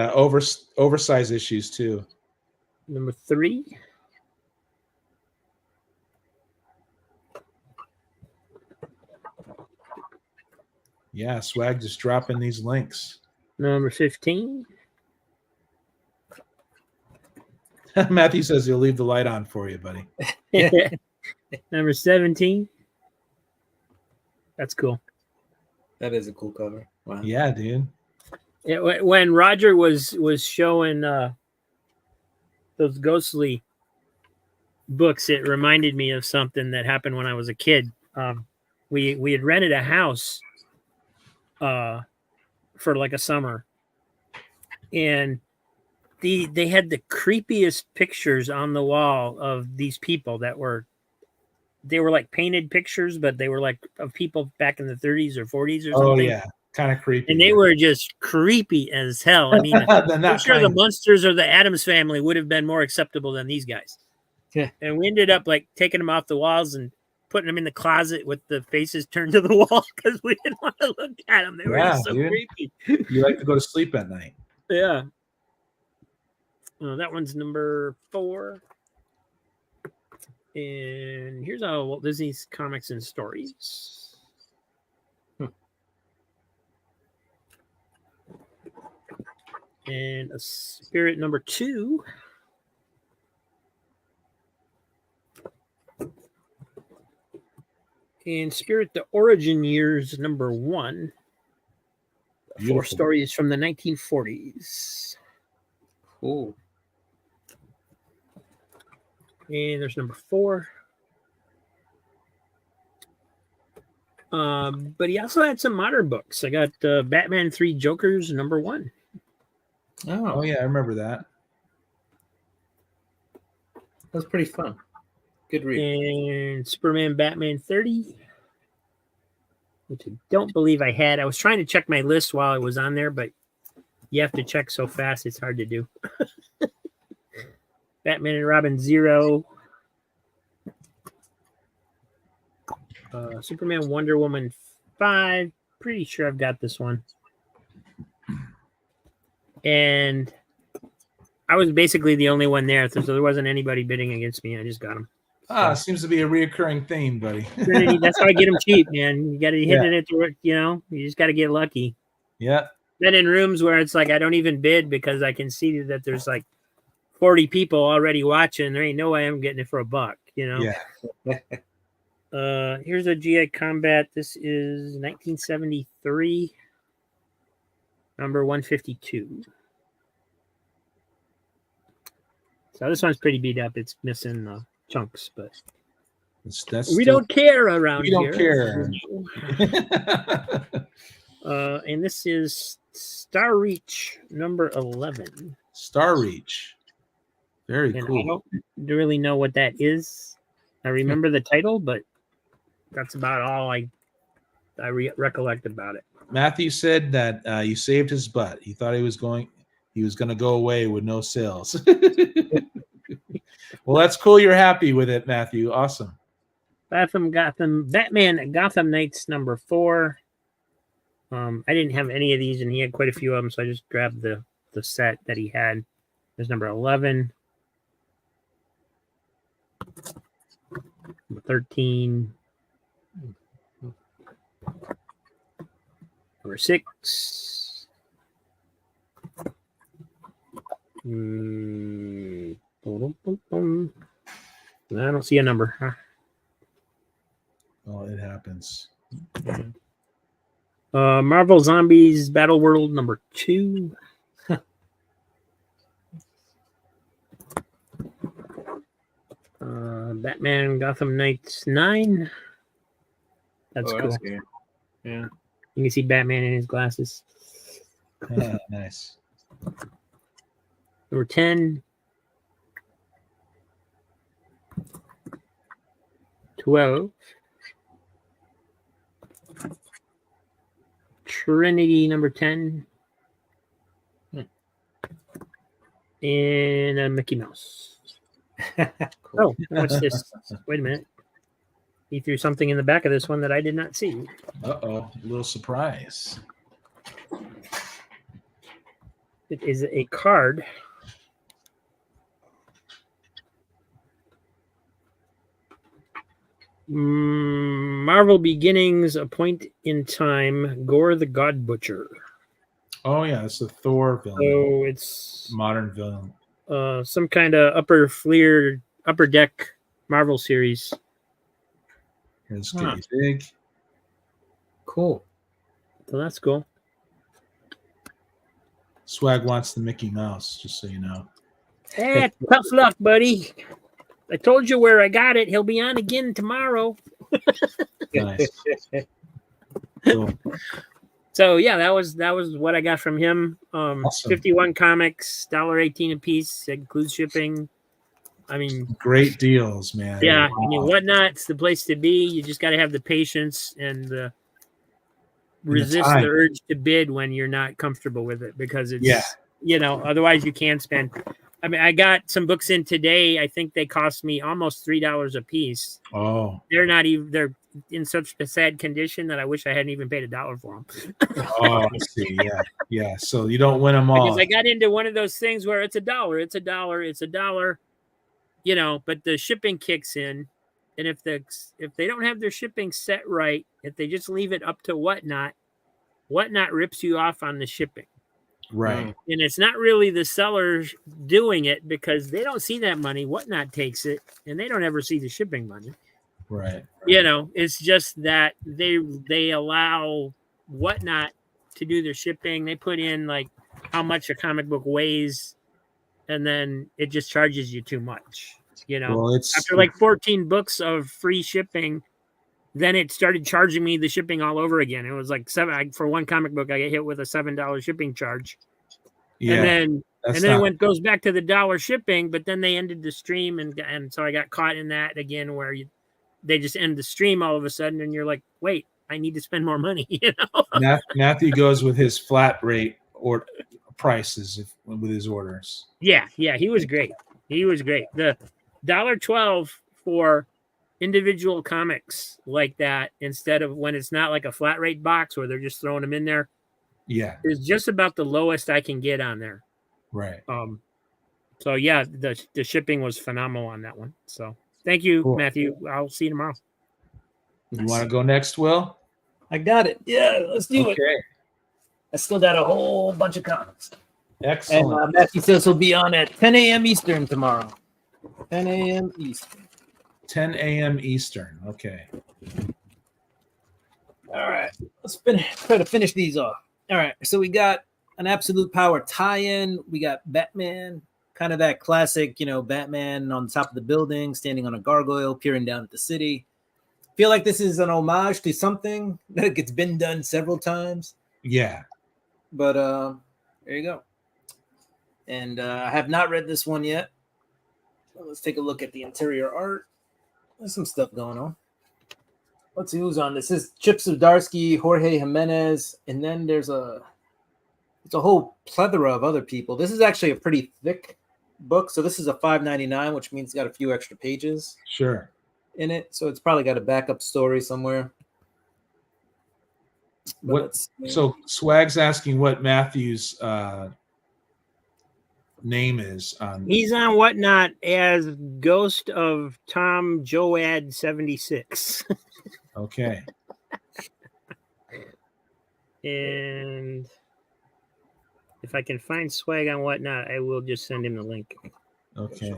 oversize issues too. Number 3. Yeah, swag just dropping these links. Number 15. Matthew says he'll leave the light on for you, buddy. Number 17. That's cool. That is a cool cover. Wow. Yeah, dude. When Roger was showing those ghostly books, it reminded me of something that happened when I was a kid. We had rented a house for like a summer, and they had the creepiest pictures on the wall of these people that were like painted pictures, but they were like of people back in the 30s or 40s or something. Oh yeah, kind of creepy. And they were just creepy as hell. I mean, I'm sure the Munsters or the Addams Family would have been more acceptable than these guys. Yeah. And we ended up like taking them off the walls and putting them in the closet with the faces turned to the wall because we didn't want to look at them. They were just so dude. creepy. You like to go to sleep at night. Yeah. That one's number 4. And here's Walt Disney's Comics and Stories. And a Spirit number 2. And Spirit the Origin Years number 1. Beautiful. 4 stories from the 1940s. Cool. And there's number 4. But he also had some modern books. I got Batman 3 Jokers number 1. Oh yeah, I remember that. That's pretty fun. Good read. And Superman Batman 30, which I don't believe I had. I was trying to check my list while I was on there, but you have to check so fast, it's hard to do. Batman and Robin 0. Superman Wonder Woman 5. Pretty sure I've got this one. And I was basically the only one there, so there wasn't anybody bidding against me. I just got them. Seems to be a reoccurring theme, buddy. That's how I get them cheap, man. You got to hit it to work, you just got to get lucky. Yeah. Then in rooms where it's like I don't even bid because I can see that there's like 40 people already watching. There ain't no way I'm getting it for $1, Yeah. Here's a GI Combat. This is 1973, number 152. So this one's pretty beat up. It's missing chunks, but we don't care around here. We don't care. And this is Star Reach number 11. Star Reach. Very And cool. I don't really know what that is. I remember the title, but that's about all I recollect about it. Matthew said that you saved his butt. He thought he was going to go away with no sales. Well, that's cool. You're happy with it, Matthew. Awesome. Batman Gotham Knights number 4. I didn't have any of these, and he had quite a few of them, so I just grabbed the set that he had. There's number 11, number 13. Number 6. Boom, boom, boom. I don't see a number. Huh? Oh, it happens. Marvel Zombies Battle World number 2. Batman Gotham Knights 9. That's cool. That's good. Yeah. You can see Batman in his glasses. Nice. Number 10. 12. Trinity number 10. And a Mickey Mouse. Oh, what's this? Wait a minute. He threw something in the back of this one that I did not see. Uh-oh, a little surprise. It is a card. Marvel Beginnings, A Point in Time, Gore the God Butcher. Oh yeah, it's a Thor villain. So it's Modern villain. some kind of upper deck Marvel series. It's Huh. getting big. Cool. So that's cool. Swag wants the Mickey Mouse, just so you know. Eh, tough luck, buddy. I told you where I got it. He'll be on again tomorrow. Nice. Cool. So yeah, that was what I got from him. Awesome. 51 comics, $1.18 a piece, includes shipping. I mean, Great deals, man. yeah, Wow. I mean, Whatnot's the place to be. You just got to have the patience and resist time. the urge to bid when you're not comfortable with it, because it's Yeah. otherwise you can spend. I mean, I got some books in today. I think they cost me almost $3 a piece. Oh. They're in such a sad condition that I wish I hadn't even paid $1 for them. Oh, I see. Yeah. Yeah. So you don't win them all. Because I got into one of those things where it's $1, but the shipping kicks in, and if they don't have their shipping set right, if they just leave it up to Whatnot rips you off on the shipping. Right. And it's not really the sellers doing it, because they don't see that money. Whatnot takes it, and they don't ever see the shipping money. Right. It's just that they allow Whatnot to do their shipping. They put in like how much a comic book weighs, and then it just charges you too much. Well, it's After like 14 books of free shipping, then it started charging me the shipping all over again. It was like for one comic book, I get hit with a $7 shipping charge. yeah. And that's then not- it goes back to the $1 shipping, but then they ended the stream, and so I got caught in that again, where they just end the stream all of a sudden, and you're like, wait, I need to spend more money, Matthew goes with his flat rate or prices with his orders. Yeah, he was great. The $1.12 for individual comics like that, instead of when it's not like a flat rate box where they're just throwing them in there, Yeah. is just about the lowest I can get on there. Right. So yeah, the shipping was phenomenal on that one. So thank you, Cool. Matthew. I'll see you tomorrow. You want to go next, Will? I got it. Yeah, let's do it. Okay. I still got a whole bunch of comics. And Excellent. Matthew says he'll be on at 10 a.m. Eastern tomorrow. 10 a.m. Eastern. 10 a.m. Eastern. Okay. All right, let's try to finish these off. All right, so we got an Absolute Power tie-in. We got Batman, kind of that classic, Batman on top of the building, standing on a gargoyle, peering down at the city. Feel like this is an homage to something that it's been done several times. Yeah. But there you go. And I have not read this one yet. So let's take a look at the interior art. There's some stuff going on. Let's see who's on this. This is Chip Zdarsky, Jorge Jimenez, and then it's a whole plethora of other people. This is actually a pretty thick book. So this is a $5.99, which means it's got a few extra pages Sure. in it. So it's probably got a backup story somewhere. But What? let's see. So Swag's asking what Matthew's name is on. He's on Whatnot as Ghost of Tom Joad 76. Okay. And if I can find swag on Whatnot, I will just send him the link. Okay.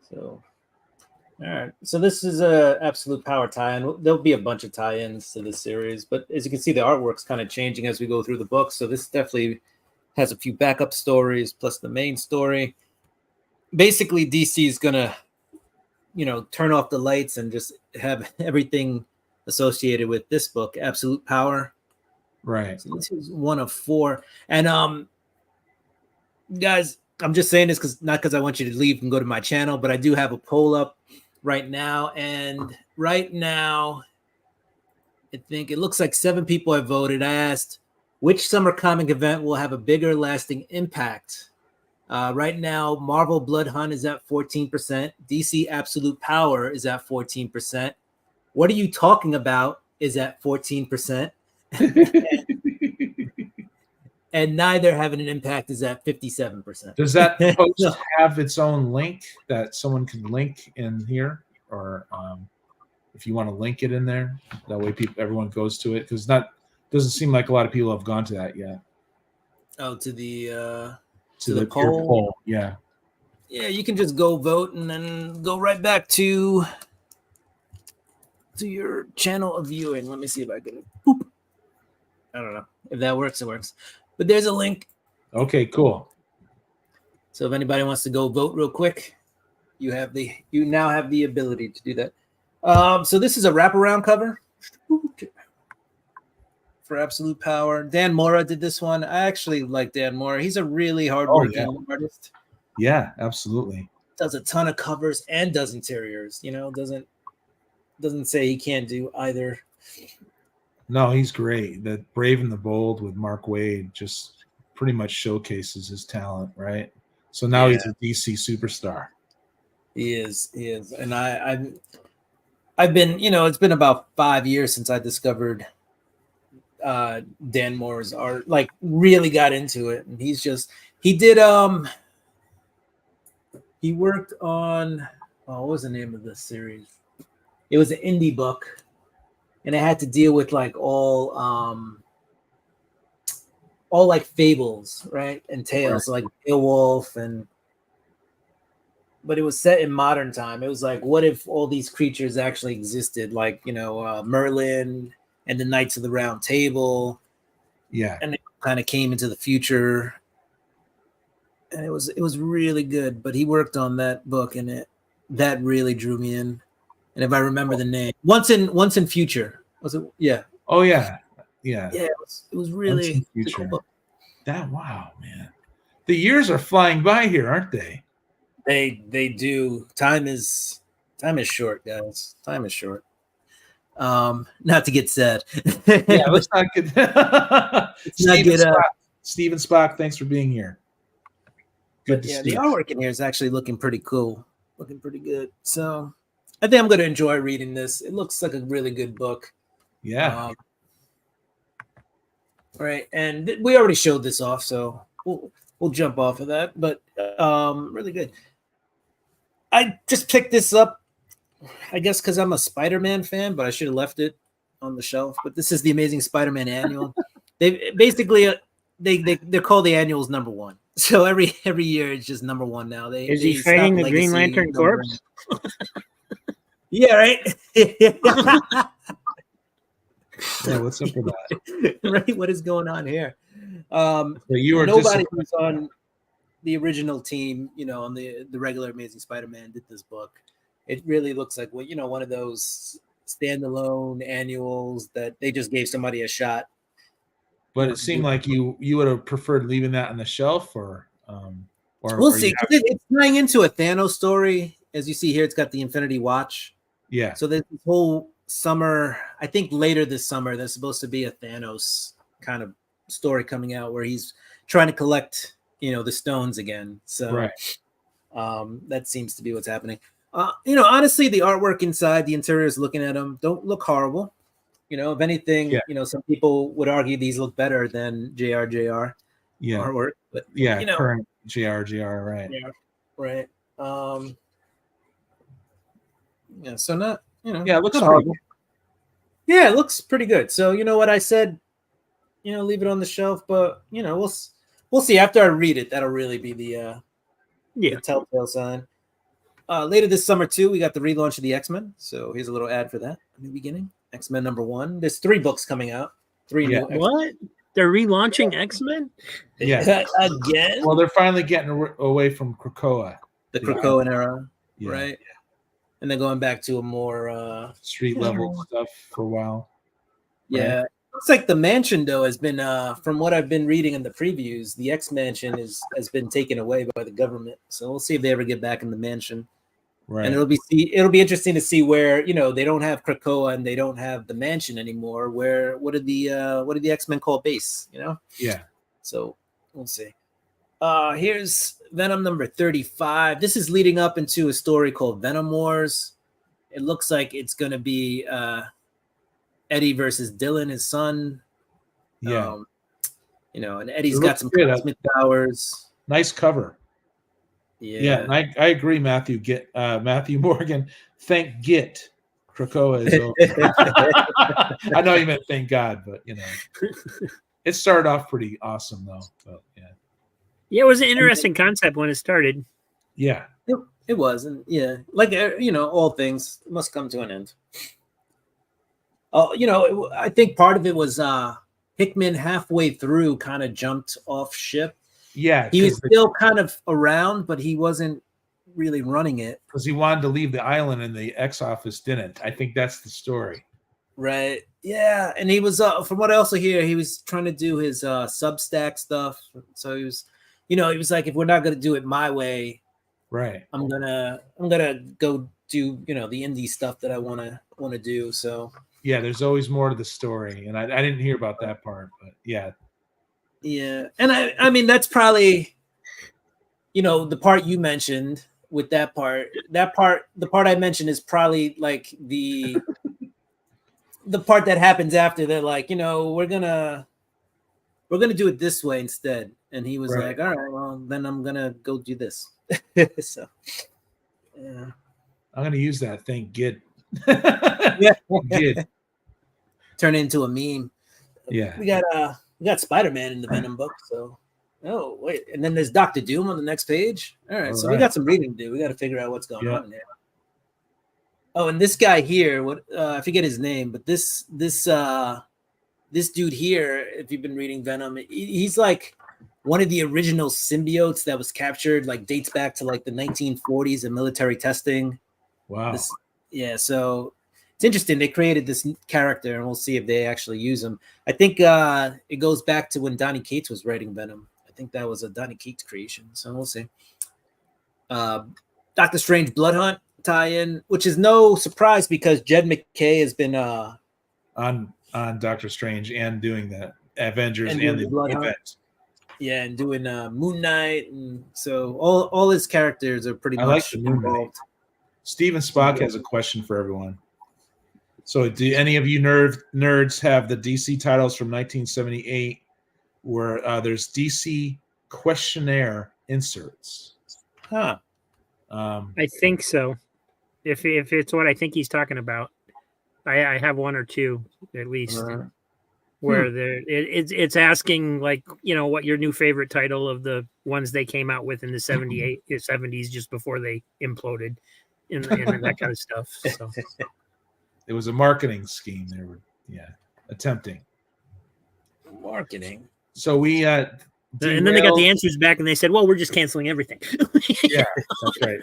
So, all right. So this is a Absolute Power tie-in. There'll be a bunch of tie-ins to this series, but as you can see, the artwork's kind of changing as we go through the book. So this definitely has a few backup stories plus the main story. Basically, DC is gonna, turn off the lights and just have everything associated with this book, Absolute Power. Right. So this is one of 4. And guys, I'm just saying this not because I want you to leave and go to my channel, but I do have a poll up right now. And right now, I think it looks like 7 people have voted. I asked which summer comic event will have a bigger lasting impact. Right now, Marvel Blood Hunt is at 14%. DC Absolute Power is at 14%. What Are You Talking About is at 14%. And Neither Having an Impact is at 57%. Does that post have its own link that someone can link in here, or if you want to link it in there, that way everyone goes to it? Because doesn't seem like a lot of people have gone to that yet. Oh, to the Your poll. Yeah. Yeah, you can just go vote and then go right back to your channel of viewing. Let me see if I can. Boop. I don't know if that works. It works, but there's a link. Okay, cool. So if anybody wants to go vote real quick, you now have the ability to do that. So this is a wraparound cover for Absolute Power. Dan Mora did this one. I actually like Dan Mora. He's a really hardworking artist. Yeah, absolutely. Does a ton of covers and does interiors. Doesn't say he can't do either. No, he's great. The Brave and the Bold with Mark Waid just pretty much showcases his talent, right? So now he's a DC superstar. He is, and I've been, it's been about 5 years since I discovered Dan Mora's art, like really got into it, and he worked on what was the name of this series? It was an indie book, and it had to deal with like all like fables, right, and tales, so like Beowulf, but it was set in modern time. It was like, what if all these creatures actually existed, like Merlin and the Knights of the Round Table, and it kind of came into the future, and it was really good. But he worked on that book, and that really drew me in. And if I remember the name, Once in Future, was it? Yeah. Oh yeah. Yeah. Yeah, it was really Future. cool. Wow, man. The years are flying by here, aren't they? They do. Time is short, guys. Time is short. Not to get sad. Yeah, let's not get Steven Spock. Spock, thanks for being here. Good to see the you. artwork in here is actually looking pretty cool. Looking pretty good. So I think I'm going to enjoy reading this. It looks like a really good book. Yeah. Right. And we already showed this off, so we'll jump off of that. But really good. I just picked this up, I guess, because I'm a Spider-Man fan, but I should have left it on the shelf. But this is the Amazing Spider-Man Annual. They basically they're called the Annuals #1. So every year it's just #1 now. Is he fighting the Green Lantern Corps? Yeah, right. Yeah, what's up with that? Right, what is going on here? So you were nobody who's on the original team, on the regular Amazing Spider-Man did this book. It really looks like one of those standalone annuals that they just gave somebody a shot. But it seemed like you would have preferred leaving that on the shelf, or we'll see. It's tying into a Thanos story. As you see here, it's got the Infinity Watch. Yeah. So this whole summer, I think later this summer, there's supposed to be a Thanos kind of story coming out where he's trying to collect, the stones again. So right. That seems to be what's happening. Honestly, the artwork inside, the interiors, looking at them, don't look horrible. If anything, some people would argue these look better than JRJR artwork. But current JRJR, right? Yeah, right. So not, it looks not horrible. Yeah, it looks pretty good. So you know what I said, leave it on the shelf, but we'll see after I read it. That'll really be the telltale sign. Later this summer too, we got the relaunch of the X-Men. So here's a little ad for that. New beginning, X-Men #1. There's 3 books coming out. 3 new X-Men. What? They're relaunching X-Men? Yeah. Again. Well, they're finally getting away from Krakoa. The Krakoan era, Yeah. right? And then going back to a more Street level stuff for a while. yeah. Looks like the mansion though has been from what I've been reading in the previews, the X Mansion has been taken away by the government. So we'll see if they ever get back in the mansion. Right. And it'll be interesting to see where, they don't have Krakoa and they don't have the mansion anymore. What did the X-Men call base, Yeah. So we'll see. Here's Venom number 35. This is leading up into a story called Venom Wars. It looks like it's going to be Eddie versus Dylan, his son. Yeah. And Eddie's It got looks some good. cosmic powers. Nice cover. Yeah, and I agree, Matthew. Matthew Morgan. Thank Git. Krakoa is over. I know you meant thank God, but it started off pretty awesome though. But Yeah, it was an interesting concept when it started. yeah. It was, and like all things must come to an end. I think part of it was Hickman halfway through kind of jumped off ship. Yeah, He was still kind of around, but he wasn't really running it. because he wanted to leave the island and the X office didn't. I think that's the story. Right. Yeah, and he was from what I also hear, he was trying to do his Substack stuff. So he was, he was like, if we're not gonna do it my way, Right. I'm gonna go do the indie stuff that I wanna do. So Yeah, there's always more to the story, and I didn't hear about that part, but yeah. yeah, and I mean that's probably the part you mentioned with that part. The part I mentioned is probably like the part that happens after. They're like, we're gonna do it this way instead, and he was Right. like, all right, well then I'm gonna go do this. So yeah. I'm gonna use that. Thank Git. Yeah. Git. Turn it into a meme. Yeah. We got Spider-Man in the Venom book, so wait, and then there's Doctor Doom on the next page. All right, All so right. we got some reading to do. We got to figure out what's going Yeah. on there. Oh, and this guy here, I forget his name, but this dude here, if you've been reading Venom, he's like one of the original symbiotes that was captured, like dates back to like the 1940s and military testing. Wow. So it's interesting. They created this character, and we'll see if they actually use him. I think it goes back to when Donny Cates was writing Venom. I think that was a Donny Cates creation, so we'll see. Doctor Strange Blood Hunt tie-in, which is no surprise because Jed MacKay has been on Doctor Strange and doing the Avengers And and, doing the Blood Hunt. event. and doing Moon Knight, and so all his characters are pretty I like much the Moon Knight. involved. Steven Spock has a question for everyone. So, do any of you nerds have the DC titles from 1978 where there's DC questionnaire inserts? Huh. I think so. If it's what I think he's talking about, I have one or two at least where it's asking like what your new favorite title of the ones they came out with in the 70s just before they imploded and that kind of stuff. So It was a marketing scheme they were attempting. Marketing. So we and then they got the answers back and they said, well, we're just canceling everything. Yeah, that's right.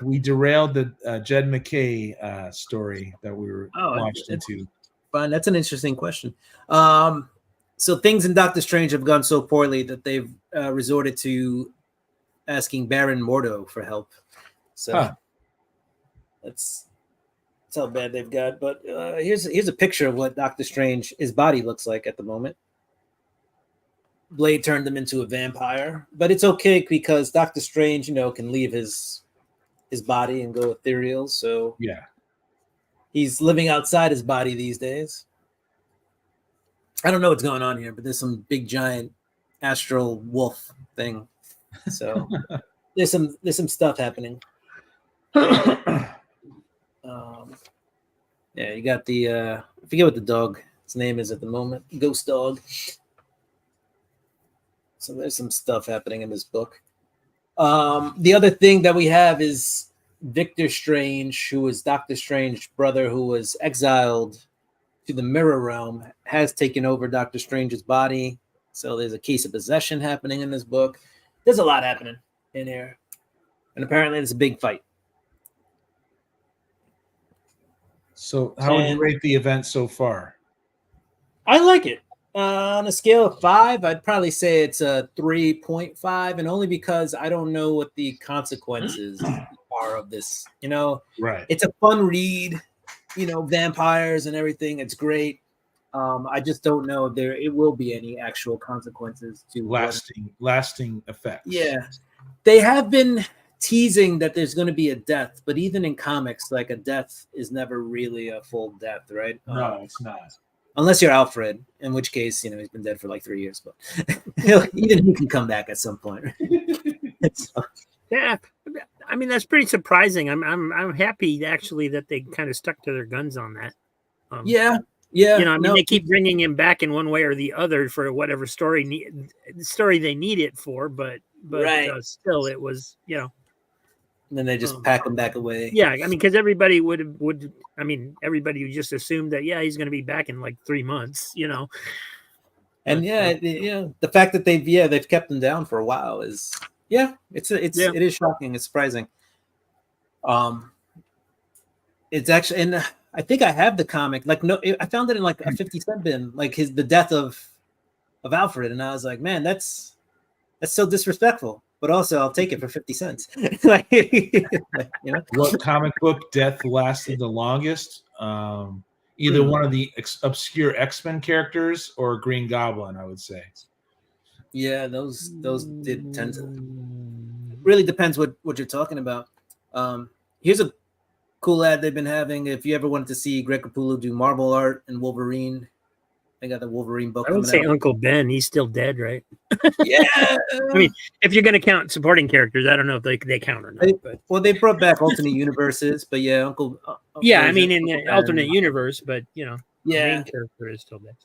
We derailed the Jed MacKay story that we were launched into. Fine, that's an interesting question. So things in Doctor Strange have gone so poorly that they've resorted to asking Baron Mordo for help. So that's how bad they've got. But here's a picture of what Doctor Strange, his body looks like at the moment. Blade turned him into a vampire, but it's okay because Doctor Strange, can leave his body and go ethereal. So Yeah. he's living outside his body these days. I don't know what's going on here, but there's some big giant astral wolf thing. So there's some stuff happening. Yeah, you got the I forget what the dog's name is at the moment. Ghost Dog. So there's some stuff happening in this book. The other thing that we have is Victor Strange, who is Doctor Strange's brother, who was exiled to the Mirror Realm, has taken over Doctor Strange's body. So there's a case of possession happening in this book. There's a lot happening in here. And apparently there's a big fight. So, how would you And- rate the event so far? I like it. On a scale of 5, I'd probably say it's a 3.5, and only because I don't know what the consequences are of this. You know, Right. it's a fun read. You know, vampires and everything. It's great. I just don't know if it will be any actual consequences to Lasting effects. Yeah, they have been teasing that there's going to be a death, but even in comics, like a death is never really a full death, right? No, it's not. Unless you're Alfred, in which case, you know, he's been dead for like 3 years, but even he can come back at some point. So, Yeah, I mean that's pretty surprising. I'm happy actually that they kind of stuck to their guns on that. yeah. You know, I mean, they keep bringing him back in one way or the other for whatever story they need it for, but Right. Still, it was, you know. And then they just pack him back away. Yeah, I mean, because everybody everybody would just assume that he's going to be back in like 3 months, you know. And the fact that they've kept him down for a while is it is shocking. It's surprising. It's actually, and I think I have the comic. Like, no, I found it in like a 50-cent bin, like the death of Alfred, and I was like, man, that's so disrespectful. But also, I'll take it for 50 cents. Like, you know, What comic book death lasted the longest? Either one of the obscure X-Men characters or Green Goblin, I would say. Yeah, those did tend to. It really depends what you're talking about. Here's a cool ad they've been having. If you ever wanted to see Greg Capullo do Marvel art and Wolverine, they got the Wolverine book. I would say out. Uncle Ben. He's still dead, right? Yeah. I mean, if you're going to count supporting characters, I don't know if they count or not. But Well, they brought back alternate universes, but yeah, Uncle. yeah, I mean, in Uncle the Ben. alternate universe, but you know, the Yeah, main character is still dead.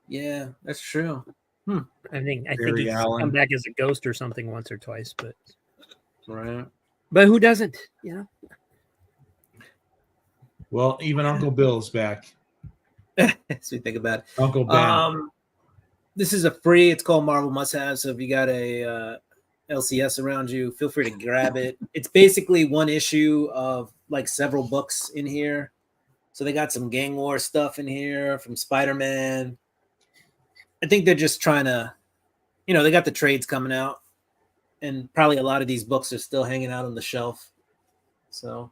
yeah, that's true. I think Barry he's Allen. come back as a ghost or something once or twice, Right. but who doesn't? You know. Well, even Uncle Bill's back. As we think about it. Uncle Ben. This is a free. It's called Marvel Must Have. So if you got a LCS around you, feel free to grab it. It's basically one issue of like several books in here. So they got some Gang War stuff in here from Spider-Man. I think they're just trying to, they got the trades coming out, and probably a lot of these books are still hanging out on the shelf. So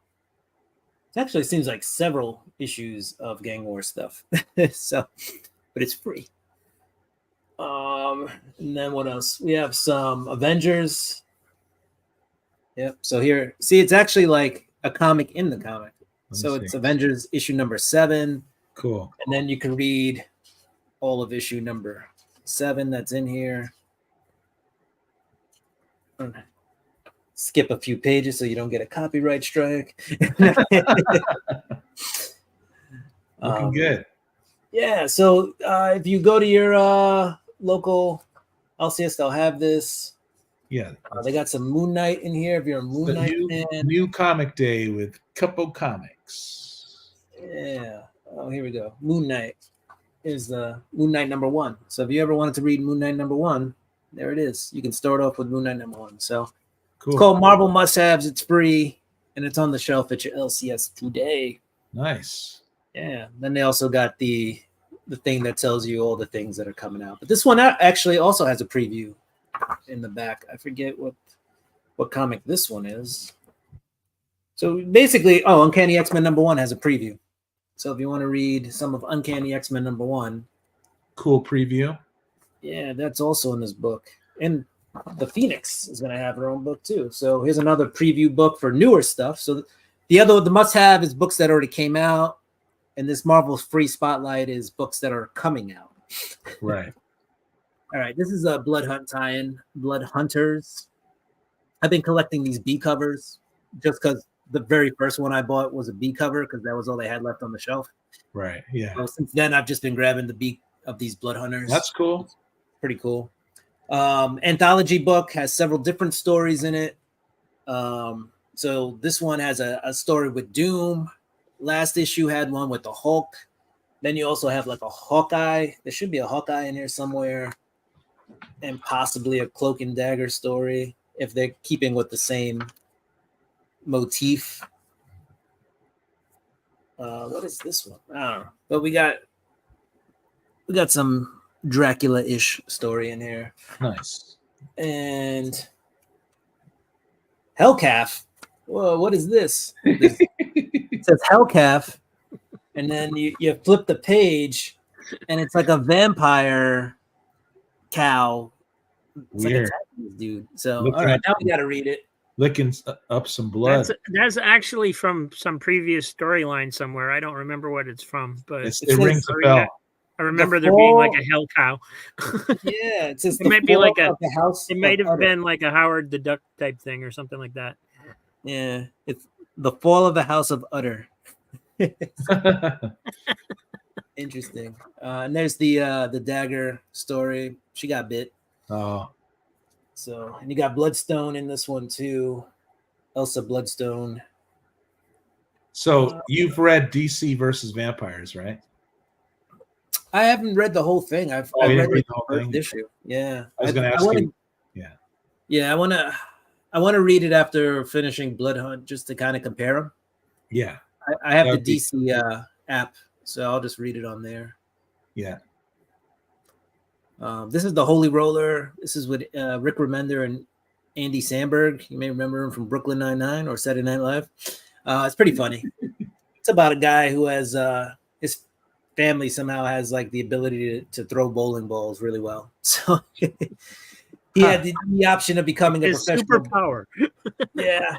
it actually seems like several issues of Gang War stuff. So, but it's free. And then what else? We have some Avengers. Yep. So here, see, it's actually like a comic in the comic. So it's Avengers issue number 7. Cool. And then you can read all of issue number 7 that's in here. Skip a few pages so you don't get a copyright strike. Looking good. Yeah, so if you go to your local LCS, they'll have this. Yeah. They got some Moon Knight in here if you're a Moon The Knight fan. new comic day with Capo Comics. Yeah. Oh, here we go. Moon Knight is the Moon Knight number 1. So if you ever wanted to read Moon Knight number 1, there it is. You can start off with Moon Knight number 1. So Cool. it's called Marvel Must Haves. It's free, and it's on the shelf at your LCS today. Nice. Yeah. Then they also got the thing that tells you all the things that are coming out. But this one actually also has a preview in the back. I forget what comic this one is. So basically, Uncanny X-Men number 1 has a preview. So if you want to read some of Uncanny X-Men number 1, Cool preview. yeah, that's also in this book. And the Phoenix is going to have her own book too. So here's another preview book for newer stuff. So the must-have is books that already came out, and this Marvel's free spotlight is books that are coming out. Right. All right, this is a Blood Hunt tie-in, Blood Hunters. I've been collecting these B covers just because the very first one I bought was a B cover because that was all they had left on the shelf. Right. Yeah. So since then, I've just been grabbing the B of these Blood Hunters. That's cool. Pretty cool. Anthology book has several different stories in it. So this one has a story with Doom. Last issue had one with the Hulk. Then you also have like a Hawkeye. There should be a Hawkeye in here somewhere, and possibly a Cloak and Dagger story if they're keeping with the same motif. What is this one? I don't know. But we got some Dracula-ish story in here. Nice. And Hellcalf. Whoa, what is this? It says Hellcalf, and then you flip the page, and it's like a vampire cow. It's Weird. like a Japanese dude. So Looking all right, at- now we got to read it. Licking up some blood. That's actually from some previous storyline somewhere. I don't remember what it's from, but It says- rings a bell. I remember there being like a hell cow. Yeah, it says It might be like the house. It might of have Udder. been like a Howard the Duck type thing or something like that. Yeah, it's the fall of the House of Udder. Interesting. And there's the dagger story. She got bit. Oh, So, and you got Bloodstone in this one too. Elsa Bloodstone. so you've read DC versus Vampires, right? I haven't read the whole thing. I you didn't read read the the whole first thing? issue. Yeah, I was going to ask wanna- you. Yeah. Yeah, I want to read it after finishing Blood Hunt just to kind of compare them. Yeah. I have the That'd be- DC app, so I'll just read it on there. Yeah. This is the Holy Roller. This is with Rick Remender and Andy Samberg. You may remember him from Brooklyn Nine-Nine or Saturday Night Live. It's pretty funny. It's about a guy who has his family somehow has like the ability to throw bowling balls really well. So he had the option of becoming a His professional. superpower. Yeah.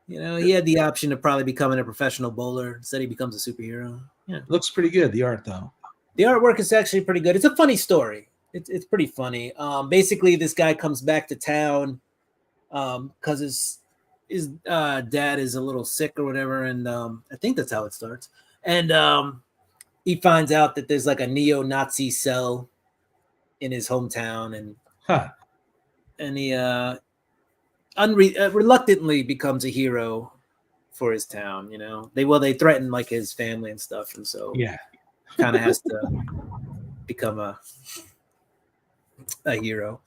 You know, he had the option of probably becoming a professional bowler. Instead, he becomes a superhero. Yeah. Looks pretty good, the art, though. The artwork is actually pretty good. It's a funny story. It's pretty funny. Basically, this guy comes back to town because his dad is a little sick or whatever, and I think that's how it starts. And he finds out that there's like a neo-Nazi cell in his hometown, and he reluctantly becomes a hero for his town. You know, they threaten like his family and stuff, and so Yeah. kind of has to become a hero.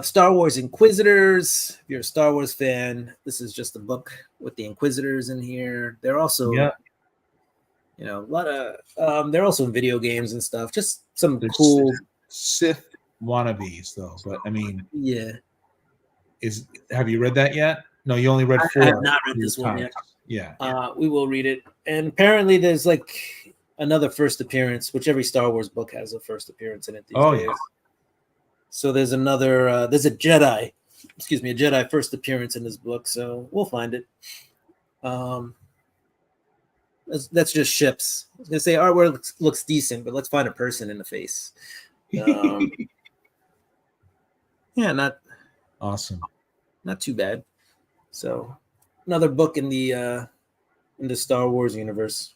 Star Wars Inquisitors. If you're a Star Wars fan, this is just a book with the Inquisitors in here. They're also, Yeah. you know, a lot of. They're also in video games and stuff. Just some They're cool. Sith wannabes, though. But I mean, Yeah, have you read that yet? No, you only read I 4. have not read this one yet. Yeah. We will read it. And apparently, there's like another first appearance, which every Star Wars book has a first appearance in it. These days. Yeah. So there's another. There's a Jedi first appearance in this book. So we'll find it. That's just ships. I was gonna say artwork looks decent, but let's find a person in the face. Yeah, not Awesome. too bad. So another book in the Star Wars universe.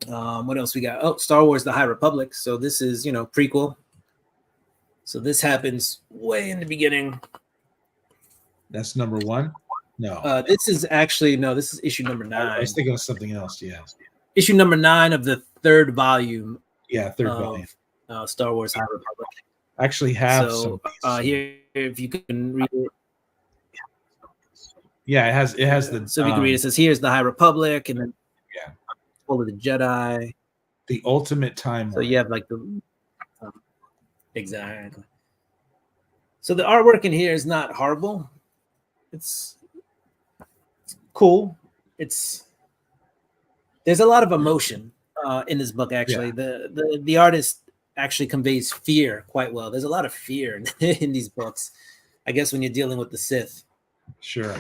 What else we got? Oh, Star Wars: The High Republic. So this is, you know, prequel. So this happens way in the beginning. That's number 1? No. This is actually this is issue number 9. I was thinking of something else. Yeah. Issue number 9 of the 3rd volume Yeah, third of volume. Star Wars: High Republic. I actually have So some. here, if you can read it. Yeah, it has the So if you can read it, it says here's the High Republic, and then Yeah. full of the Jedi. the ultimate time. So you have like the exactly. So the artwork in here is not horrible. It's cool. There's a lot of emotion in this book. Actually, the artist actually conveys fear quite well. There's a lot of fear in these books. I guess when you're dealing with the Sith, Sure.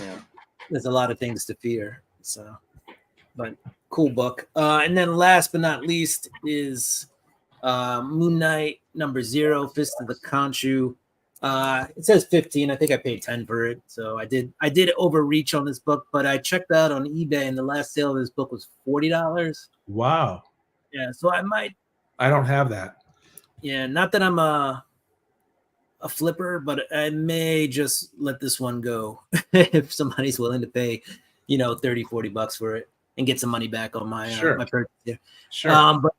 there's a lot of things to fear. So, but cool book. And then last but not least is Moon Knight #0, Fist of the Khonshu. It says 15. I think I paid 10 for it. So I did overreach on this book, but I checked out on eBay and the last sale of this book was $40. Wow. Yeah, so I might. I don't have that. Yeah, not that I'm a flipper, but I may just let this one go if somebody's willing to pay, $30-$40 for it and get some money back on my Sure. my purchase. Yeah. Sure. But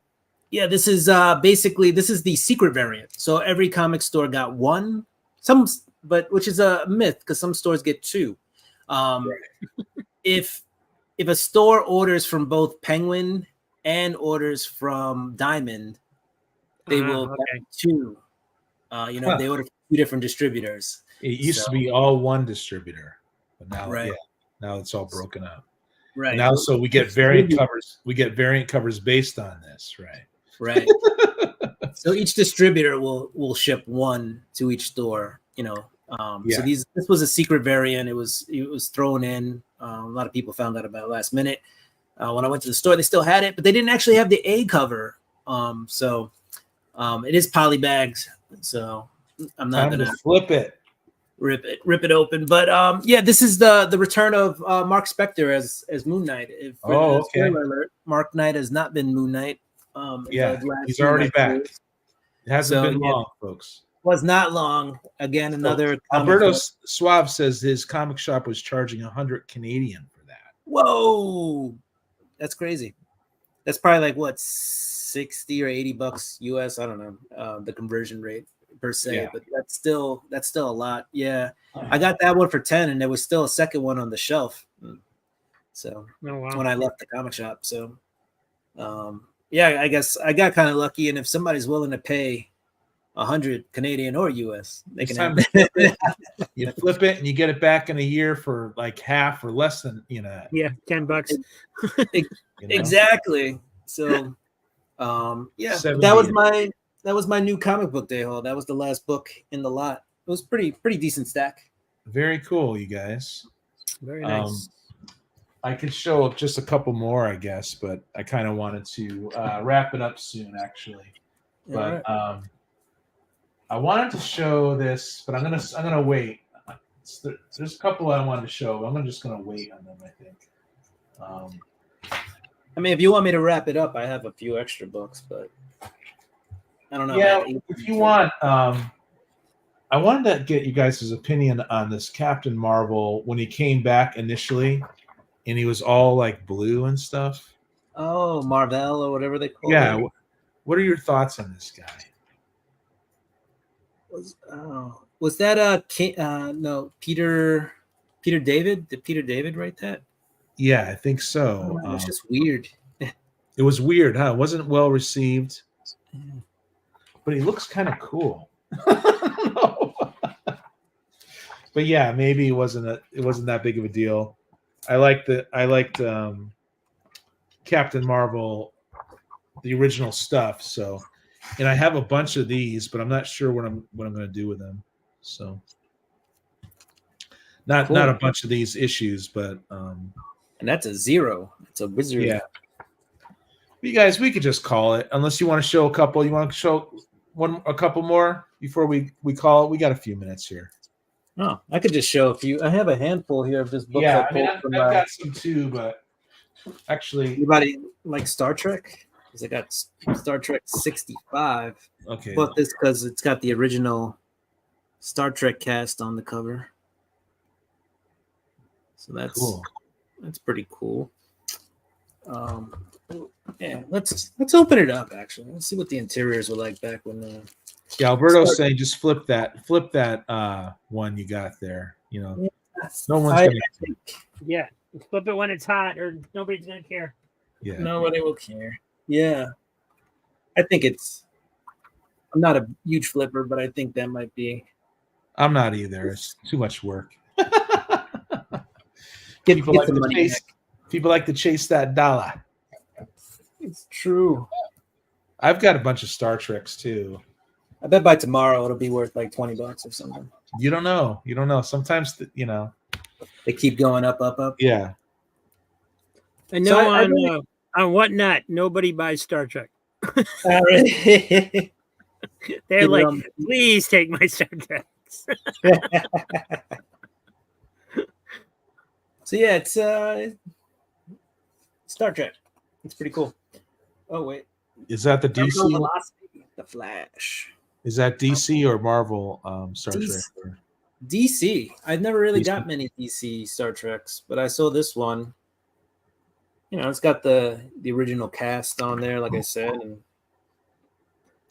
yeah, this is basically this is the secret variant. So every comic store got one, which is a myth because some stores get two. If a store orders from both Penguin and orders from Diamond, they will okay. get two. They order from two different distributors. It used to be all one distributor, but now, Right. now it's all broken up. Right. And now, so we get variant covers. We get variant covers based on this, right? Right. So each distributor will ship one to each store. So this was a secret variant. It was thrown in. A lot of people found out about it last minute. When I went to the store, they still had it, but they didn't actually have the A cover. So it is polybagged. So I'm not Time gonna to flip it. rip it open. But this is the return of Mark Spector as Moon Knight. Okay. Spoiler alert, Mark Knight has not been Moon Knight. He's already back. series. It hasn't So, been long, folks. Was not long. Again, another Alberto Suave says his comic shop was charging 100 Canadian for that. Whoa, that's crazy. That's probably like what, $60 or $80 US. I don't know the conversion rate per se, Yeah. but that's still a lot. Yeah, I got that one for 10, and there was still a second one on the shelf. So Oh, wow. when I left the comic shop, so I guess I got kind of lucky. And if somebody's willing to pay 100 Canadian or US, they It's can time have to flip it. You flip it and you get it back in a year for like half or less than Yeah, $10. Exactly. So, that 70. was my new comic book day haul. That was the last book in the lot. It was pretty decent stack. Very cool, you guys. Very nice. I could show up just a couple more, I guess, but I kind of wanted to wrap it up soon, actually. But I wanted to show this, but I'm gonna wait. There's a couple I wanted to show, but I'm just gonna wait on them, I think. I mean, if you want me to wrap it up, I have a few extra books, but I don't know. Yeah, if you want, I wanted to get you guys' opinion on this Captain Marvel when he came back initially, and he was all like blue and stuff. Oh, Marvel or whatever they call Yeah, it. what are your thoughts on this guy? Was that Peter David? Did Peter David write that? Yeah, I think so. It was just weird. It was weird, huh? It wasn't well received, but he looks kind of cool. But yeah, maybe it wasn't that big of a deal. I liked Captain Marvel, the original stuff. So, and I have a bunch of these, but I'm not sure what I'm going to do with them. So, not a bunch of these issues, but And that's a 0. It's a wizard. yeah. You guys, we could just call it. Unless you want to show a couple. You want to show a couple more before we call it. We got a few minutes here. Oh, I could just show a few. I have a handful here of just books. Yeah, I I mean, pulled I've from, got some too, but actually, anybody like Star Trek? Because I got Star Trek 65. okay. Bought this because it's got the original Star Trek cast on the cover. So that's Cool. That's pretty cool. Yeah, let's open it up. Actually, let's see what the interiors were like back when. Yeah, Alberto's saying just flip that one you got there. You know, no one's I gonna. think Yeah, flip it when it's hot, or nobody's gonna care. Yeah, nobody will care. Yeah, I think it's. I'm not a huge flipper, but I think that might be. I'm not either. It's too much work. Get People like the to money chase. back. People like to chase that dollar. It's true. I've got a bunch of Star Treks too. I bet by tomorrow it'll be worth like $20 or something. You don't know. You don't know. Sometimes, They keep going up, up, up. Yeah. I know I really- on Whatnot, nobody buys Star Trek. Alright. They're Keep it like, on. please take my Star Trek. minutes. So yeah, it's Star Trek. It's pretty cool. Oh wait, Is that the Terminal DC? Velocity, the Flash. Is that DC or Marvel Star DC. Trek? Or- DC. I've never really DC. got many DC Star Treks, but I saw this one. You know, it's got the original cast on there, like I said, and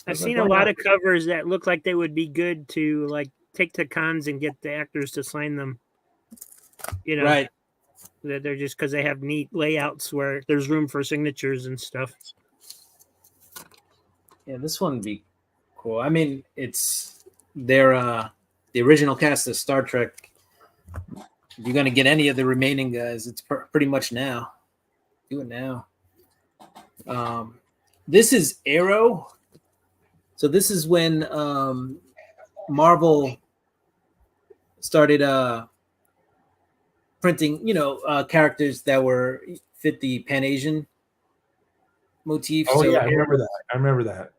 I've was like, seen a why lot not? of covers that look like they would be good to like take to cons and get the actors to sign them. You know, right. that they're just because they have neat layouts where there's room for signatures and stuff. Yeah, this one would be cool. I mean, it's their the original cast of Star Trek. If you're gonna get any of the remaining guys, it's pretty much now. Do it now. This is Arrow. So this is when Marvel started printing, characters that were fit the Pan-Asian motif. Oh So yeah, I remember that. I remember that.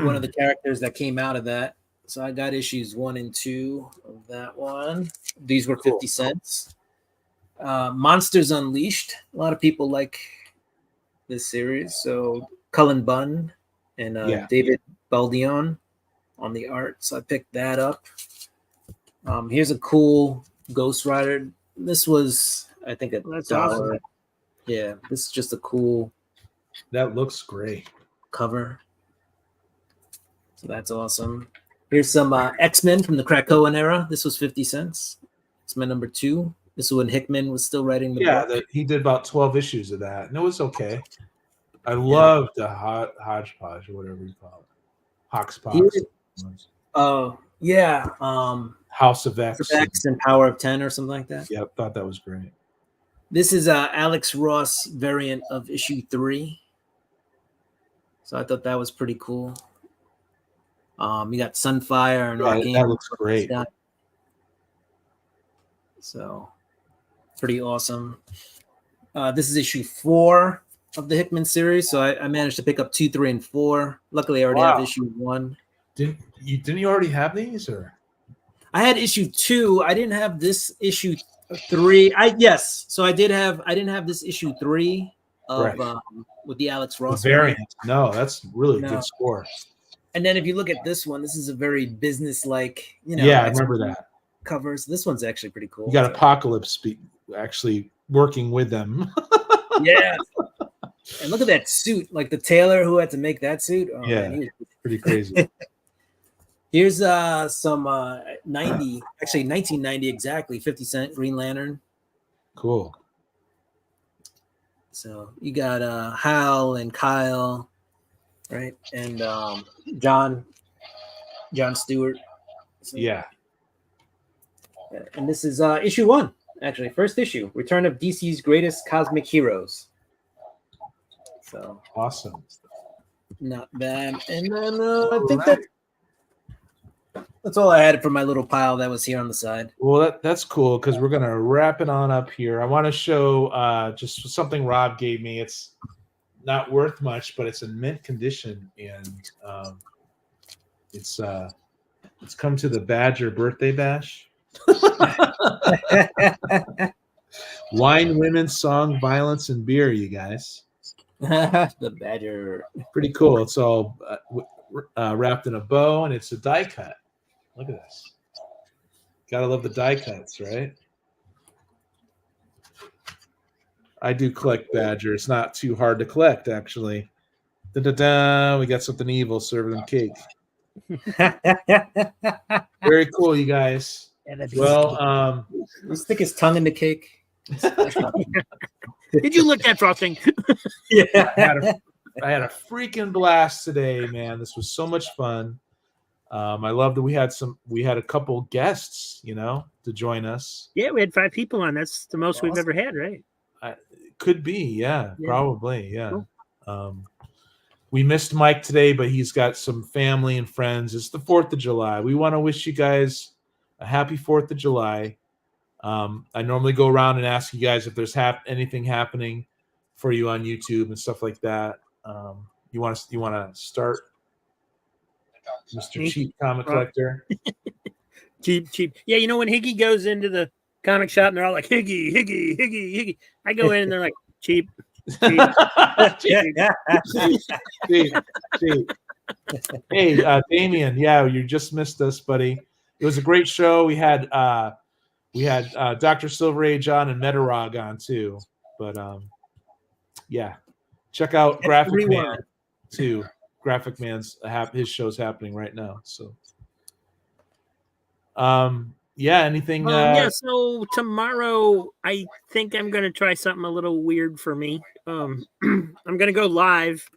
one of the characters that came out of that. So I got issues 1 and 2 of that one. These were 50 cents. Monsters Unleashed. A lot of people like this series. So Cullen Bunn and David Baldion on the art. So I picked that up. Here's a cool Ghost Rider. This was, I think, That's $1. awesome. Yeah, this is just a cool That looks great. cover. So that's awesome. Here's some X-Men from the Krakoan era. This was 50 cents. X-Men number 2. This is when Hickman was still writing the Yeah, book. he did about 12 issues of that, and it was okay. I loved the hodgepodge or whatever you call it, Hoxpox. Oh, yeah. House of X. X and Power of 10 or something like that. Yep, thought that was great. This is Alex Ross variant of issue 3. So I thought that was pretty cool. You got Sunfire and Arcane. That looks great. So pretty awesome. This is issue 4 of the Hickman series. So I managed to pick up 2, 3, and 4. Luckily, I already have issue 1. Didn't you already have these, or? I had issue 2. I didn't have this issue 3. So I didn't have this issue 3 of Right. With the Alex Ross Variant. No, that's really a No. good score. And then if you look at this one, this is a very business-like, Yeah, I remember that. covers. This one's actually pretty cool. You got Apocalypse actually working with them. Yeah. And look at that suit, like the tailor who had to make that suit. Oh, Yeah. man, he was- Pretty crazy. Here's some 1990 exactly, 50 cent Green Lantern. Cool. So you got Hal and Kyle, right? And John Stewart. So, Yeah. And this is issue 1, actually, first issue, Return of DC's Greatest Cosmic Heroes. So Awesome. not bad. And then I think that's all I had for my little pile that was here on the side. Well, that's cool because we're gonna wrap it on up here. I want to show just something Rob gave me. It's not worth much, but it's in mint condition, and it's come to the Badger birthday bash. Wine, women, song, violence, and beer. You guys, The Badger. pretty cool. It's all wrapped in a bow, and it's a die cut. Look at this. Gotta love the die cuts, right? I do collect Badger. It's not too hard to collect, actually. Da-da-da. We got something evil serving them cake. Very cool, you guys. Yeah, that'd be Well, He stick his tongue in the cake. did you lick that frosting? Yeah. I had a freaking blast today, man. This was so much fun. I love that we had a couple guests, to join us. Yeah, we had 5 people on. That's the most we've Awesome. ever had, right? Could be, yeah, Yeah. probably, yeah. Cool. We missed Mike today, but he's got some family and friends. It's the 4th of July. We want to wish you guys a happy 4th of July. I normally go around and ask you guys if there's anything happening for you on YouTube and stuff like that. You want to start, Mr. Me? Cheap Comic Collector? Cheap. Yeah, you know when Higgy goes into the comic shop and they're all like Higgy. I go in and they're like cheap. Cheap. Hey, Damien, yeah, you just missed us, buddy. It was a great show. We had Dr. Silver Age on and Metarog on too. But yeah, check out Graphic Man too. Graphic Man's his show's happening right now. So yeah, anything Yeah, so tomorrow I think I'm gonna try something a little weird for me. I'm gonna go live,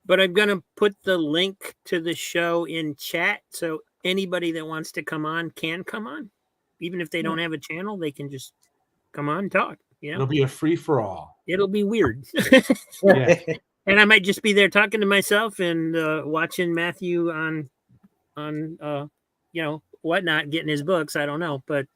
but I'm gonna put the link to the show in chat, so anybody that wants to come on can come on. Even if they don't have a channel, they can just come on and talk. You know, it'll be a free for all. it'll be weird. Yeah. And I might just be there talking to myself and watching Matthew on you know, whatnot, getting his books. I don't know, but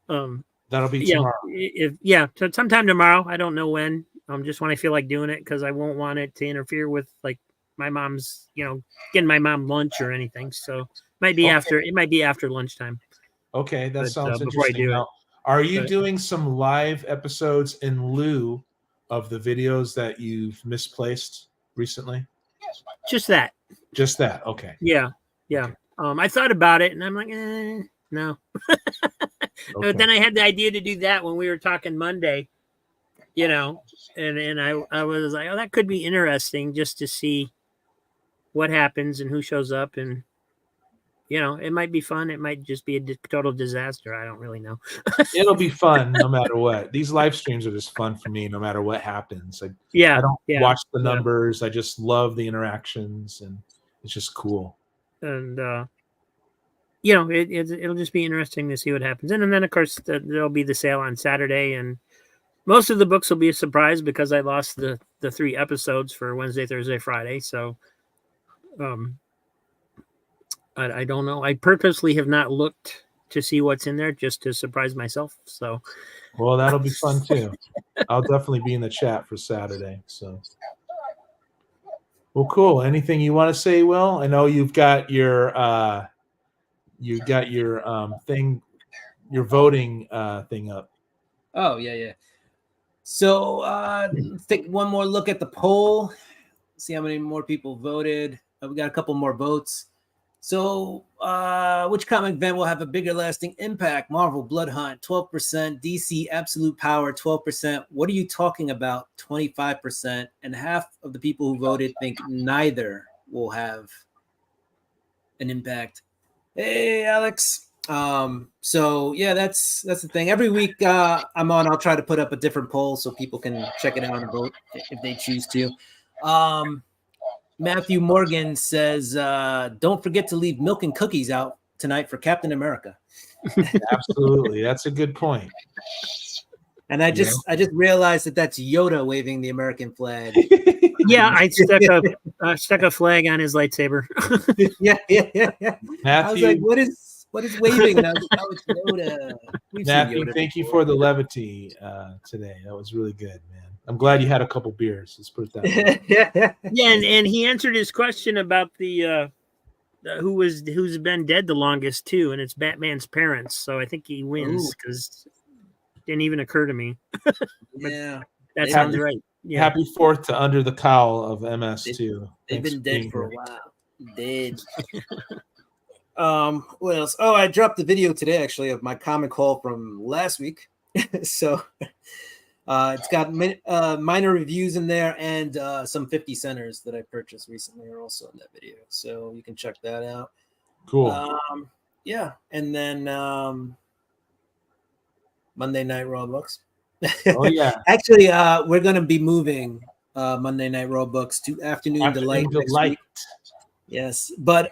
That'll be yeah, tomorrow. sometime tomorrow. I don't know when. Just when I feel like doing it, because I won't want it to interfere with like my mom's, you know, getting my mom lunch or anything. So might be after. It might be after lunchtime. Okay, that But, sounds before I interesting. do it. Now, are you But- doing some live episodes in lieu of the videos that you've misplaced recently? Just that. Just that. Okay. Yeah. I thought about it, and I'm like, no. Okay. But then I had the idea to do that when we were talking Monday, you know, and I was like, oh, that could be interesting just to see what happens and who shows up, and you know, it might be fun. It might just be a total disaster. I don't really know. It'll be fun no matter what. These live streams are just fun for me no matter what happens. I Yeah. don't watch the numbers. I just love the interactions, and it's just cool. And you know, it'll just be interesting to see what happens. And then of course there'll be the sale on Saturday, and most of the books will be a surprise because I lost the 3 episodes for Wednesday, Thursday, Friday. So I don't know. I purposely have not looked to see what's in there just to surprise myself. So Well, that'll be fun too. I'll definitely be in the chat for Saturday. So, well, cool. Anything you want to say, Will? I know you've got your thing, your voting thing up. Oh, yeah. So let's take one more look at the poll. See how many more people voted. We got a couple more votes. So which comic event will have a bigger lasting impact? Marvel Blood Hunt, 12%. DC Absolute Power, 12%. What are you talking about? 25%. And half of the people who voted think neither will have an impact. Hey, Alex. So yeah, that's the thing. Every week I'm on, I'll try to put up a different poll so people can check it out and vote if they choose to. Matthew Morgan says, don't forget to leave milk and cookies out tonight for Captain America. Absolutely. That's a good point. And I just realized that that's Yoda waving the American flag. yeah, I stuck a flag on his lightsaber. yeah. I was like, Matthew, what is waving? Oh, it's Yoda. We've seen Matthew, Yoda thank you before. for the levity today. That was really good, man. I'm glad you had a couple beers. Let's put it that way. Yeah, and he answered his question about the who's been dead the longest too, and it's Batman's parents. So I think he wins because it didn't even occur to me. Yeah. That sounds right. Yeah. Happy 4th to Under the Cowl of MS too. They've Thanks been dead being for a here. while. Dead. What else? Oh, I dropped the video today actually of my comic haul from last week. So it's got minor reviews in there, and some 50 centers that I purchased recently are also in that video. So you can check that out. Cool. Yeah, and then Monday Night Raw books. Oh yeah. Actually, we're gonna be moving Monday Night Raw books to Afternoon Delight. Afternoon next Delight. week. Yes, but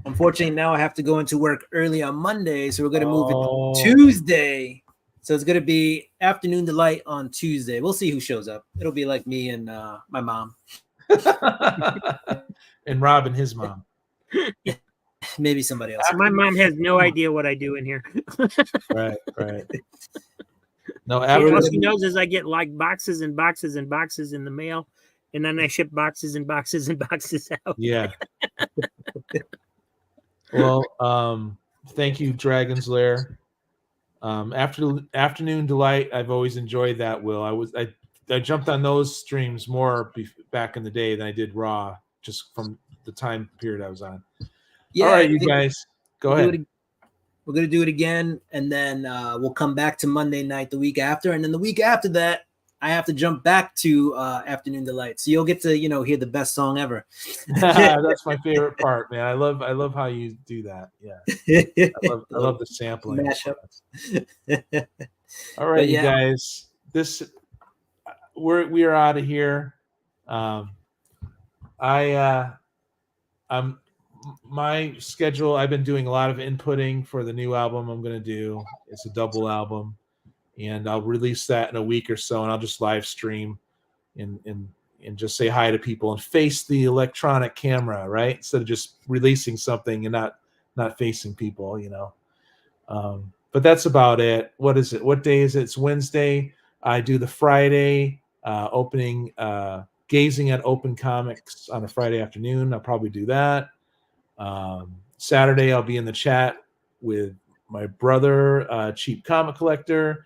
unfortunately now I have to go into work early on Monday, so we're gonna move Oh. it Tuesday. So it's gonna be Afternoon Delight on Tuesday. We'll see who shows up. It'll be like me and my mom, And Rob and his mom. maybe somebody else. My mom has no idea what I do in here. Right. No, All after she knows is I get like boxes and boxes and boxes in the mail, and then I ship boxes and boxes and boxes out. yeah. Well, thank you, Dragon's Lair. Afternoon Delight, I've always enjoyed that. Will I jumped on those streams more back in the day than I did Raw, just from the time period I was on. Yeah, All right, I you think guys, go we'll do ahead. we're gonna do it again, and then we'll come back to Monday night the week after, and then the week after that, I have to jump back to Afternoon Delight. So you'll get to hear the best song ever. That's my favorite part, man. I love how you do that. Yeah, I love the sampling. Mashup. All right, But you yeah. guys. We are out of here. My schedule. I've been doing a lot of inputting for the new album I'm going to do. It's a double album, and I'll release that in a week or so, and I'll just live stream and just say hi to people and face the electronic camera, right? Instead of just releasing something and not facing people, But that's about it. What is it? What day is it? It's Wednesday. I do the Friday opening, gazing at open comics on a Friday afternoon. I'll probably do that. Saturday, I'll be in the chat with my brother, Cheap Comic Collector.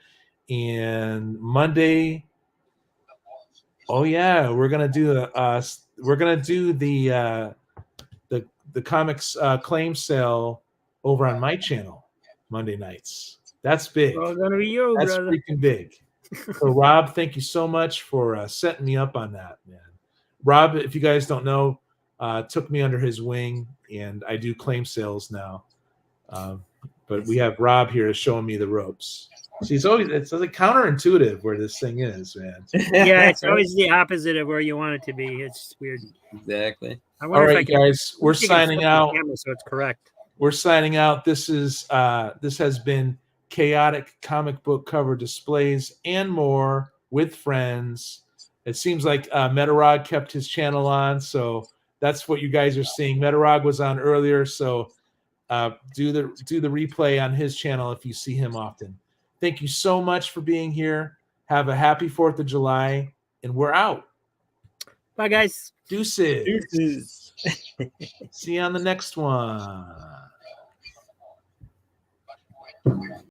And Monday, oh yeah, we're gonna do the comics claim sale over on my channel Monday nights. That's big. Well, gonna be you, That's brother. freaking big. So Rob, thank you so much for setting me up on that, man. Rob, if you guys don't know, took me under his wing, and I do claim sales now. But we have Rob here showing me the ropes. See, it's like counterintuitive where this thing is, man. Yeah, it's always the opposite of where you want it to be. It's weird. Exactly. I All wonder if I right, can guys, we're take a signing flip of the out. camera so it's correct. We're signing out. This has been Chaotic Comic Book Cover Displays and More with friends. It seems like Metarog kept his channel on, so that's what you guys are seeing. Metarog was on earlier, so do the replay on his channel if you see him often. Thank you so much for being here. Have a happy 4th of July, and we're out. Bye, guys. Deuces. See you on the next one.